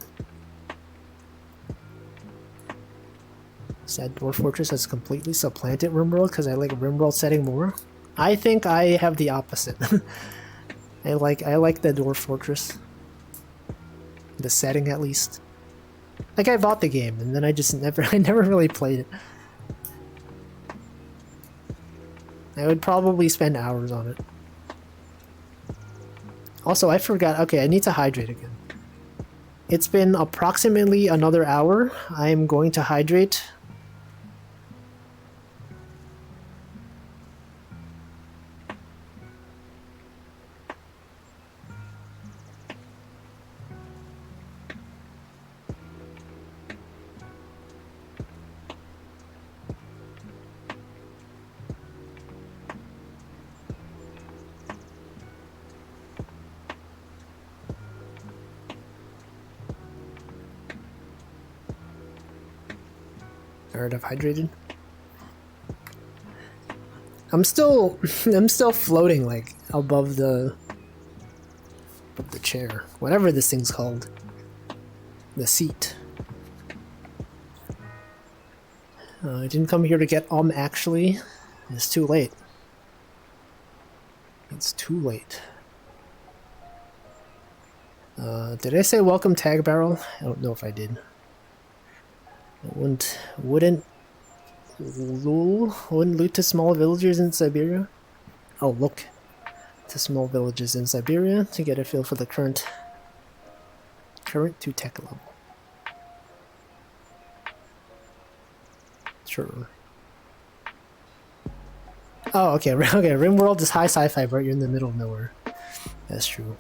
Sad Dwarf Fortress has completely supplanted RimWorld because I like RimWorld setting more. I think I have the opposite. I like the Dwarf Fortress, the setting at least. Like, I bought the game and then I never really played it. I would probably spend hours on it. Also, I forgot. Okay, I need to hydrate again. It's been approximately another hour. I'm going to hydrate. Alright, I've hydrated. I'm still floating like above the chair. Whatever this thing's called. The seat. I didn't come here to get actually. It's too late. It's too late. Did I say welcome tag barrel? I don't know if I did. Wouldn't loot to small villagers in Siberia? Oh, look to small villages in Siberia to get a feel for the current to tech level. Sure. Oh, okay. Okay. RimWorld is high sci-fi, but you're in the middle of nowhere. That's true.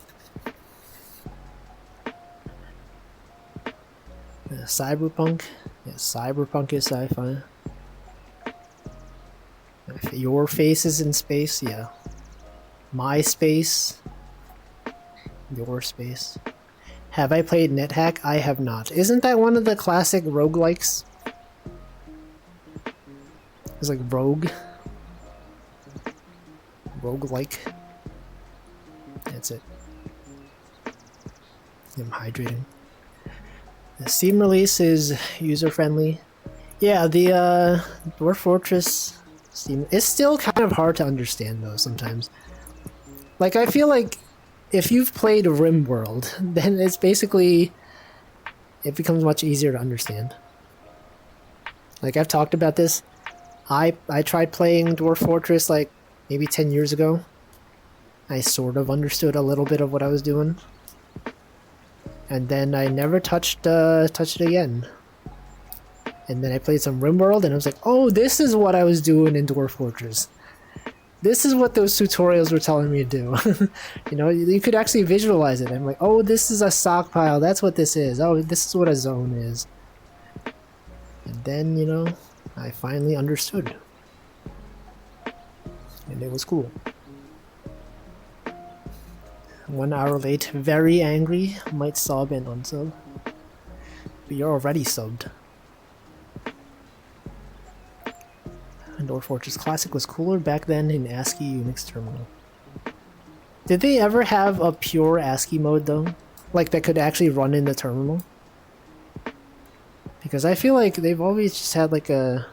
Cyberpunk. Yeah, cyberpunk is sci-fi. If your face is in space, yeah. My space. Your space. Have I played NetHack? I have not. Isn't that one of the classic roguelikes? It's like rogue. Roguelike. That's it. I'm hydrating. The Steam release is user-friendly. Yeah, the Dwarf Fortress Steam is still kind of hard to understand though sometimes. Like I feel like if you've played RimWorld, then it's basically it becomes much easier to understand. Like I've talked about this. I tried playing Dwarf Fortress like maybe 10 years ago. I sort of understood a little bit of what I was doing. And then I never touched it again. And then I played some RimWorld and I was like, oh, this is what I was doing in Dwarf Fortress. This is what those tutorials were telling me to do. You know, you could actually visualize it. I'm like, oh, this is a stockpile. That's what this is. Oh, this is what a zone is. And then, you know, I finally understood. And it was cool. 1 hour late, very angry, might sub and unsub. But you're already subbed. Dwarf Fortress Classic was cooler back then in ASCII Unix terminal. Did they ever have a pure ASCII mode though? Like that could actually run in the terminal? Because I feel like they've always just had like a...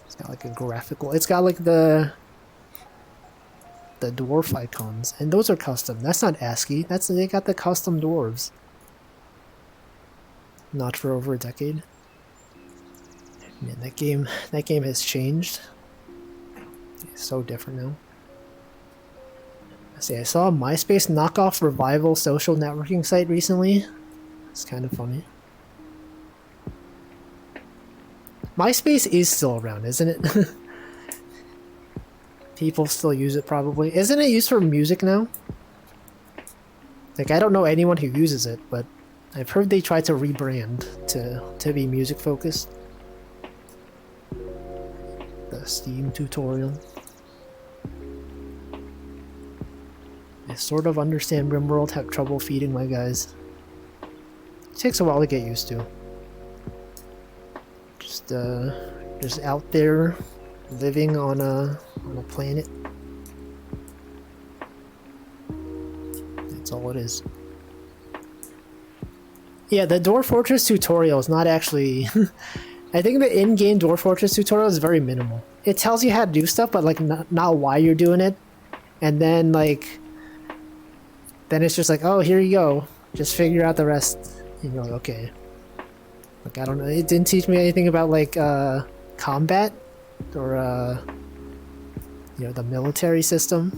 It's got like a graphical... It's got like the dwarf icons, and those are custom. That's not ASCII. They got the custom dwarves. Not for over a decade. Man, that game has changed. It's so different now. I saw a MySpace knockoff revival social networking site recently. It's kind of funny. MySpace is still around, isn't it? People still use it probably. Isn't it used for music now? Like, I don't know anyone who uses it, but I've heard they tried to rebrand to be music focused. The Steam tutorial. I sort of understand RimWorld, have trouble feeding my guys. It takes a while to get used to. Just out there living on a planet. That's all it is. Yeah, the Dwarf Fortress tutorial is not actually... I think the in-game Dwarf Fortress tutorial is very minimal. It tells you how to do stuff, but like not why you're doing it. And then like... Then it's just like, oh, here you go. Just figure out the rest. And you're like, okay. Like, I don't know. It didn't teach me anything about like combat or you know, the military system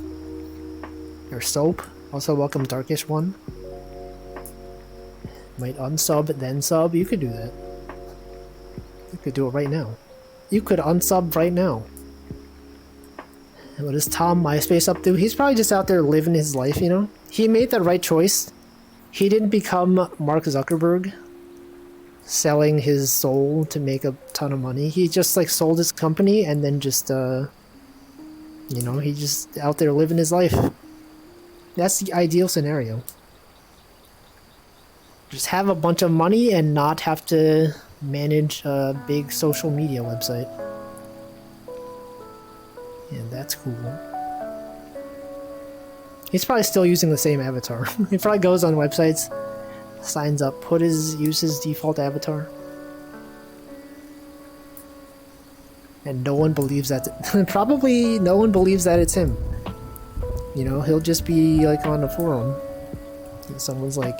or soap. Also welcome Darkish One. Might unsub then sub. You could do that. You could do it right now. You could unsub right now. And what is Tom MySpace up to? He's probably just out there living his life, you know? He made the right choice. He didn't become Mark Zuckerberg, selling his soul to make a ton of money. He just like sold his company and then just, you know, he just out there living his life. That's the ideal scenario. Just have a bunch of money and not have to manage a big social media website. And that's cool. He's probably still using the same avatar. He probably goes on websites, signs up, use his default avatar. And no one believes that. Probably no one believes that it's him. You know, he'll just be like on a forum. And someone's like,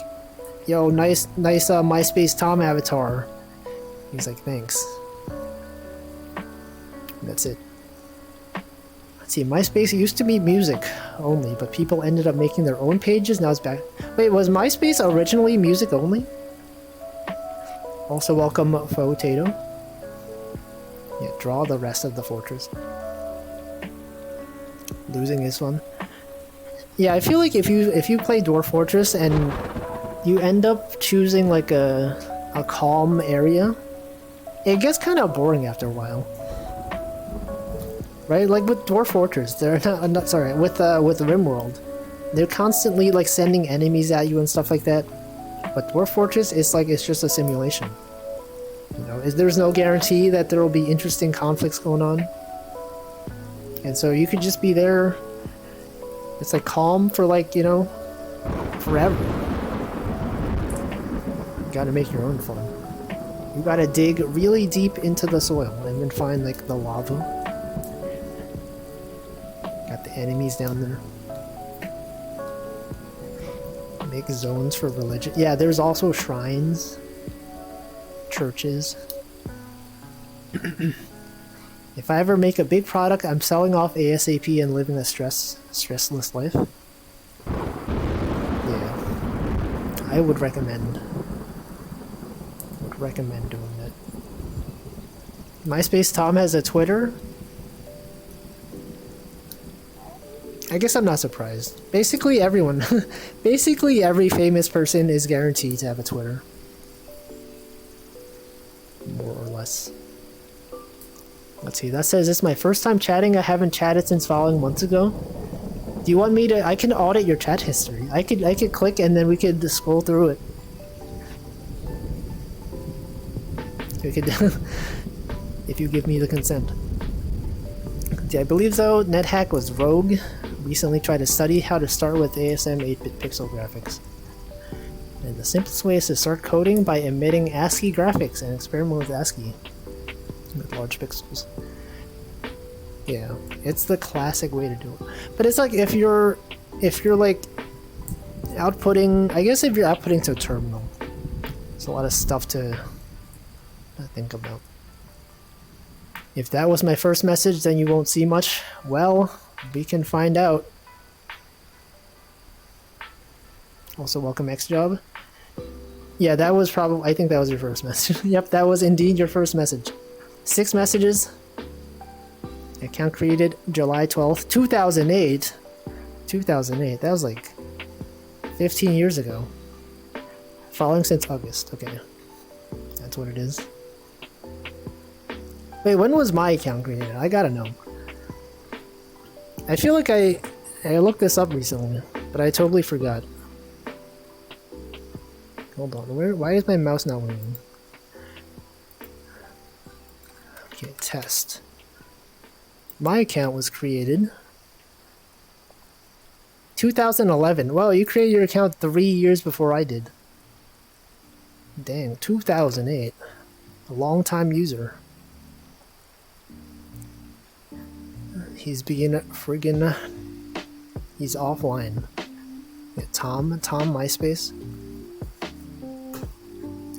yo, nice MySpace Tom avatar. He's like, thanks. And that's it. Let's see, MySpace used to be music only, but people ended up making their own pages. Now it's back. Wait, was MySpace originally music only? Also welcome Fotato. Yeah, draw the rest of the fortress. Losing this one. Yeah, I feel like if you play Dwarf Fortress and you end up choosing like a calm area, it gets kind of boring after a while. Right? Like with Dwarf Fortress, they're not sorry, with RimWorld. They're constantly like sending enemies at you and stuff like that. But Dwarf Fortress is like it's just a simulation. You know, there's no guarantee that there will be interesting conflicts going on. And so you could just be there. It's like calm for like, you know, forever. You gotta make your own fun. You gotta dig really deep into the soil and then find like the lava. Got the enemies down there. Make zones for religion. Yeah, there's also shrines. Churches. If I ever make a big product, I'm selling off ASAP and living a stressless life. Yeah. I would recommend doing that. MySpace Tom has a Twitter. I guess I'm not surprised. Basically everyone, basically every famous person is guaranteed to have a Twitter. More or less. Let's see, that says it's my first time chatting. I haven't chatted since following months ago. Do you want me to? I can audit your chat history. I could click and then we could scroll through it. We could, if you give me the consent. I believe though, NetHack was rogue. Recently tried to study how to start with ASM 8-bit pixel graphics. And the simplest way is to start coding by emitting ASCII graphics and experiment with ASCII. With large pixels. Yeah, it's the classic way to do it. But it's like if you're like outputting, I guess if you're outputting to a terminal, there's a lot of stuff to think about. If that was my first message, then you won't see much. Well, we can find out. Also, welcome XJob. Yeah, that was probably, I think that was your first message. Yep, that was indeed your first message. 6 messages. Account created July 12th, 2008. 2008, that was like 15 years ago. Following since August, okay. That's what it is. Wait, when was my account created? I gotta know. I feel like I looked this up recently, but I totally forgot. Hold on, why is my mouse not moving? Okay, test. My account was created 2011. Well, you created your account 3 years before I did. Dang, 2008. A long time user. He's being friggin'. He's offline. Yeah, Tom MySpace.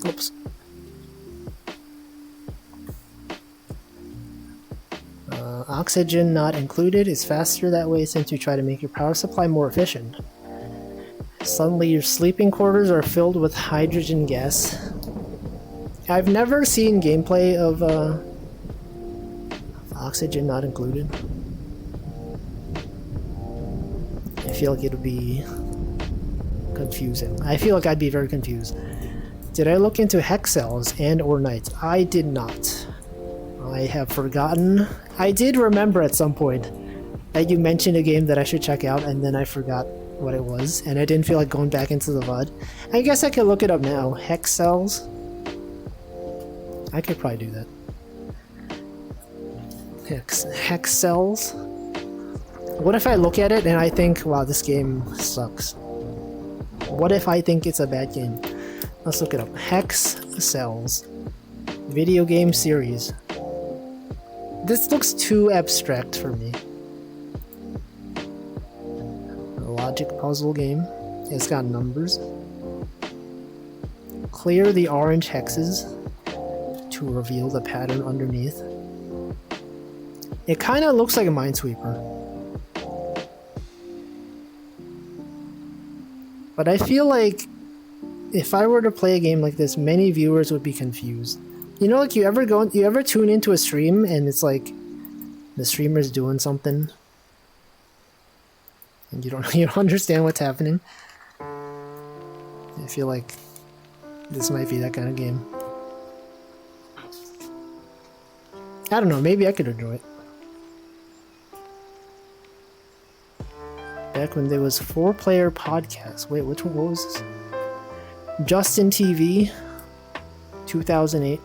Oops. Oxygen not included is faster that way since you try to make your power supply more efficient. Suddenly your sleeping quarters are filled with hydrogen gas. I've never seen gameplay of oxygen not included. I feel like it'll be confusing. I feel like I'd be very confused. Did I look into hex cells and or knights? I did not. I have forgotten. I did remember at some point that you mentioned a game that I should check out, and then I forgot what it was, and I didn't feel like going back into the VOD. I guess I could look it up now. Hex cells? I could probably do that. Hex cells? What if I look at it and I think, wow, this game sucks? What if I think it's a bad game? Let's look it up. Hex cells. Video game series. This looks too abstract for me. A logic puzzle game. It's got numbers. Clear the orange hexes to reveal the pattern underneath. It kind of looks like a Minesweeper. But I feel like if I were to play a game like this, many viewers would be confused. You know, like you ever tune into a stream and it's like the streamer's doing something and you don't understand what's happening? I feel like this might be that kind of game. I don't know, maybe I could enjoy it. Back when there was 4-player podcasts. Wait, which one? What was this? Justin TV, 2008.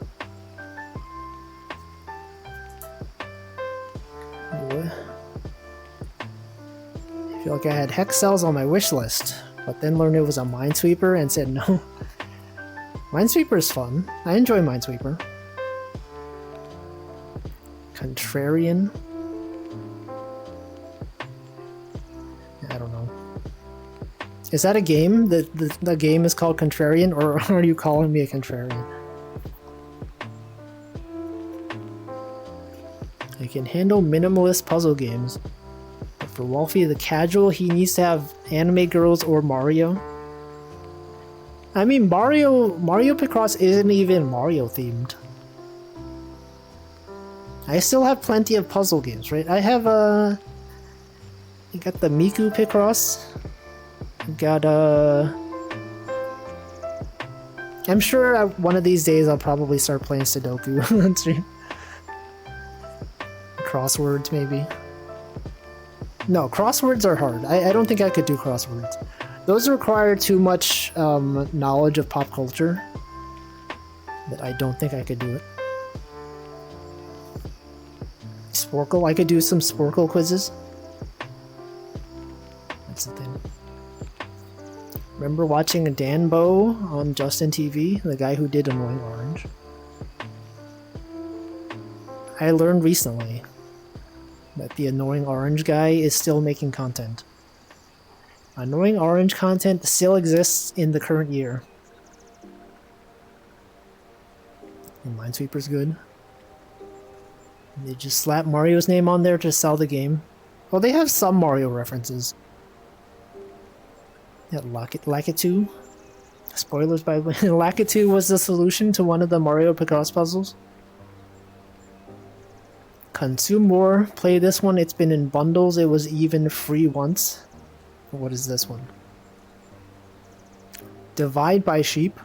What? I feel like I had hex cells on my wish list, but then learned it was a Minesweeper and said no. Minesweeper is fun. I enjoy Minesweeper. Contrarian. I don't know. Is that a game? The game is called Contrarian, or are you calling me a contrarian? I can handle minimalist puzzle games. But for Wolfie the casual, he needs to have anime girls or Mario. I mean, Mario Picross isn't even Mario themed. I still have plenty of puzzle games, right? I have you got the Miku Picross. Got I'm sure one of these days I'll probably start playing Sudoku on stream. Crosswords, maybe. No, crosswords are hard. I don't think I could do crosswords. Those require too much knowledge of pop culture that I don't think I could do it. Sporkle, I could do some Sporkle quizzes. That's the thing. Remember watching Dan Bo on Justin TV, the guy who did Annoying Orange? I learned recently that the Annoying Orange guy is still making content. Annoying Orange content still exists in the current year. And Minesweeper's good. They just slap Mario's name on there to sell the game. Well, they have some Mario references. Yeah, Lakitu. Spoilers, by the way. Lakitu was the solution to one of the Mario Picross puzzles. Consume more. Play this one. It's been in bundles. It was even free once. What is this one? Divide by Sheep.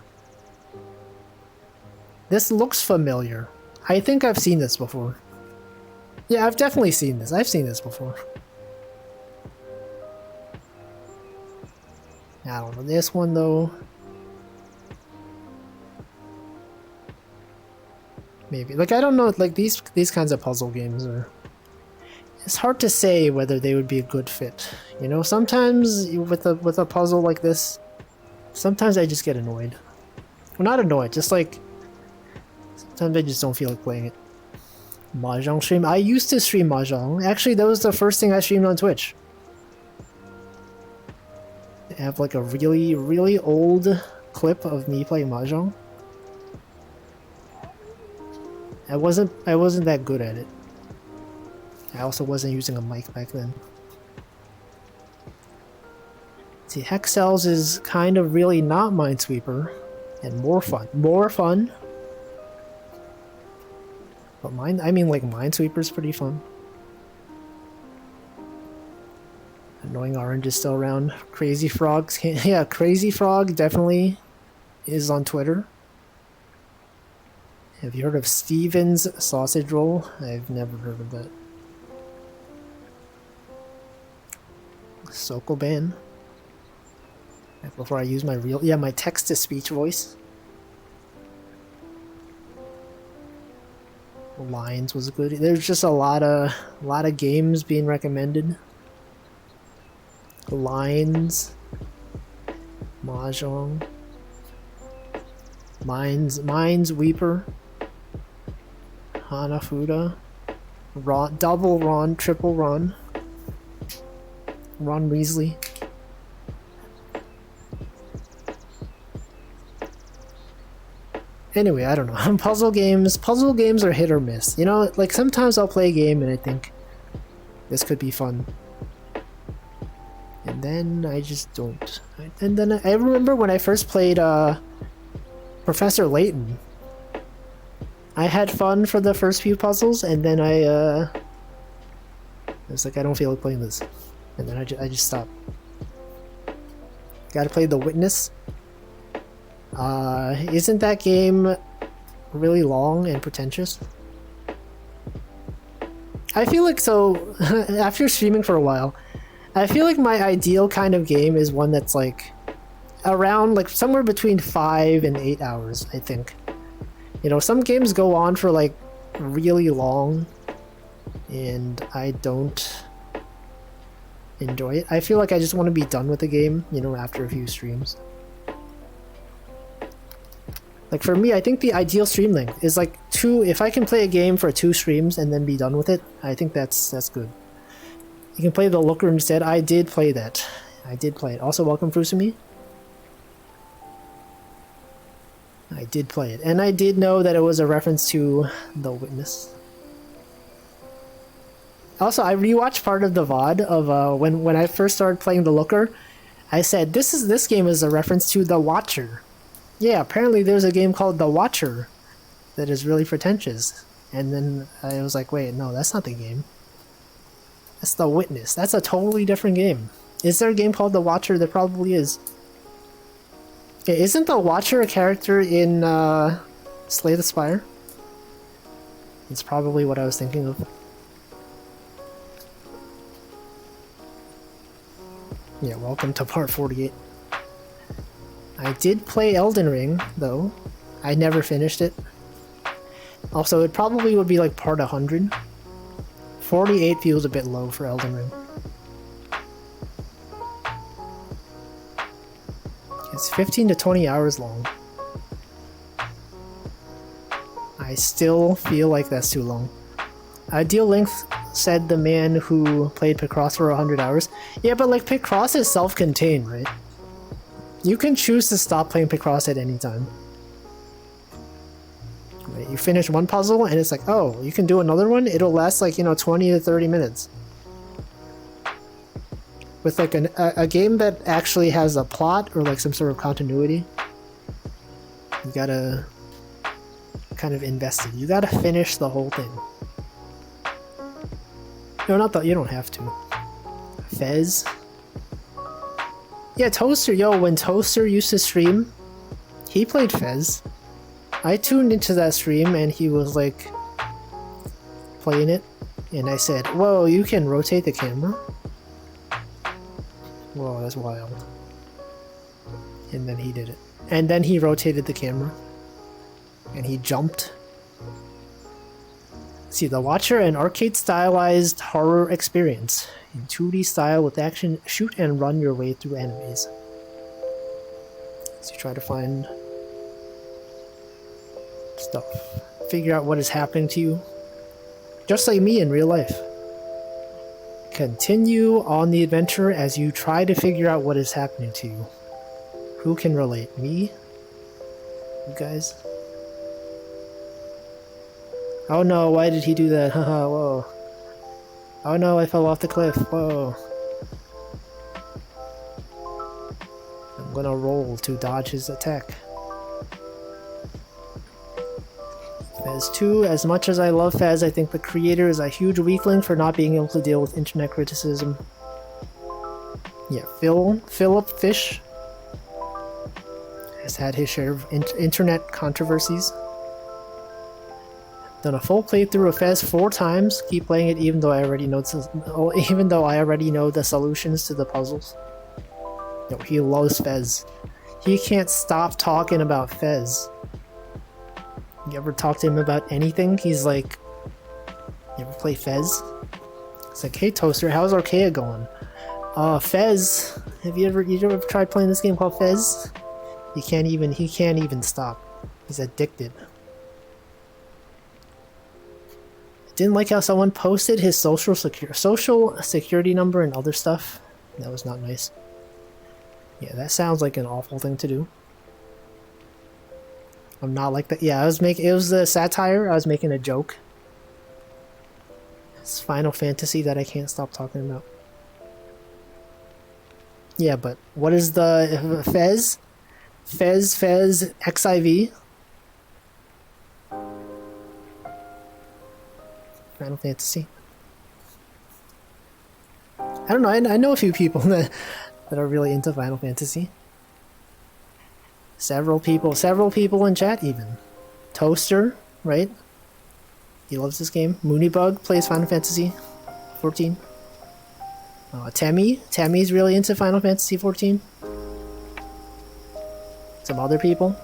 This looks familiar. I think I've seen this before. Yeah, I've definitely seen this. I've seen this before. I don't know. This one, though. Maybe. Like, I don't know. Like, these kinds of puzzle games are... It's hard to say whether they would be a good fit. You know, sometimes with a puzzle like this, sometimes I just get annoyed. Well, not annoyed, just like... Sometimes I just don't feel like playing it. Mahjong stream. I used to stream Mahjong. Actually, that was the first thing I streamed on Twitch. I have like a really, really old clip of me playing Mahjong. I wasn't that good at it. I also wasn't using a mic back then. See, Hex Cells is kind of really not Minesweeper, and more fun. More fun. But I mean, like, Minesweeper's pretty fun. Annoying Orange is still around. Crazy Frogs can't. Yeah, Crazy Frog definitely is on Twitter. Have you heard of Steven's Sausage Roll? I've never heard of that. Sokoban. Before I use my real, yeah, my text-to-speech voice. Lines was good. There's just a lot of games being recommended. Lines, Mahjong, Minesweeper, Hanafuda, Ron, double Ron, triple Ron, Ron Weasley. Anyway, I don't know. Puzzle games are hit or miss. You know, like sometimes I'll play a game and I think this could be fun. And then I just don't. And then I remember when I first played Professor Layton. I had fun for the first few puzzles, and then I was like, I don't feel like playing this. And then I just stopped. Gotta play The Witness. Isn't that game really long and pretentious? I feel like so after streaming for a while, I feel like my ideal kind of game is one that's like around like somewhere between 5 and 8 hours, I think. You know, some games go on for like really long and I don't enjoy it. I feel like I just want to be done with the game, you know, after a few streams. Like for me, I think the ideal stream length is like 2. If I can play a game for 2 streams and then be done with it, I think that's good. You can play The Looker instead. I did play that. I did play it. Also, welcome Frusumi. I did play it, and I did know that it was a reference to The Witness. Also, I rewatched part of the VOD of when I first started playing The Looker. I said this game is a reference to The Watcher. Yeah, apparently there's a game called The Watcher that is really pretentious. And then I was like, wait, no, that's not the game. That's The Witness. That's a totally different game. Is there a game called The Watcher? There probably is. Okay, isn't The Watcher a character in Slay the Spire? It's probably what I was thinking of. Yeah, welcome to part 48. I did play Elden Ring, though. I never finished it. Also, it probably would be like part 100. 48 feels a bit low for Elden Ring. It's 15 to 20 hours long. I still feel like that's too long. Ideal length, said the man who played Picross for 100 hours. Yeah, but like Picross is self-contained, right? You can choose to stop playing Picross at any time. Right, you finish one puzzle and it's like, oh, you can do another one? It'll last like, you know, 20 to 30 minutes. With like a game that actually has a plot or like some sort of continuity, you gotta kind of invest it. You gotta finish the whole thing. No, not that, you don't have to. Fez. Yeah, Toaster, yo, when Toaster used to stream, he played Fez. I tuned into that stream and he was like playing it, and I said, whoa, you can rotate the camera? Whoa, that's wild. And then he did it. And then he rotated the camera. And he jumped. See, The Watcher, an arcade stylized horror experience. In 2D style with action, shoot and run your way through enemies. So you try to find stuff. Figure out what is happening to you. Just like me in real life. Continue on the adventure as you try to figure out what is happening to you. Who can relate? Me? You guys? Oh no, why did he do that? Haha, whoa. Oh no, I fell off the cliff. Whoa. I'm gonna roll to dodge his attack. Fez 2, as much as I love Fez, I think the creator is a huge weakling for not being able to deal with internet criticism. Yeah, Philip Fish has had his share of internet controversies. Done a full playthrough of Fez 4 times. Keep playing it even though I already know the solutions to the puzzles. No, he loves Fez. He can't stop talking about Fez. You ever talk to him about anything? He's like, you ever play Fez? It's like, hey Toaster, how's Archaea going? Fez. Have you ever tried playing this game called Fez? He can't even stop. He's addicted. Didn't like how someone posted his social security number and other stuff. That was not nice. Yeah, that sounds like an awful thing to do. I'm not like that. Yeah, it was a satire. I was making a joke. It's Final Fantasy that I can't stop talking about. Yeah, but what is the Fez? Fez XIV. Final Fantasy. I don't know. I know a few people that are really into Final Fantasy. Several people in chat even. Toaster, right? He loves this game. Moonybug plays Final Fantasy 14. Tammy's really into Final Fantasy 14. Some other people.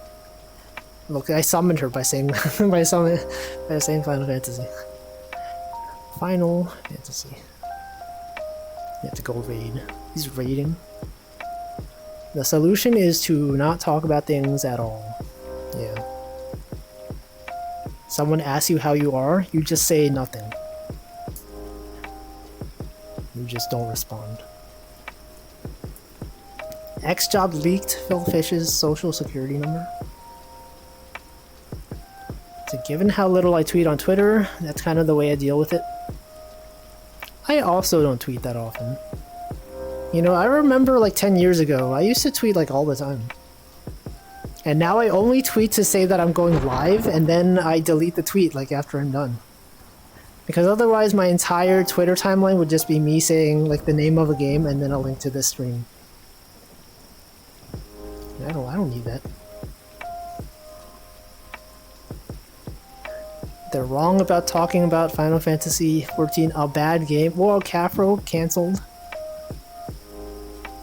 Look, I summoned her by saying by saying Final Fantasy. Final Fantasy. You have to go raid. He's raiding. The solution is to not talk about things at all. Yeah. Someone asks you how you are, you just say nothing. You just don't respond. Xjob leaked Phil Fish's social security number. So given how little I tweet on Twitter, that's kind of the way I deal with it. I also don't tweet that often. You know, I remember like 10 years ago, I used to tweet like all the time. And now I only tweet to say that I'm going live, and then I delete the tweet like after I'm done. Because otherwise my entire Twitter timeline would just be me saying like the name of a game and then a link to this stream. I don't need that. They're wrong about talking about Final Fantasy XIV, a bad game. Whoa, Cafro cancelled.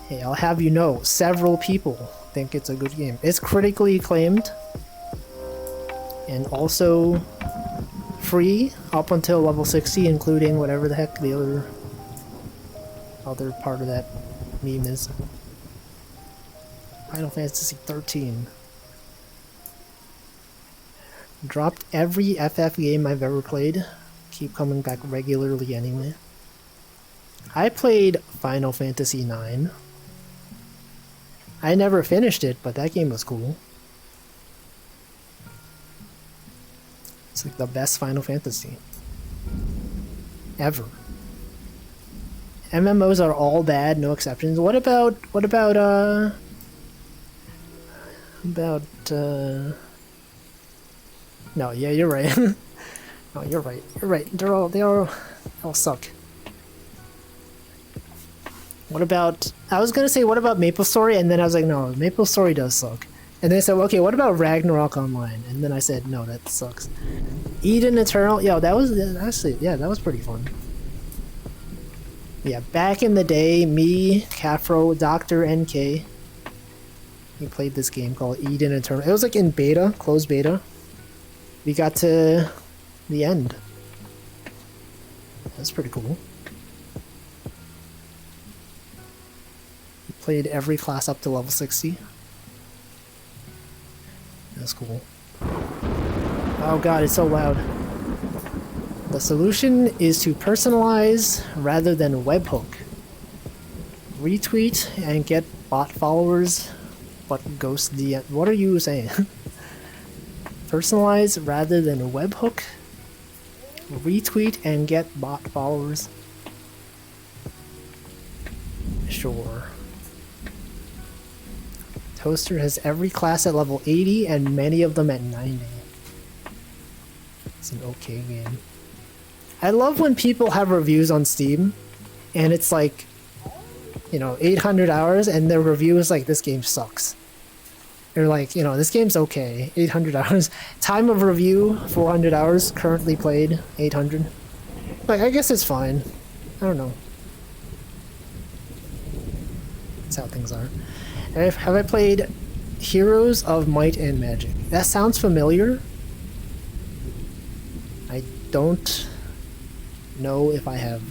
Hey, I'll have you know, several people think it's a good game. It's critically acclaimed, and also free up until level 60, including whatever the heck the other part of that meme is. Final Fantasy 13. Dropped every FF game I've ever played. Keep coming back regularly anyway. I played Final Fantasy 9. I never finished it, but that game was cool. It's like the best Final Fantasy ever. MMOs are all bad, no exceptions. What about no, yeah, you're right. No, you're right. You're right. They all suck. What about... I was gonna say, what about MapleStory? And then I was like, no, MapleStory does suck. And then I said, okay, what about Ragnarok Online? And then I said, no, that sucks. Eden Eternal... Yo, that was... Actually, yeah, that was pretty fun. Yeah, back in the day, me, Cafro, Dr. NK... We played this game called Eden Eternal. It was like in beta, closed beta. We got to the end. That's pretty cool. We played every class up to level 60. That's cool. Oh god, it's so loud. The solution is to personalize rather than webhook. Retweet and get bot followers, but ghost DM. What are you saying? Personalize rather than webhook. Retweet and get bot followers. Sure. Toaster has every class at level 80 and many of them at 90. It's an okay game. I love when people have reviews on Steam and it's like, you know, 800 hours and their review is like, this game sucks. They're like, you know, this game's okay, 800 hours. Time of review, 400 hours. Currently played, 800. Like, I guess it's fine. I don't know. That's how things are. Have I played Heroes of Might and Magic? That sounds familiar. I don't know if I have.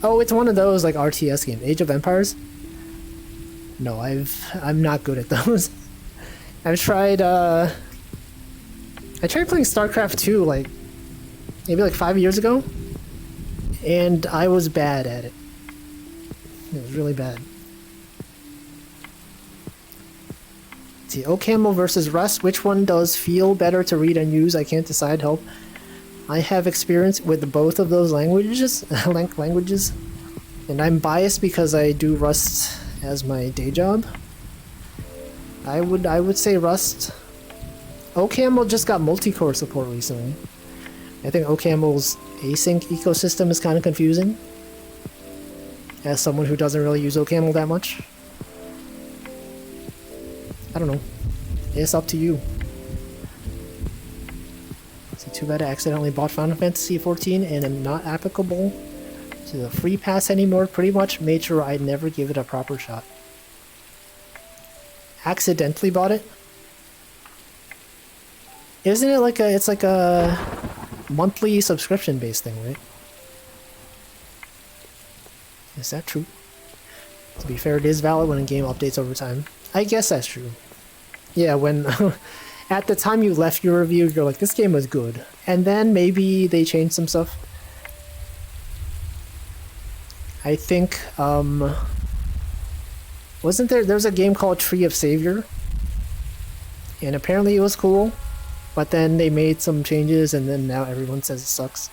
Oh, it's one of those like RTS games. Age of Empires? No, I'm not good at those. I've tried I tried playing StarCraft 2 like maybe like 5 years ago, and I was bad at it. It was really bad. Let's see, OCaml versus Rust. Which one does feel better to read and use? I can't decide. Help. I have experience with both of those languages, and I'm biased because I do Rust as my day job. I would say Rust. OCaml just got multi-core support recently. I think OCaml's async ecosystem is kind of confusing. As someone who doesn't really use OCaml that much. I don't know. It's up to you. See, too bad I accidentally bought Final Fantasy XIV and am not applicable to the free pass anymore. Pretty much made sure I'd never give it a proper shot. Accidentally bought it? Isn't it like it's like a monthly subscription based thing, right? Is that true? To be fair, it is valid when a game updates over time. I guess that's true. Yeah, when at the time you left your review, you're like, this game was good. And then maybe they changed some stuff. I think, wasn't there's a game called Tree of Savior? And apparently it was cool, but then they made some changes and then now everyone says it sucks.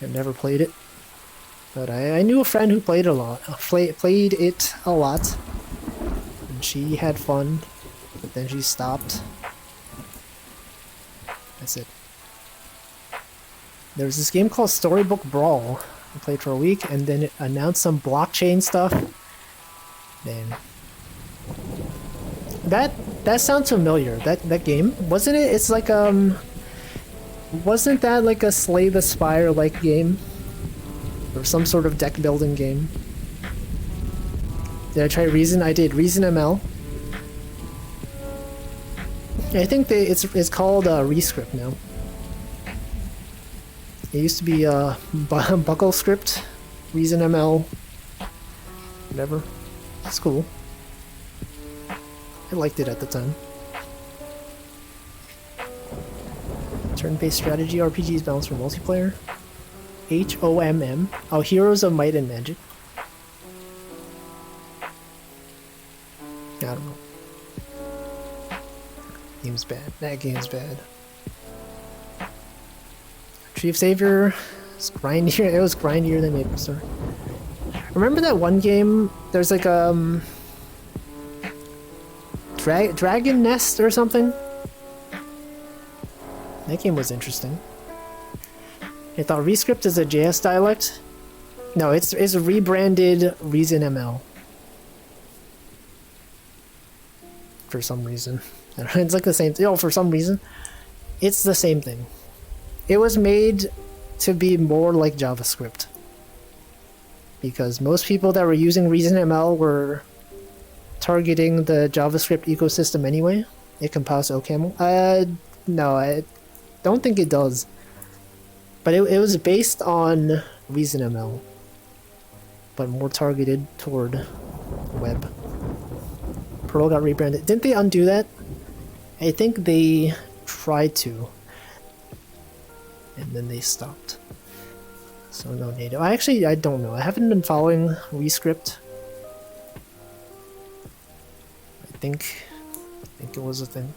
I've never played it. But I knew a friend who played a lot, played it a lot, and she had fun, but then she stopped. That's it. There was this game called Storybook Brawl. I played for a week, and then it announced some blockchain stuff. Man, that sounds familiar. That game, wasn't it? It's like wasn't that like a Slay the Spire like game? Or some sort of deck building game. Did I try Reason? I did. Reason ML. I think it's called Rescript now. It used to be Buckle Script, Reason ML, whatever. It's cool. I liked it at the time. Turn-based strategy RPGs balanced for multiplayer. HOMM. Oh, Heroes of Might and Magic. I don't know. Game's bad. That game's bad. Tree of Savior. It's grindier. It was grindier than Maple Star. Remember that one game? There's like Dragon Nest or something. That game was interesting. I thought Rescript is a JS dialect. No, it's a rebranded Reason ML. For some reason. It's like the same thing. Oh, for some reason. It's the same thing. It was made to be more like JavaScript. Because most people that were using Reason ML were targeting the JavaScript ecosystem anyway. It compiles OCaml. No, I don't think it does. But it was based on Reason ML, but more targeted toward web. Perl got rebranded. Didn't they undo that? I think they tried to, and then they stopped. So no native. I don't know. I haven't been following Rescript. I think it was a thing.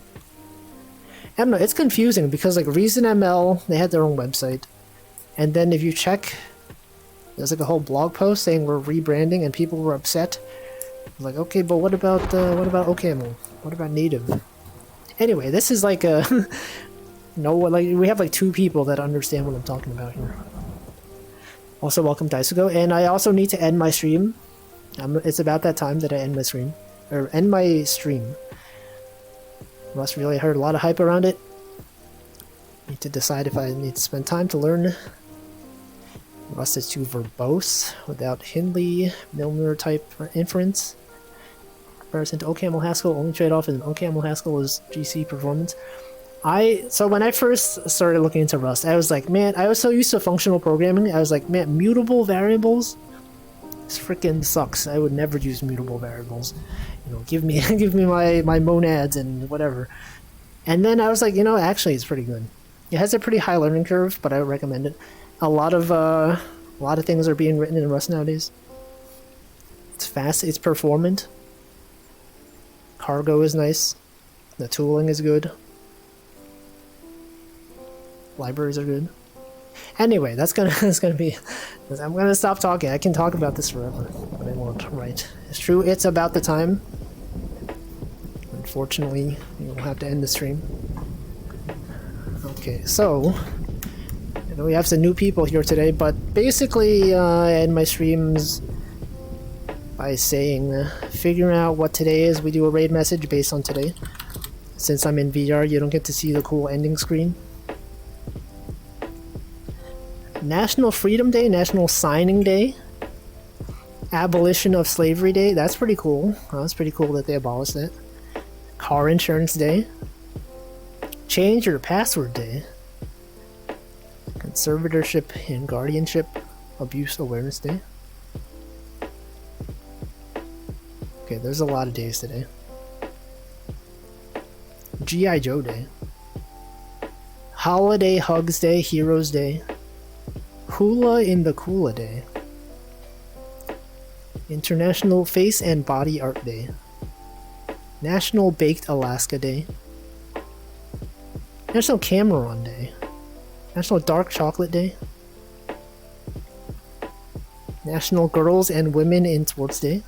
I don't know. It's confusing because like Reason ML, they had their own website. And then if you check, there's like a whole blog post saying we're rebranding and people were upset Like, okay, but what about OCaml? What about native? Anyway, this is like a no, like we have like 2 people that understand what I'm talking about here. Also, welcome Daisugo, and I also need to end my stream. It's about that time that I end my stream, or end my stream. Rust really heard a lot of hype around it. Need to decide if I need to spend time to learn. Rust is too verbose without Hindley, Milner type inference. Comparison to OCaml Haskell, only trade-off is OCaml Haskell is GC performance. So when I first started looking into Rust, I was like, man, I was so used to functional programming. I was like, man, mutable variables, this freaking sucks. I would never use mutable variables. You know, give me my monads and whatever. And then I was like, you know, actually, it's pretty good. It has a pretty high learning curve, but I would recommend it. A lot of things are being written in Rust nowadays. It's fast. It's performant. Cargo is nice. The tooling is good. Libraries are good. Anyway, that's gonna be. I'm gonna stop talking. I can talk about this forever, but I won't. Right? It's true. It's about the time. Unfortunately, we'll have to end the stream. Okay, so you know, we have some new people here today, but basically, I end my streams by saying, figuring out what today is. We do a raid message based on today. Since I'm in VR, you don't get to see the cool ending screen. National Freedom Day, National Signing Day, Abolition of Slavery Day. That's pretty cool. That's pretty cool that they abolished that. Car Insurance Day. Change Your Password Day. Conservatorship and Guardianship Abuse Awareness Day. Okay, there's a lot of days today. G.I. Joe Day. Holiday Hugs Day, Heroes Day. Hula in the Kula Day. International Face and Body Art Day. National Baked Alaska Day. National Cameron Day. National Dark Chocolate Day. National Girls and Women in Sports Day.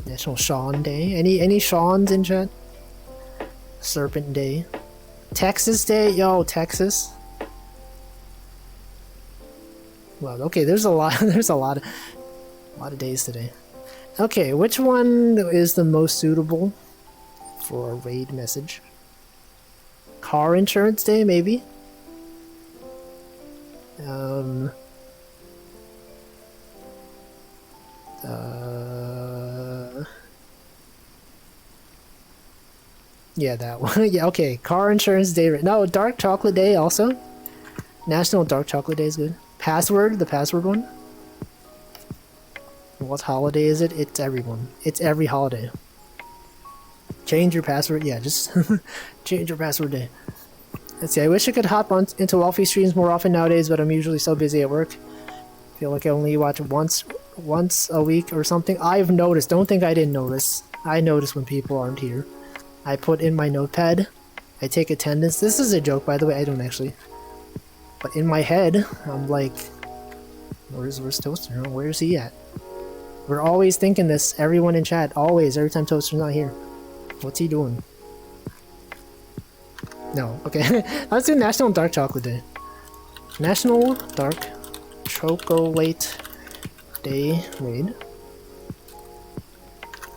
National Sean Day. Any Seans in chat? Serpent Day. Texas Day. Yo, Texas. Wow, okay, there's a lot of days today. Okay, which one is the most suitable for a raid message? Car Insurance Day, maybe? Yeah, that one. Yeah, okay, Car Insurance Day. No, Dark Chocolate Day also. National Dark Chocolate Day is good. Password, the password one. What holiday is it? It's everyone. It's every holiday. Change your password. Yeah, just change your password day. Let's see. I wish I could hop on into Wolfie streams more often nowadays, but I'm usually so busy at work. I feel like I only watch once a week or something. I've noticed. Don't think I didn't notice. I notice when people aren't here. I put in my notepad. I take attendance. This is a joke, by the way. I don't actually. But in my head, I'm like, where's Toaster? Where's he at? We're always thinking this. Everyone in chat. Always. Every time Toaster's not here. What's he doing? No. Okay. Let's do National Dark Chocolate Day. National Dark Chocolate Day raid.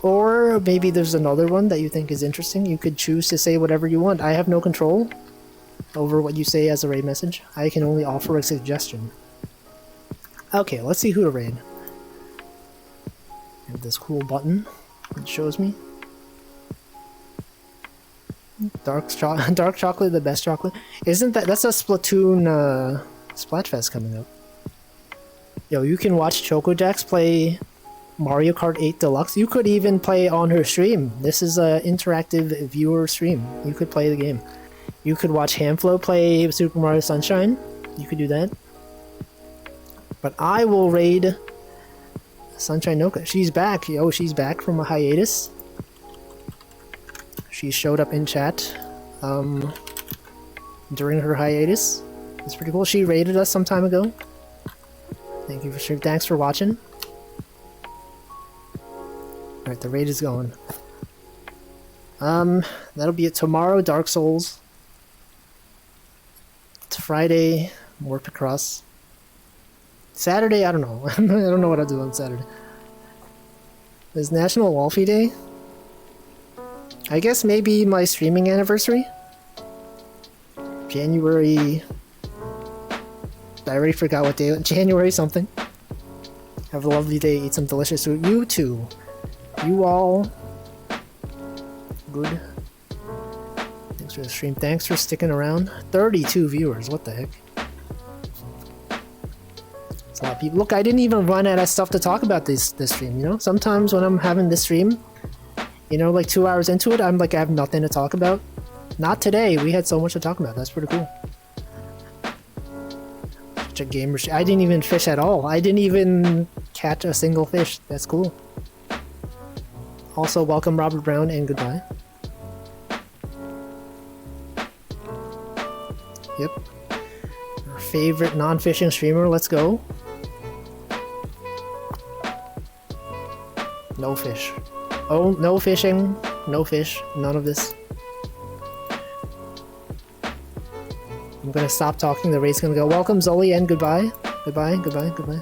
Or maybe there's another one that you think is interesting. You could choose to say whatever you want. I have no control over what you say as a raid message. I can only offer a suggestion. Okay, let's see who to raid. I have this cool button that shows me. Dark chocolate, the best chocolate. Isn't that's a Splatoon Splatfest coming up. Yo, you can watch ChocoJax play Mario Kart 8 Deluxe. You could even play on her stream. This is an interactive viewer stream. You could play the game. You could watch Hamflo play Super Mario Sunshine. You could do that. But I will raid Sunshine Noka. She's back. Yo, she's back from a hiatus. She showed up in chat during her hiatus. It's pretty cool. She raided us some time ago. Thanks for watching. Alright, the raid is going. That'll be it tomorrow, Dark Souls. It's Friday, more Picross. Saturday, I don't know. I don't know what I'll do on Saturday. Is National Wolfie Day? I guess maybe my streaming anniversary? January... I already forgot what day. January something. Have a lovely day, eat some delicious food. You too. You all... Good. Thanks for the stream. Thanks for sticking around. 32 viewers, what the heck? It's a lot of people. Look, I didn't even run out of stuff to talk about this stream, you know? Sometimes when I'm having this stream, you know, like 2 hours into it, I'm like, I have nothing to talk about. Not today, we had so much to talk about. That's pretty cool. Such a gamer I didn't even fish at all. I didn't even catch a single fish. That's cool. Also, welcome Robert Brown and goodbye. Yep. Our favorite non-fishing streamer, let's go. No fish. Oh, no fishing. No fish. None of this. I'm gonna stop talking, the raid's gonna go. Welcome Zoli and goodbye. Goodbye, goodbye, goodbye.